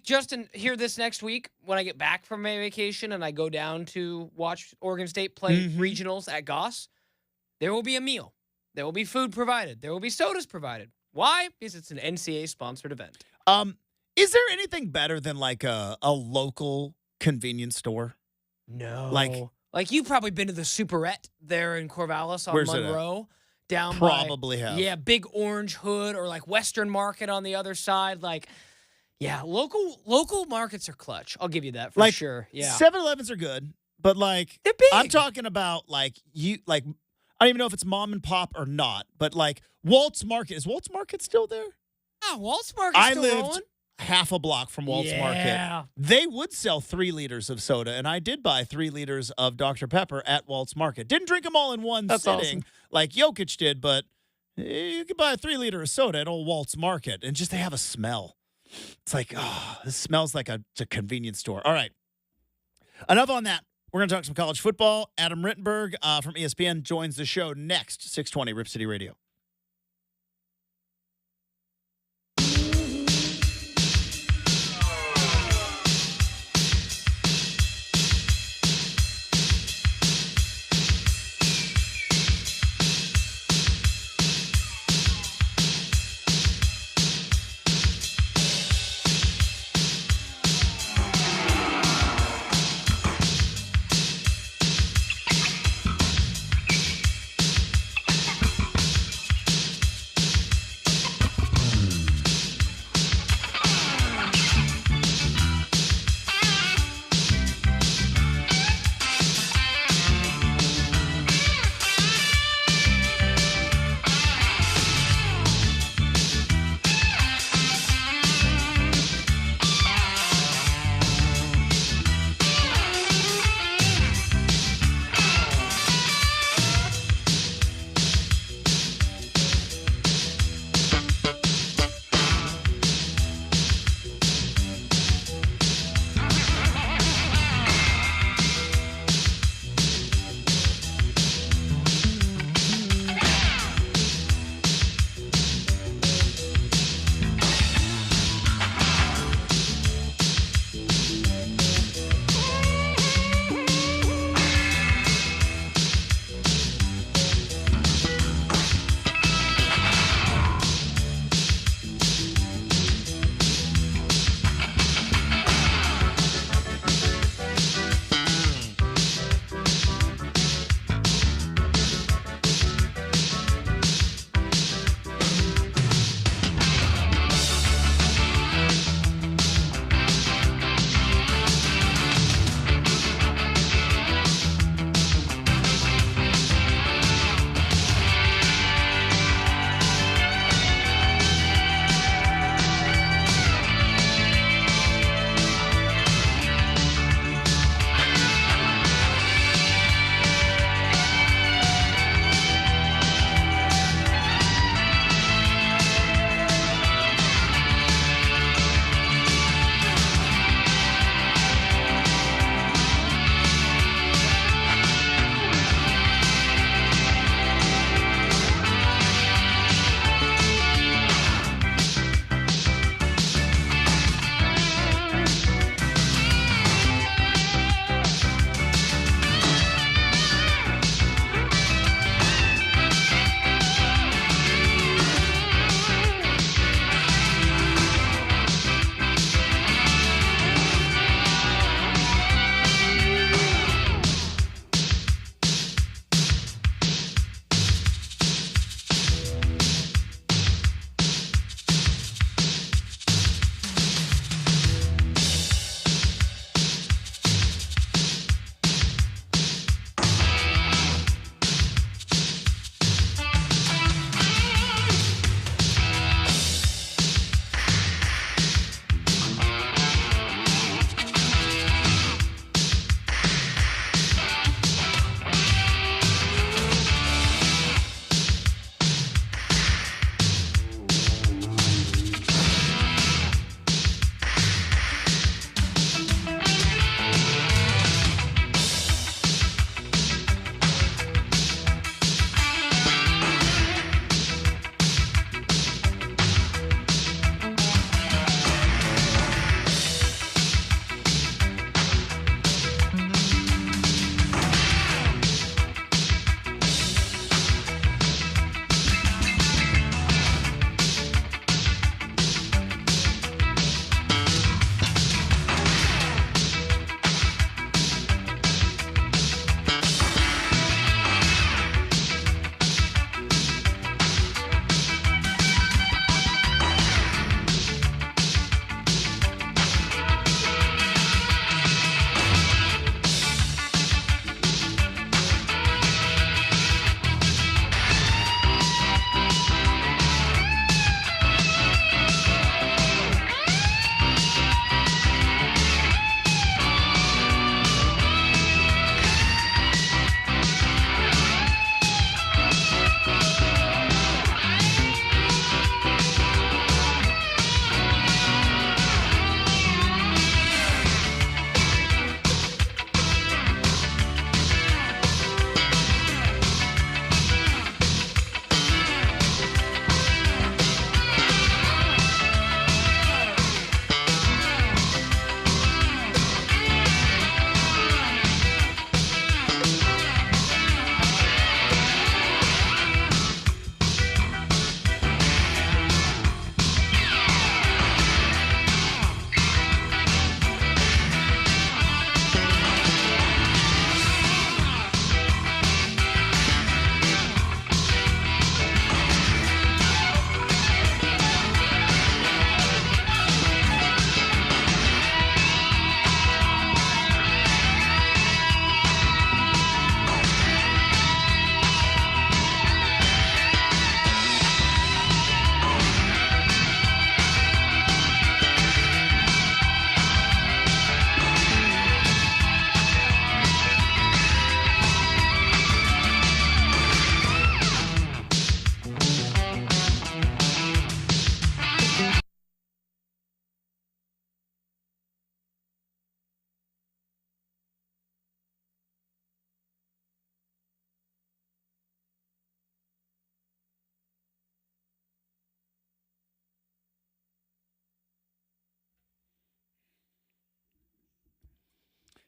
Justin, here this next week when I get back from my vacation and I go down to watch Oregon State play regionals at Goss, there will be a meal. There will be food provided. There will be sodas provided. Why? Because it's an NCAA-sponsored event. Is there anything better than a local convenience store? No. You've probably been to the Superette there in Corvallis on Monroe. Down probably have. Yeah, Big Orange Hood or Western Market on the other side. Local markets are clutch. I'll give you that for sure. Yeah. 7-Elevens are good, but they're big. I'm talking about I don't even know if it's mom and pop or not, but Walt's Market. Is Walt's Market still there? Yeah, Walt's Market's still rolling. I lived half a block from Walt's Market. They would sell 3 liters of soda, and I did buy 3 liters of Dr. Pepper at Walt's Market. Didn't drink them all in one sitting awesome. like Jokic did, but you could buy a 3 liter of soda at old Walt's Market, and they have a smell. It's this smells like a convenience store. All right. Enough on that. We're going to talk some college football. Adam Rittenberg from ESPN joins the show next, 620 Rip City Radio.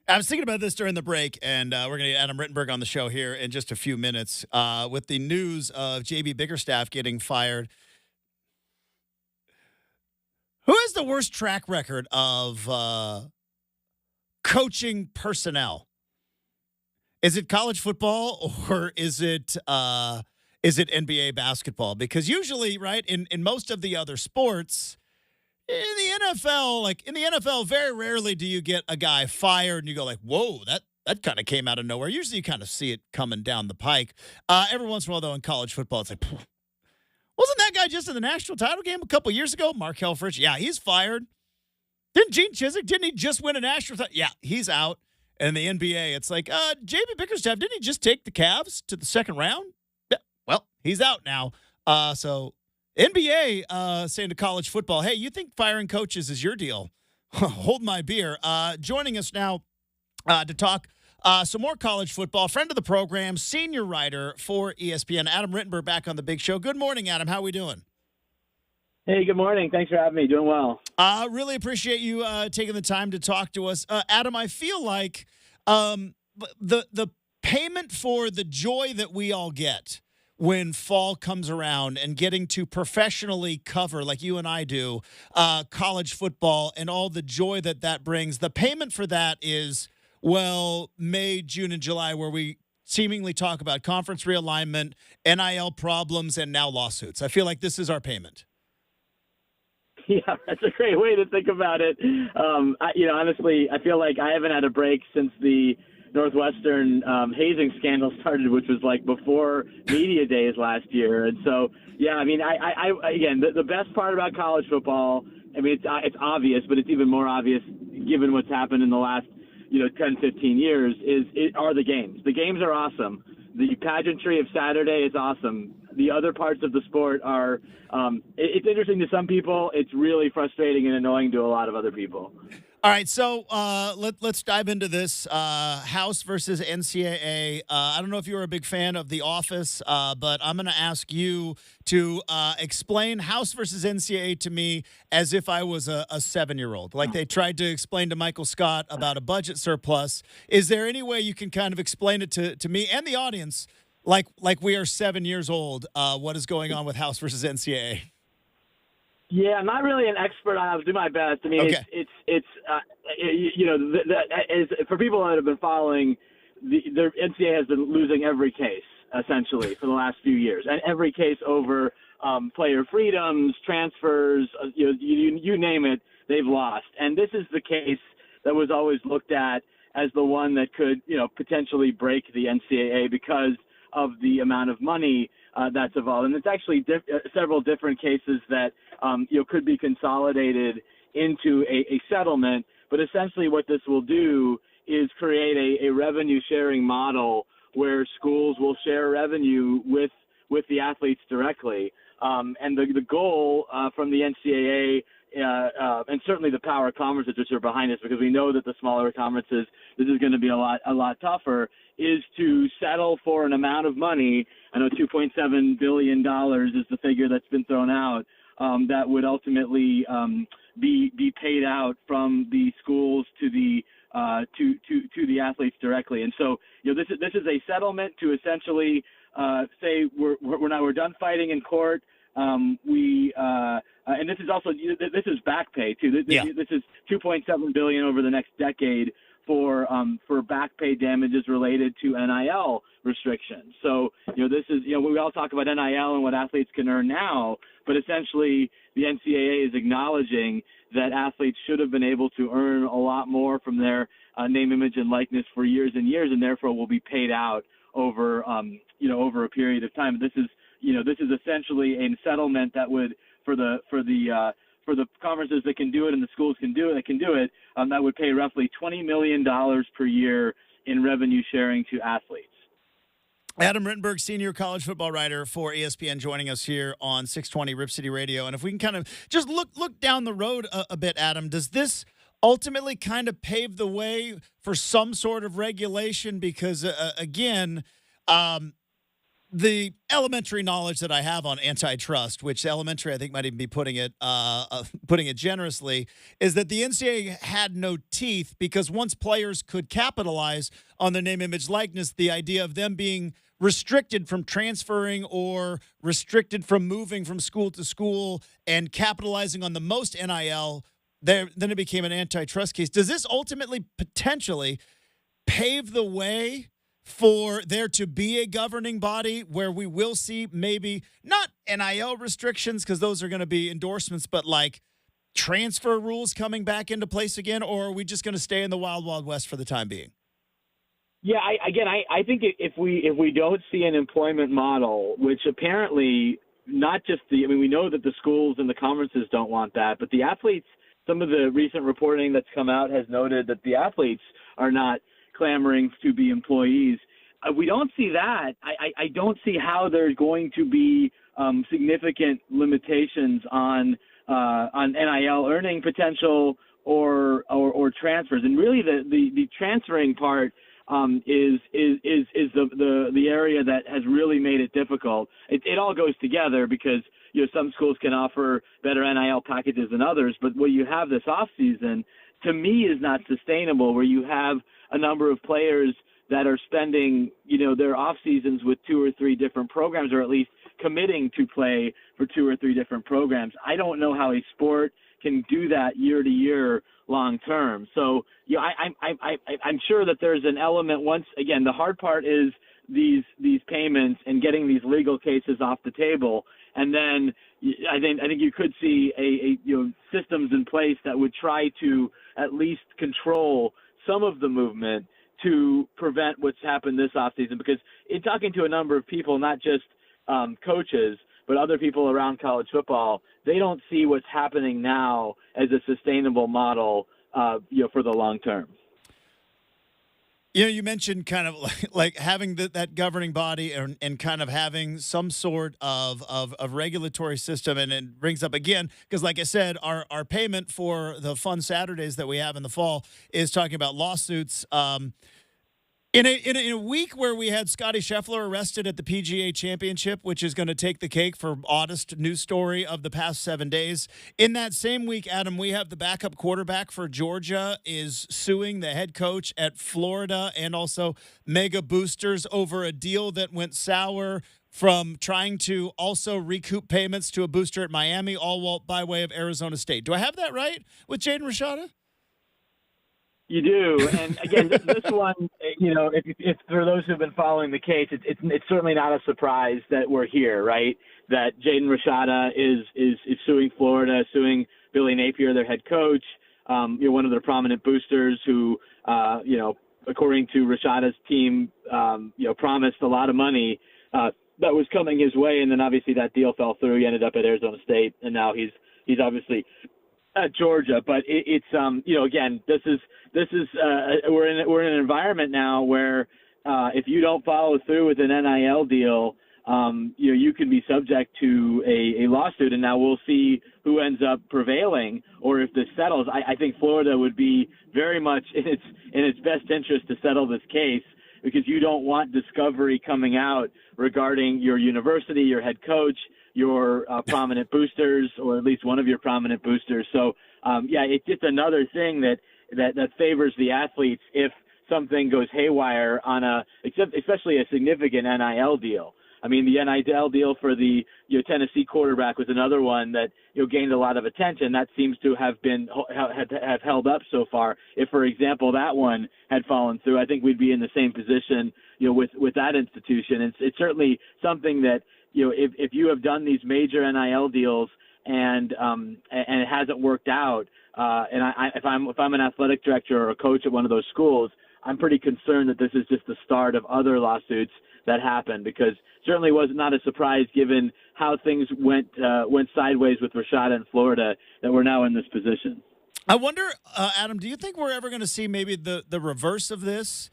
I was thinking about this during the break, and we're going to get Adam Rittenberg on the show here in just a few minutes with the news of JB Bickerstaff getting fired. Who has the worst track record of coaching personnel? Is it college football or is it NBA basketball? Because usually, right, in most of the other sports, in the NFL, very rarely do you get a guy fired and you go like, whoa, that kind of came out of nowhere. Usually you kind of see it coming down the pike. Every once in a while, though, in college football, it's like, wasn't that guy just in the national title game a couple years ago? Mark Helfrich, yeah, he's fired. Didn't Gene Chizik, didn't he just win a national title? Yeah, he's out. And in the NBA, it's like, JB Bickerstaff, didn't he just take the Cavs to the second round? Yeah, well, he's out now. So NBA saying to college football, hey, you think firing coaches is your deal? Hold my beer. Joining us now to talk some more college football, friend of the program, senior writer for ESPN, Adam Rittenberg, back on the big show. Good morning, Adam. How are we doing? Hey, good morning. Thanks for having me. Doing well. Really appreciate you taking the time to talk to us. Adam, I feel like the payment for the joy that we all get when fall comes around and getting to professionally cover, like you and I do, college football and all the joy that brings, the payment for that is, well, May, June, and July, where we seemingly talk about conference realignment, NIL problems, and now lawsuits. I feel like this is our payment. Yeah, that's a great way to think about it. Honestly, I feel like I haven't had a break since the Northwestern hazing scandal started, which was like before media days last year. And so, yeah, I mean, I again, the best part about college football, I mean, it's obvious, but it's even more obvious given what's happened in the last, 10, 15 years, are the games. The games are awesome. The pageantry of Saturday is awesome. The other parts of the sport are, it's interesting to some people. It's really frustrating and annoying to a lot of other people. All right, so let's dive into this. House versus NCAA. I don't know if you're a big fan of The Office, but I'm going to ask you to explain House versus NCAA to me as if I was a 7-year-old. Like they tried to explain to Michael Scott about a budget surplus. Is there any way you can kind of explain it to me and the audience like we are 7 years old, what is going on with House versus NCAA? Yeah, I'm not really an expert. I'll do my best. I mean, okay. it's for people that have been following, the NCAA has been losing every case essentially for the last few years, and every case over player freedoms, transfers, you name it, they've lost. And this is the case that was always looked at as the one that could, potentially break the NCAA because of the amount of money that's involved. And it's actually several different cases that could be consolidated into a settlement. But essentially what this will do is create a revenue sharing model where schools will share revenue with the athletes directly. And the goal from the NCAA and certainly the power conferences which are behind this, because we know that the smaller conferences, this is going to be a lot tougher, is to settle for an amount of money. I know $2.7 billion is the figure that's been thrown out, that would ultimately be paid out from the schools to the athletes directly. And so, this is a settlement to essentially say we're done fighting in court. And this is also, this is back pay too. This is $2.7 billion over the next decade for back pay damages related to NIL restrictions. So, this is, we all talk about NIL and what athletes can earn now, but essentially the NCAA is acknowledging that athletes should have been able to earn a lot more from their name, image, and likeness for years and years, and therefore will be paid out over a period of time. This is essentially a settlement that would, for the conferences that can do it and the schools that can do it, that would pay roughly $20 million per year in revenue sharing to athletes. Adam Rittenberg, senior college football writer for ESPN, joining us here on 620 Rip City Radio. And if we can kind of just look down the road a bit, Adam, does this ultimately kind of pave the way for some sort of regulation? Because, again, the elementary knowledge that I have on antitrust, which elementary I think might even be putting it generously, is that the NCAA had no teeth because once players could capitalize on their name, image, likeness, the idea of them being restricted from transferring or restricted from moving from school to school and capitalizing on the most NIL, then it became an antitrust case. Does this ultimately potentially pave the way for there to be a governing body where we will see maybe not NIL restrictions, because those are going to be endorsements, but like transfer rules coming back into place again? Or are we just going to stay in the wild, wild west for the time being? Yeah, I think if we don't see an employment model, which apparently not just we know that the schools and the conferences don't want that, but the athletes, some of the recent reporting that's come out has noted that the athletes are not clamoring to be employees. We don't see that. I don't see how there's going to be significant limitations on NIL earning potential or transfers. And really, the transferring part is the area that has really made it difficult. It all goes together because some schools can offer better NIL packages than others, but what you have this off season to me is not sustainable, where you have a number of players that are spending their off seasons with 2 or 3 different programs, or at least committing to play for 2 or 3 different programs. I don't know how a sport can do that year to year long term. So I'm sure that there's an element. Once again, the hard part is these payments and getting these legal cases off the table, and then I think you could see a systems in place that would try to at least control some of the movement to prevent what's happened this offseason. Because in talking to a number of people, not just coaches, but other people around college football, they don't see what's happening now as a sustainable model, for the long term. You mentioned kind of like having that governing body and kind of having some sort of regulatory system. And it brings up again, because like I said, our payment for the fun Saturdays that we have in the fall is talking about lawsuits. In a week where we had Scotty Scheffler arrested at the PGA Championship, which is going to take the cake for oddest news story of the past 7 days. In that same week, Adam, we have the backup quarterback for Georgia is suing the head coach at Florida and also Mega Boosters over a deal that went sour from trying to also recoup payments to a booster at Miami, all by way of Arizona State. Do I have that right with Jaden Rashada? You do, and again, this one, if for those who've been following the case, it's certainly not a surprise that we're here, right? That Jaden Rashada is suing Florida, suing Billy Napier, their head coach. One of their prominent boosters who, according to Rashada's team, promised a lot of money that was coming his way, and then obviously that deal fell through. He ended up at Arizona State, and now he's obviously at Georgia. But it's again, this is we're in an environment now where if you don't follow through with an NIL deal, you can be subject to a lawsuit, and now we'll see who ends up prevailing or if this settles. I think Florida would be very much in its best interest to settle this case, because you don't want discovery coming out regarding your university, your head coach, your prominent boosters, or at least one of your prominent boosters. So, it's just another thing that favors the athletes if something goes haywire on especially a significant NIL deal. I mean, the NIL deal for the Tennessee quarterback was another one that gained a lot of attention. That seems to have have held up so far. If, for example, that one had fallen through, I think we'd be in the same position with that institution. It's certainly something that if you have done these major NIL deals and it hasn't worked out, if I'm an athletic director or a coach at one of those schools, I'm pretty concerned that this is just the start of other lawsuits that happen, because certainly was not a surprise given how things went sideways with Rashada in Florida that we're now in this position. I wonder, Adam, do you think we're ever going to see maybe the reverse of this,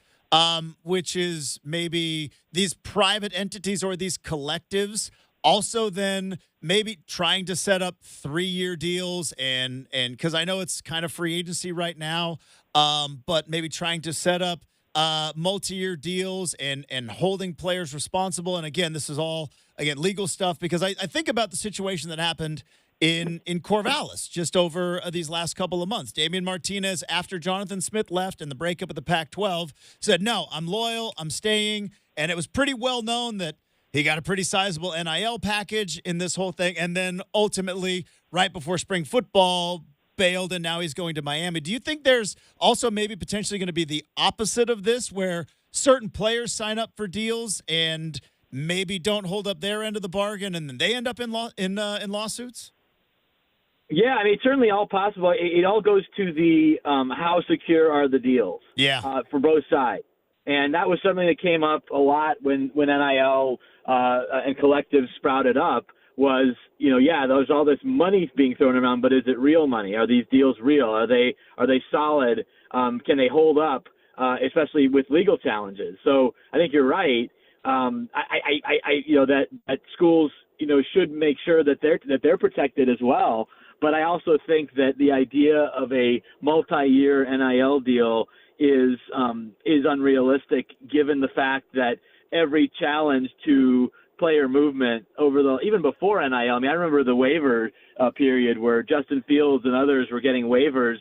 which is maybe these private entities or these collectives also then maybe trying to set up 3-year deals and because I know it's kind of free agency right now, but maybe trying to set up multi-year deals and holding players responsible. And again, this is all legal stuff, because I think about the situation that happened in Corvallis just over these last couple of months. Damian Martinez, after Jonathan Smith left and the breakup of the Pac-12, said, "No, I'm loyal, I'm staying." And it was pretty well known that he got a pretty sizable NIL package in this whole thing. And then ultimately, right before spring football, bailed, and now he's going to Miami. Do you think there's also maybe potentially going to be the opposite of this, where certain players sign up for deals and maybe don't hold up their end of the bargain, and then they end up in lawsuits? Yeah, I mean, it's certainly all possible. It all goes to the how secure are the deals for both sides. And that was something that came up a lot when NIL and collectives sprouted up, was, there's all this money being thrown around, but is it real money? Are these deals real? Are they solid? Can they hold up, especially with legal challenges? So I think you're right. That schools, should make sure that they're protected as well. But I also think that the idea of a multi-year NIL deal is unrealistic, given the fact that every challenge to player movement even before NIL. I mean, I remember the waiver period where Justin Fields and others were getting waivers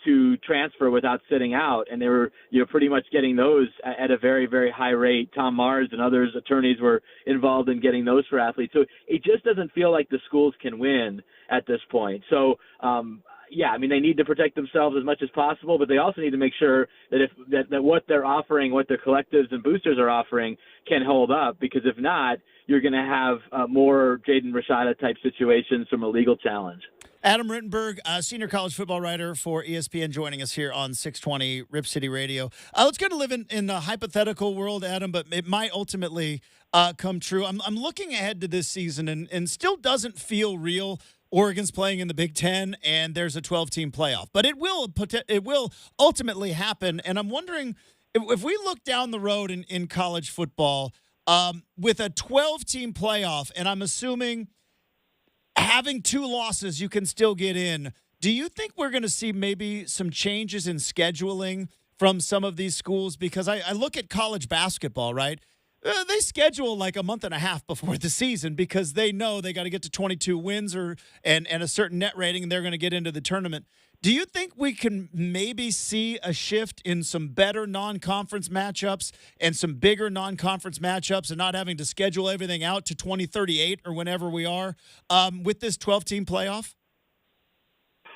to transfer without sitting out, and they were pretty much getting those at a very, very high rate. Tom Mars and others attorneys were involved in getting those for athletes. So it just doesn't feel like the schools can win at this point. So I mean, they need to protect themselves as much as possible, but they also need to make sure that that what they're offering, what their collectives and boosters are offering, can hold up. Because if not, you're going to have more Jaden Rashada type situations from a legal challenge. Adam Rittenberg, senior college football writer for ESPN, joining us here on 620 Rip City Radio. Let's go to live in a hypothetical world, Adam, but it might ultimately come true. I'm looking ahead to this season, and still doesn't feel real. Oregon's playing in the Big Ten, and there's a 12-team playoff. But it will ultimately happen, and I'm wondering if we look down the road in college football with a 12-team playoff, and I'm assuming having 2 losses, you can still get in. Do you think we're going to see maybe some changes in scheduling from some of these schools? Because I look at college basketball, right? They schedule like a month and a half before the season, because they know they got to get to 22 wins and a certain net rating, and they're going to get into the tournament. Do you think we can maybe see a shift in some better non-conference matchups and some bigger non-conference matchups, and not having to schedule everything out to 2038 or whenever we are with this 12-team playoff?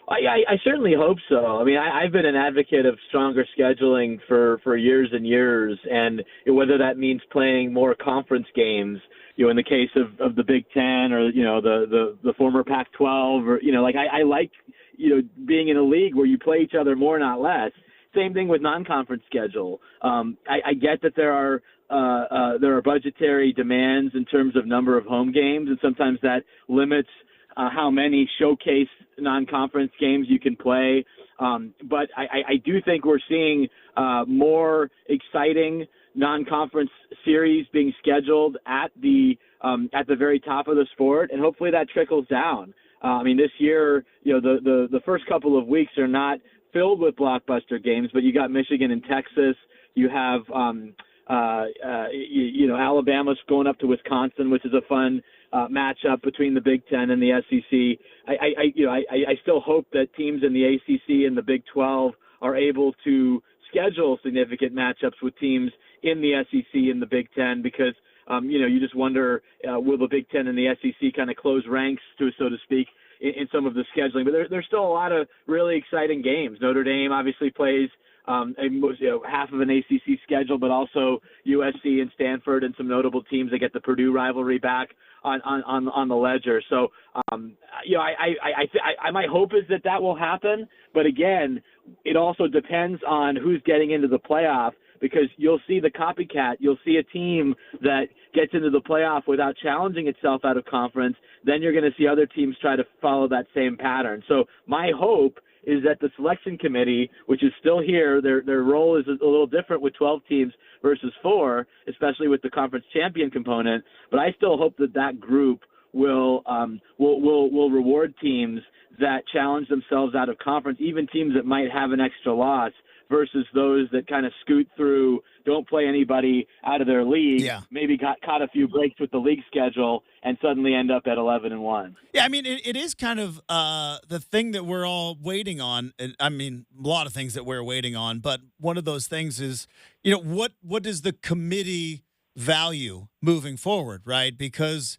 I certainly hope so. I mean, I've been an advocate of stronger scheduling for years and years, and whether that means playing more conference games, in the case of the Big Ten, or the former Pac-12, or I like being in a league where you play each other more, not less. Same thing with non-conference schedule. I get that there are budgetary demands in terms of number of home games, and sometimes that limits how many showcase non-conference games you can play. But I do think we're seeing more exciting non-conference series being scheduled at the very top of the sport, and hopefully that trickles down. I mean, this year, the first couple of weeks are not filled with blockbuster games, but you got Michigan and Texas. You have Alabama's going up to Wisconsin, which is a fun matchup between the Big Ten and the SEC. I still hope that teams in the ACC and the Big 12 are able to schedule significant matchups with teams in the SEC and the Big Ten, because you just wonder, will the Big Ten and the SEC kind of close ranks, so to speak, in some of the scheduling. But there's still a lot of really exciting games. Notre Dame obviously plays half of an ACC schedule, but also USC and Stanford and some notable teams that get the Purdue rivalry back on the ledger. So, my hope is that will happen. But again, it also depends on who's getting into the playoff, because you'll see the copycat. You'll see a team that gets into the playoff without challenging itself out of conference. Then you're going to see other teams try to follow that same pattern. So my hope is that the selection committee, which is still here, their role is a little different with 12 teams versus 4, especially with the conference champion component. But I still hope that group will reward teams that challenge themselves out of conference, even teams that might have an extra loss, versus those that kind of scoot through, don't play anybody out of their league, maybe got caught a few breaks with the league schedule, and suddenly end up at 11-1. Yeah, I mean, it is kind of the thing that we're all waiting on. I mean, a lot of things that we're waiting on, but one of those things is, what is the committee value moving forward, right? Because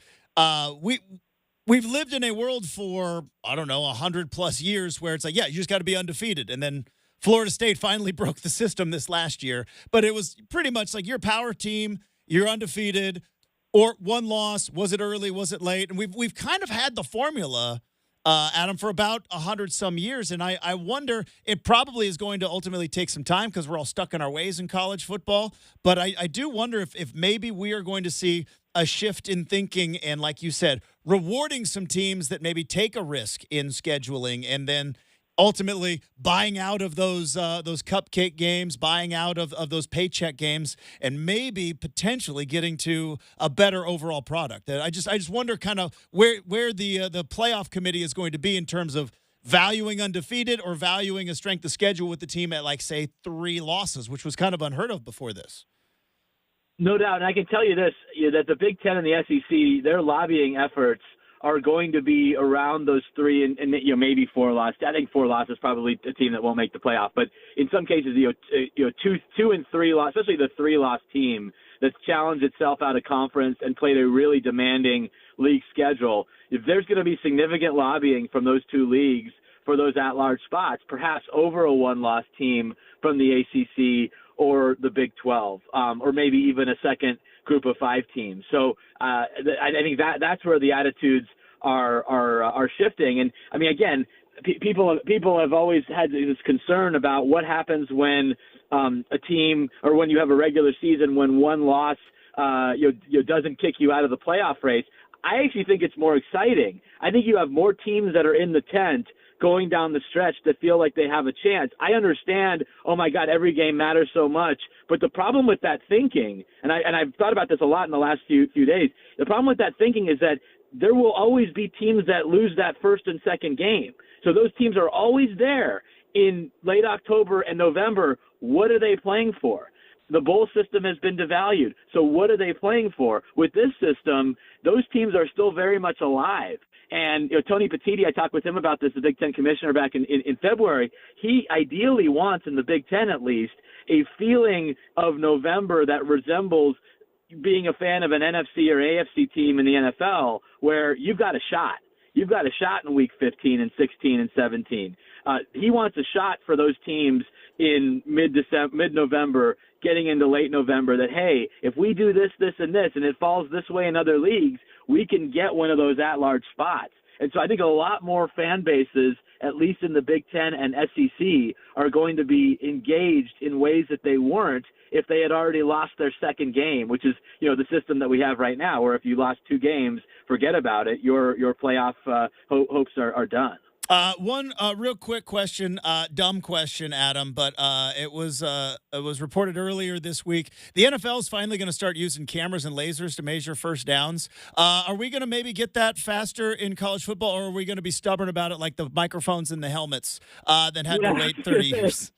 we've lived in a world for, 100+ years where it's like, you just got to be undefeated. And then Florida State finally broke the system this last year. But it was pretty much like your power team, you're undefeated, or one loss. Was it early? Was it late? And we've kind of had the formula, Adam, for about 100-some years. And I wonder, it probably is going to ultimately take some time because we're all stuck in our ways in college football. But I do wonder if maybe we are going to see a shift in thinking and, like you said, rewarding some teams that maybe take a risk in scheduling and then ultimately buying out of those cupcake games, buying out of those paycheck games, and maybe potentially getting to a better overall product. I just wonder kind of where the playoff committee is going to be in terms of valuing undefeated or valuing a strength of schedule with the team at, like, say, 3 losses, which was kind of unheard of before this. No doubt. And I can tell you this, that the Big Ten and the SEC, their lobbying efforts are going to be around those 3 and maybe 4 losses. I think 4 losses probably a team that won't make the playoff. But in some cases, 2 and 3 losses, especially the 3-loss team that's challenged itself out of conference and played a really demanding league schedule. If there's going to be significant lobbying from those 2 leagues for those at-large spots, perhaps over a 1-loss team from the ACC or the Big 12, or maybe even a second group of 5 teams. So I think that's where the attitudes are shifting. And I mean, again, people have always had this concern about what happens when a team, or when you have a regular season, when one loss doesn't kick you out of the playoff race. I actually think it's more exciting. I think you have more teams that are in the tent going down the stretch that feel like they have a chance. I understand, oh my God, every game matters so much. But the problem with that thinking, and I've thought about this a lot in the last few days, the problem with that thinking is that there will always be teams that lose that first and second game. So those teams are always there in late October and November. What are they playing for? The bowl system has been devalued. So what are they playing for? With this system, those teams are still very much alive. And Tony Petitti, I talked with him about this, the Big Ten commissioner, back in February. He ideally wants, in the Big Ten at least, a feeling of November that resembles being a fan of an NFC or AFC team in the NFL, where you've got a shot. You've got a shot in Week 15 and 16 and 17. He wants a shot for those teams in mid-November, getting into late November, that, hey, if we do this, this, and this, and it falls this way in other leagues, we can get one of those at-large spots. And so I think a lot more fan bases, at least in the Big Ten and SEC, are going to be engaged in ways that they weren't if they had already lost their second game, which is, the system that we have right now, where if you lost 2 games, forget about it. Your playoff hopes are done. One real quick question, dumb question, Adam, but it was reported earlier this week. The NFL is finally going to start using cameras and lasers to measure first downs. Are we going to maybe get that faster in college football, or are we going to be stubborn about it like the microphones and the helmets that had to wait 30 years?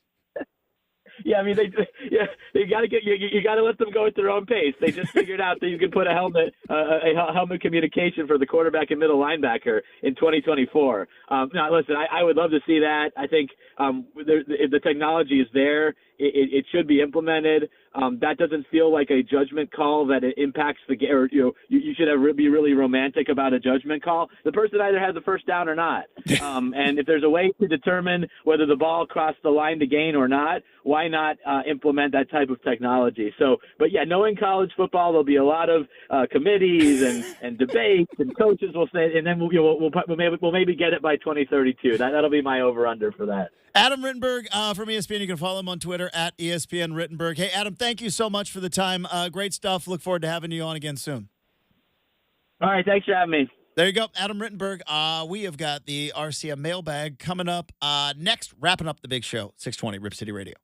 Yeah, I mean, you got to let them go at their own pace. They just figured out that you can put a helmet communication for the quarterback and middle linebacker in 2024. Now, listen, I would love to see that. I think the technology is there. It should be implemented. That doesn't feel like a judgment call that it impacts the game. Or you should be really romantic about a judgment call. The person either has the first down or not. And if there's a way to determine whether the ball crossed the line to gain or not, why not implement that type of technology? So, but yeah, knowing college football, there'll be a lot of committees and debates, and coaches will say, and then we'll maybe get it by 2032. That'll be my over/under for that. Adam Rittenberg from ESPN. You can follow him on Twitter at ESPN Rittenberg. Hey, Adam, thank you so much for the time. Great stuff. Look forward to having you on again soon. All right. Thanks for having me. There you go. Adam Rittenberg. We have got the RCM mailbag coming up next, wrapping up the big show, 620 Rip City Radio.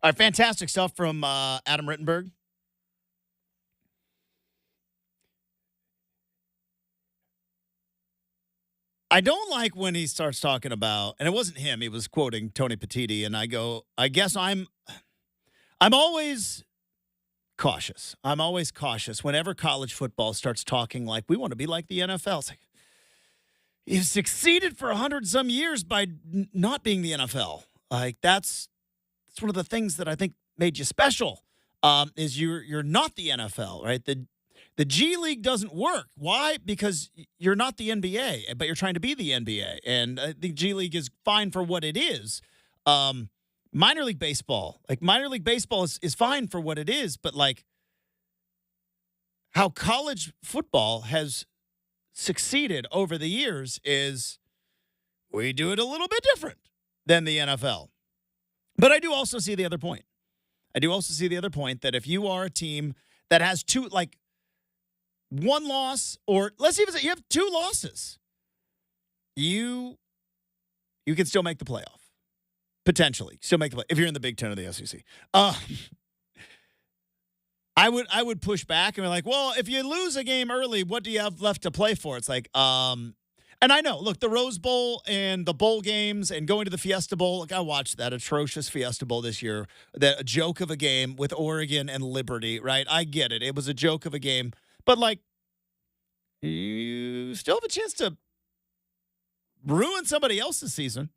All right, fantastic stuff from Adam Rittenberg. I don't like when he starts talking about, and it wasn't him, he was quoting Tony Petitti, and I go, I guess I'm always cautious. I'm always cautious whenever college football starts talking like we want to be like the NFL. It's like, you've succeeded for 100-some years by not being the NFL. Like that's one of the things that I think made you special. Is you're not the NFL, right? The G League doesn't work. Why? Because you're not the NBA, but you're trying to be the NBA, and the G League is fine for what it is. Minor league baseball, is fine for what it is, but like how college football has succeeded over the years is we do it a little bit different than the NFL. But I do also see the other point. That if you are a team that has one loss, or let's even say you have 2 losses, you can still make the playoff. Potentially. Still make the play if you're in the Big Ten or the SEC. I would push back and be like, well, if you lose a game early, what do you have left to play for? It's like, and I know, look, the Rose Bowl and the bowl games and going to the Fiesta Bowl. Look, I watched that atrocious Fiesta Bowl this year. That a joke of a game with Oregon and Liberty, right? I get it. It was a joke of a game. But, like, you still have a chance to ruin somebody else's season.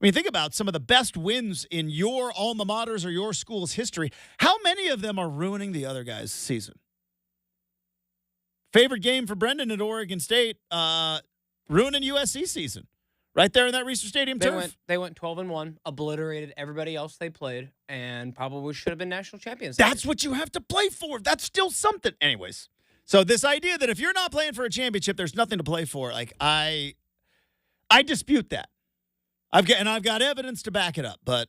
I mean, think about some of the best wins in your alma maters or your school's history. How many of them are ruining the other guy's season? Favorite game for Brenden at Oregon State, ruining USC season. Right there in that Reser Stadium turf. They went 12-1, obliterated everybody else they played, and probably should have been national champions. That's what you have to play for. That's still something. Anyways. So this idea that if you're not playing for a championship, there's nothing to play for, like I dispute that. I've got evidence to back it up, but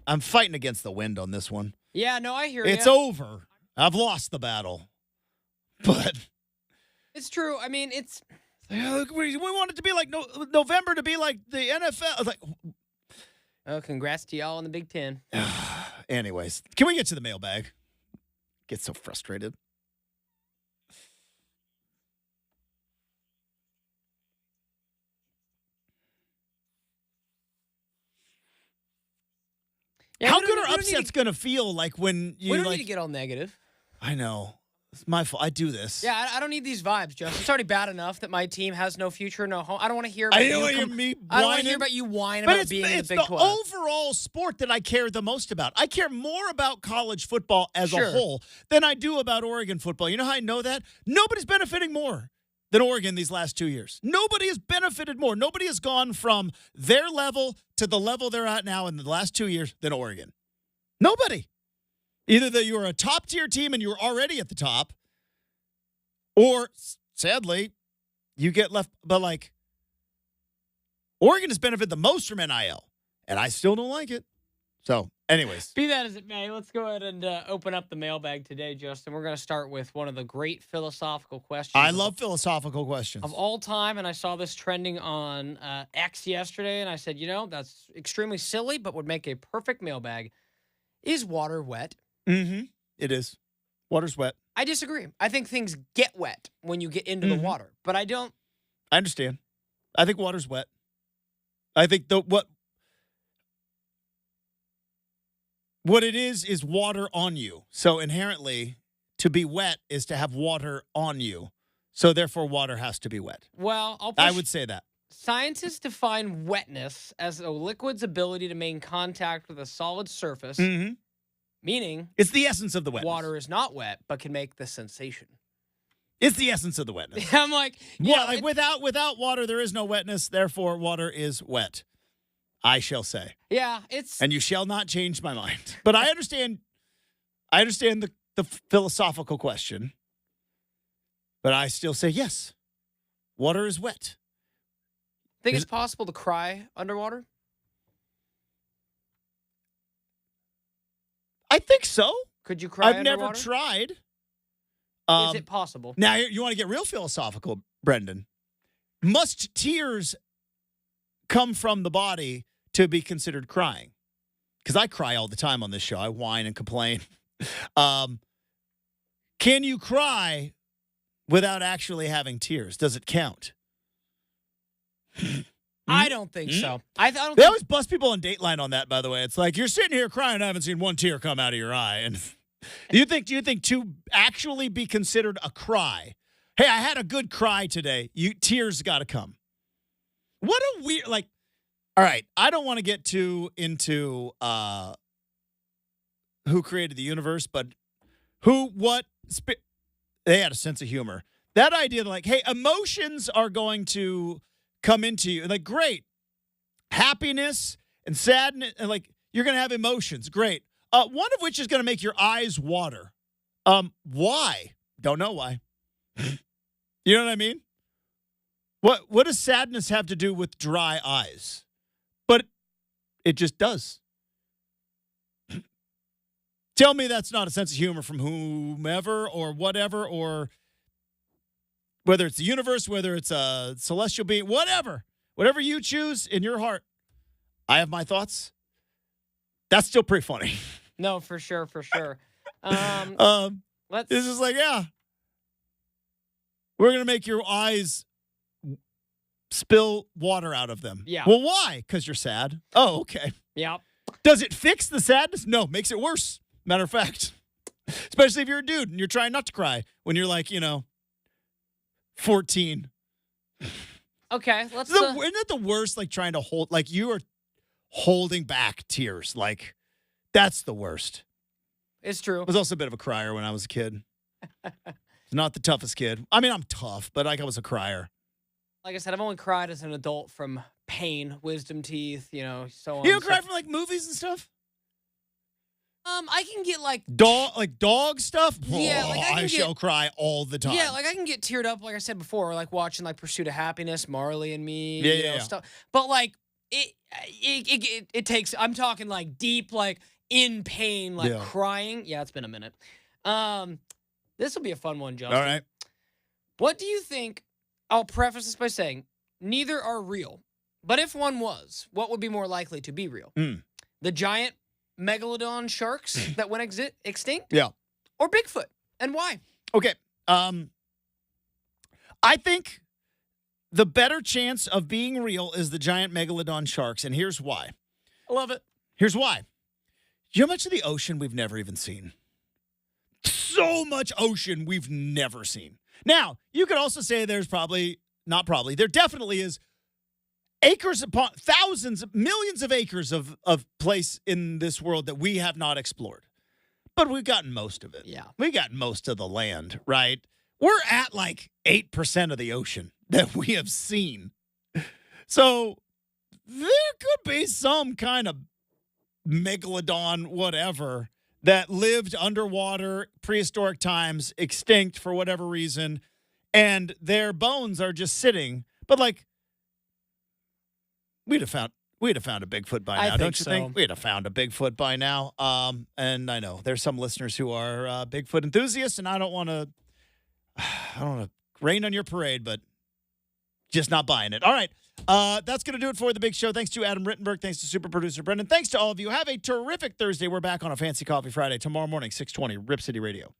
I'm fighting against the wind on this one. Yeah, no, I hear you. It's over. I've lost the battle. But it's true. I mean, it's we want it to be like November to be like the NFL. Like, oh, congrats to y'all in the Big Ten. Anyways, can we get to the mailbag? Get so frustrated. Yeah, how good are upsets going to feel like when you we don't need to get all negative. I know. It's my fault. I do this. Yeah, I don't need these vibes, Justin. It's already bad enough that my team has no future, no home. I don't want to hear about I don't want to hear about you whining about being in the Big 12. It's the overall sport that I care the most about. I care more about college football as a whole than I do about Oregon football. You know how I know that? Nobody's benefiting more than Oregon these last 2 years. Nobody has benefited more. Nobody has gone from their level to the level they're at now in the last 2 years than Oregon. Nobody. Either that you're a top-tier team and you're already at the top, or, sadly, you get left. But, like, Oregon has benefited the most from NIL, and I still don't like it. So, anyways. Be that as it may, let's go ahead and open up the mailbag today, Justin. We're going to start with one of the great philosophical questions. I love philosophical questions. Of all time, and I saw this trending on X yesterday, and I said, that's extremely silly, but would make a perfect mailbag. Is water wet? Mm-hmm. It is. Water's wet. I disagree. I think things get wet when you get into the water, but I don't. I understand. I think water's wet. I think what it is water on you. So inherently, to be wet is to have water on you. So therefore, water has to be wet. Well, I would say that. Scientists define wetness as a liquid's ability to maintain contact with a solid surface, meaning it's the essence of the wetness. Water is not wet, but can make the sensation. It's the essence of the wetness. I'm like, without water, there is no wetness. Therefore, water is wet. I shall say. Yeah, it's. And you shall not change my mind. But I understand. I understand the philosophical question. But I still say yes. Water is wet. Think it's possible to cry underwater? I think so. Could you cry underwater? I've never tried. Is it possible? Now, you want to get real philosophical, Brenden. Must tears come from the body to be considered crying? because I cry all the time on this show. I whine and complain. Can you cry without actually having tears? Does it count? I don't think so. They always bust people on Dateline on that, by the way. It's like, you're sitting here crying, I haven't seen one tear come out of your eye. And do you think to actually be considered a cry, hey, I had a good cry today, tears got to come. What a weird, like, all right, I don't want to get too into who created the universe, but they had a sense of humor. That idea that, like, hey, emotions are going to come into you. Like, great. Happiness and sadness, and like, you're going to have emotions. Great. One of which is going to make your eyes water. Why? Don't know why. You know what I mean? What does sadness have to do with dry eyes? But it just does. Tell me that's not a sense of humor from whomever or whatever, or whether it's the universe, whether it's a celestial being, whatever you choose in your heart. I have my thoughts. That's still pretty funny. No, for sure. It's just like, yeah, we're going to make your eyes spill water out of them. Yeah. Well, why? Because you're sad. Oh, okay. Yeah. Does it fix the sadness? No, makes it worse. Matter of fact, especially if you're a dude and you're trying not to cry when you're like, 14. Okay, let's. Isn't that the worst? Like trying to hold, like you are holding back tears. Like that's the worst. It's true. I was also a bit of a crier when I was a kid. Not the toughest kid. I mean, I'm tough, but like I was a crier. Like I said, I've only cried as an adult from pain, wisdom teeth, so on. You don't cry from like movies and stuff? I can get like dog stuff. Yeah, like I shall cry all the time. Yeah, like I can get teared up, like I said before, like watching like Pursuit of Happiness, Marley and Me, yeah. stuff. But like it takes. I'm talking like deep, like in pain, like crying. Yeah, it's been a minute. This will be a fun one, Justin. All right. What do you think? I'll preface this by saying neither are real, but if one was, what would be more likely to be real? The giant megalodon sharks that went extinct? Yeah. Or Bigfoot? And why? Okay. I think the better chance of being real is the giant megalodon sharks, and here's why. I love it. Here's why. You know how much of the ocean we've never even seen? So much ocean we've never seen. Now, you could also say there definitely is acres upon thousands, millions of acres of place in this world that we have not explored. But we've gotten most of it. Yeah. We got most of the land, right? We're at like 8% of the ocean that we have seen. So there could be some kind of megalodon whatever that lived underwater, prehistoric times, extinct for whatever reason, and their bones are just sitting. But like, we'd have found a Bigfoot by now, don't you think? We'd have found a Bigfoot by now. And I know there's some listeners who are Bigfoot enthusiasts, and I don't want to rain on your parade, but just not buying it. All right. That's going to do it for the big show. Thanks to Adam Rittenberg. Thanks to super producer Brenden. Thanks to all of you. Have a terrific Thursday. We're back on a Fancy Coffee Friday tomorrow morning, 6:20, Rip City Radio.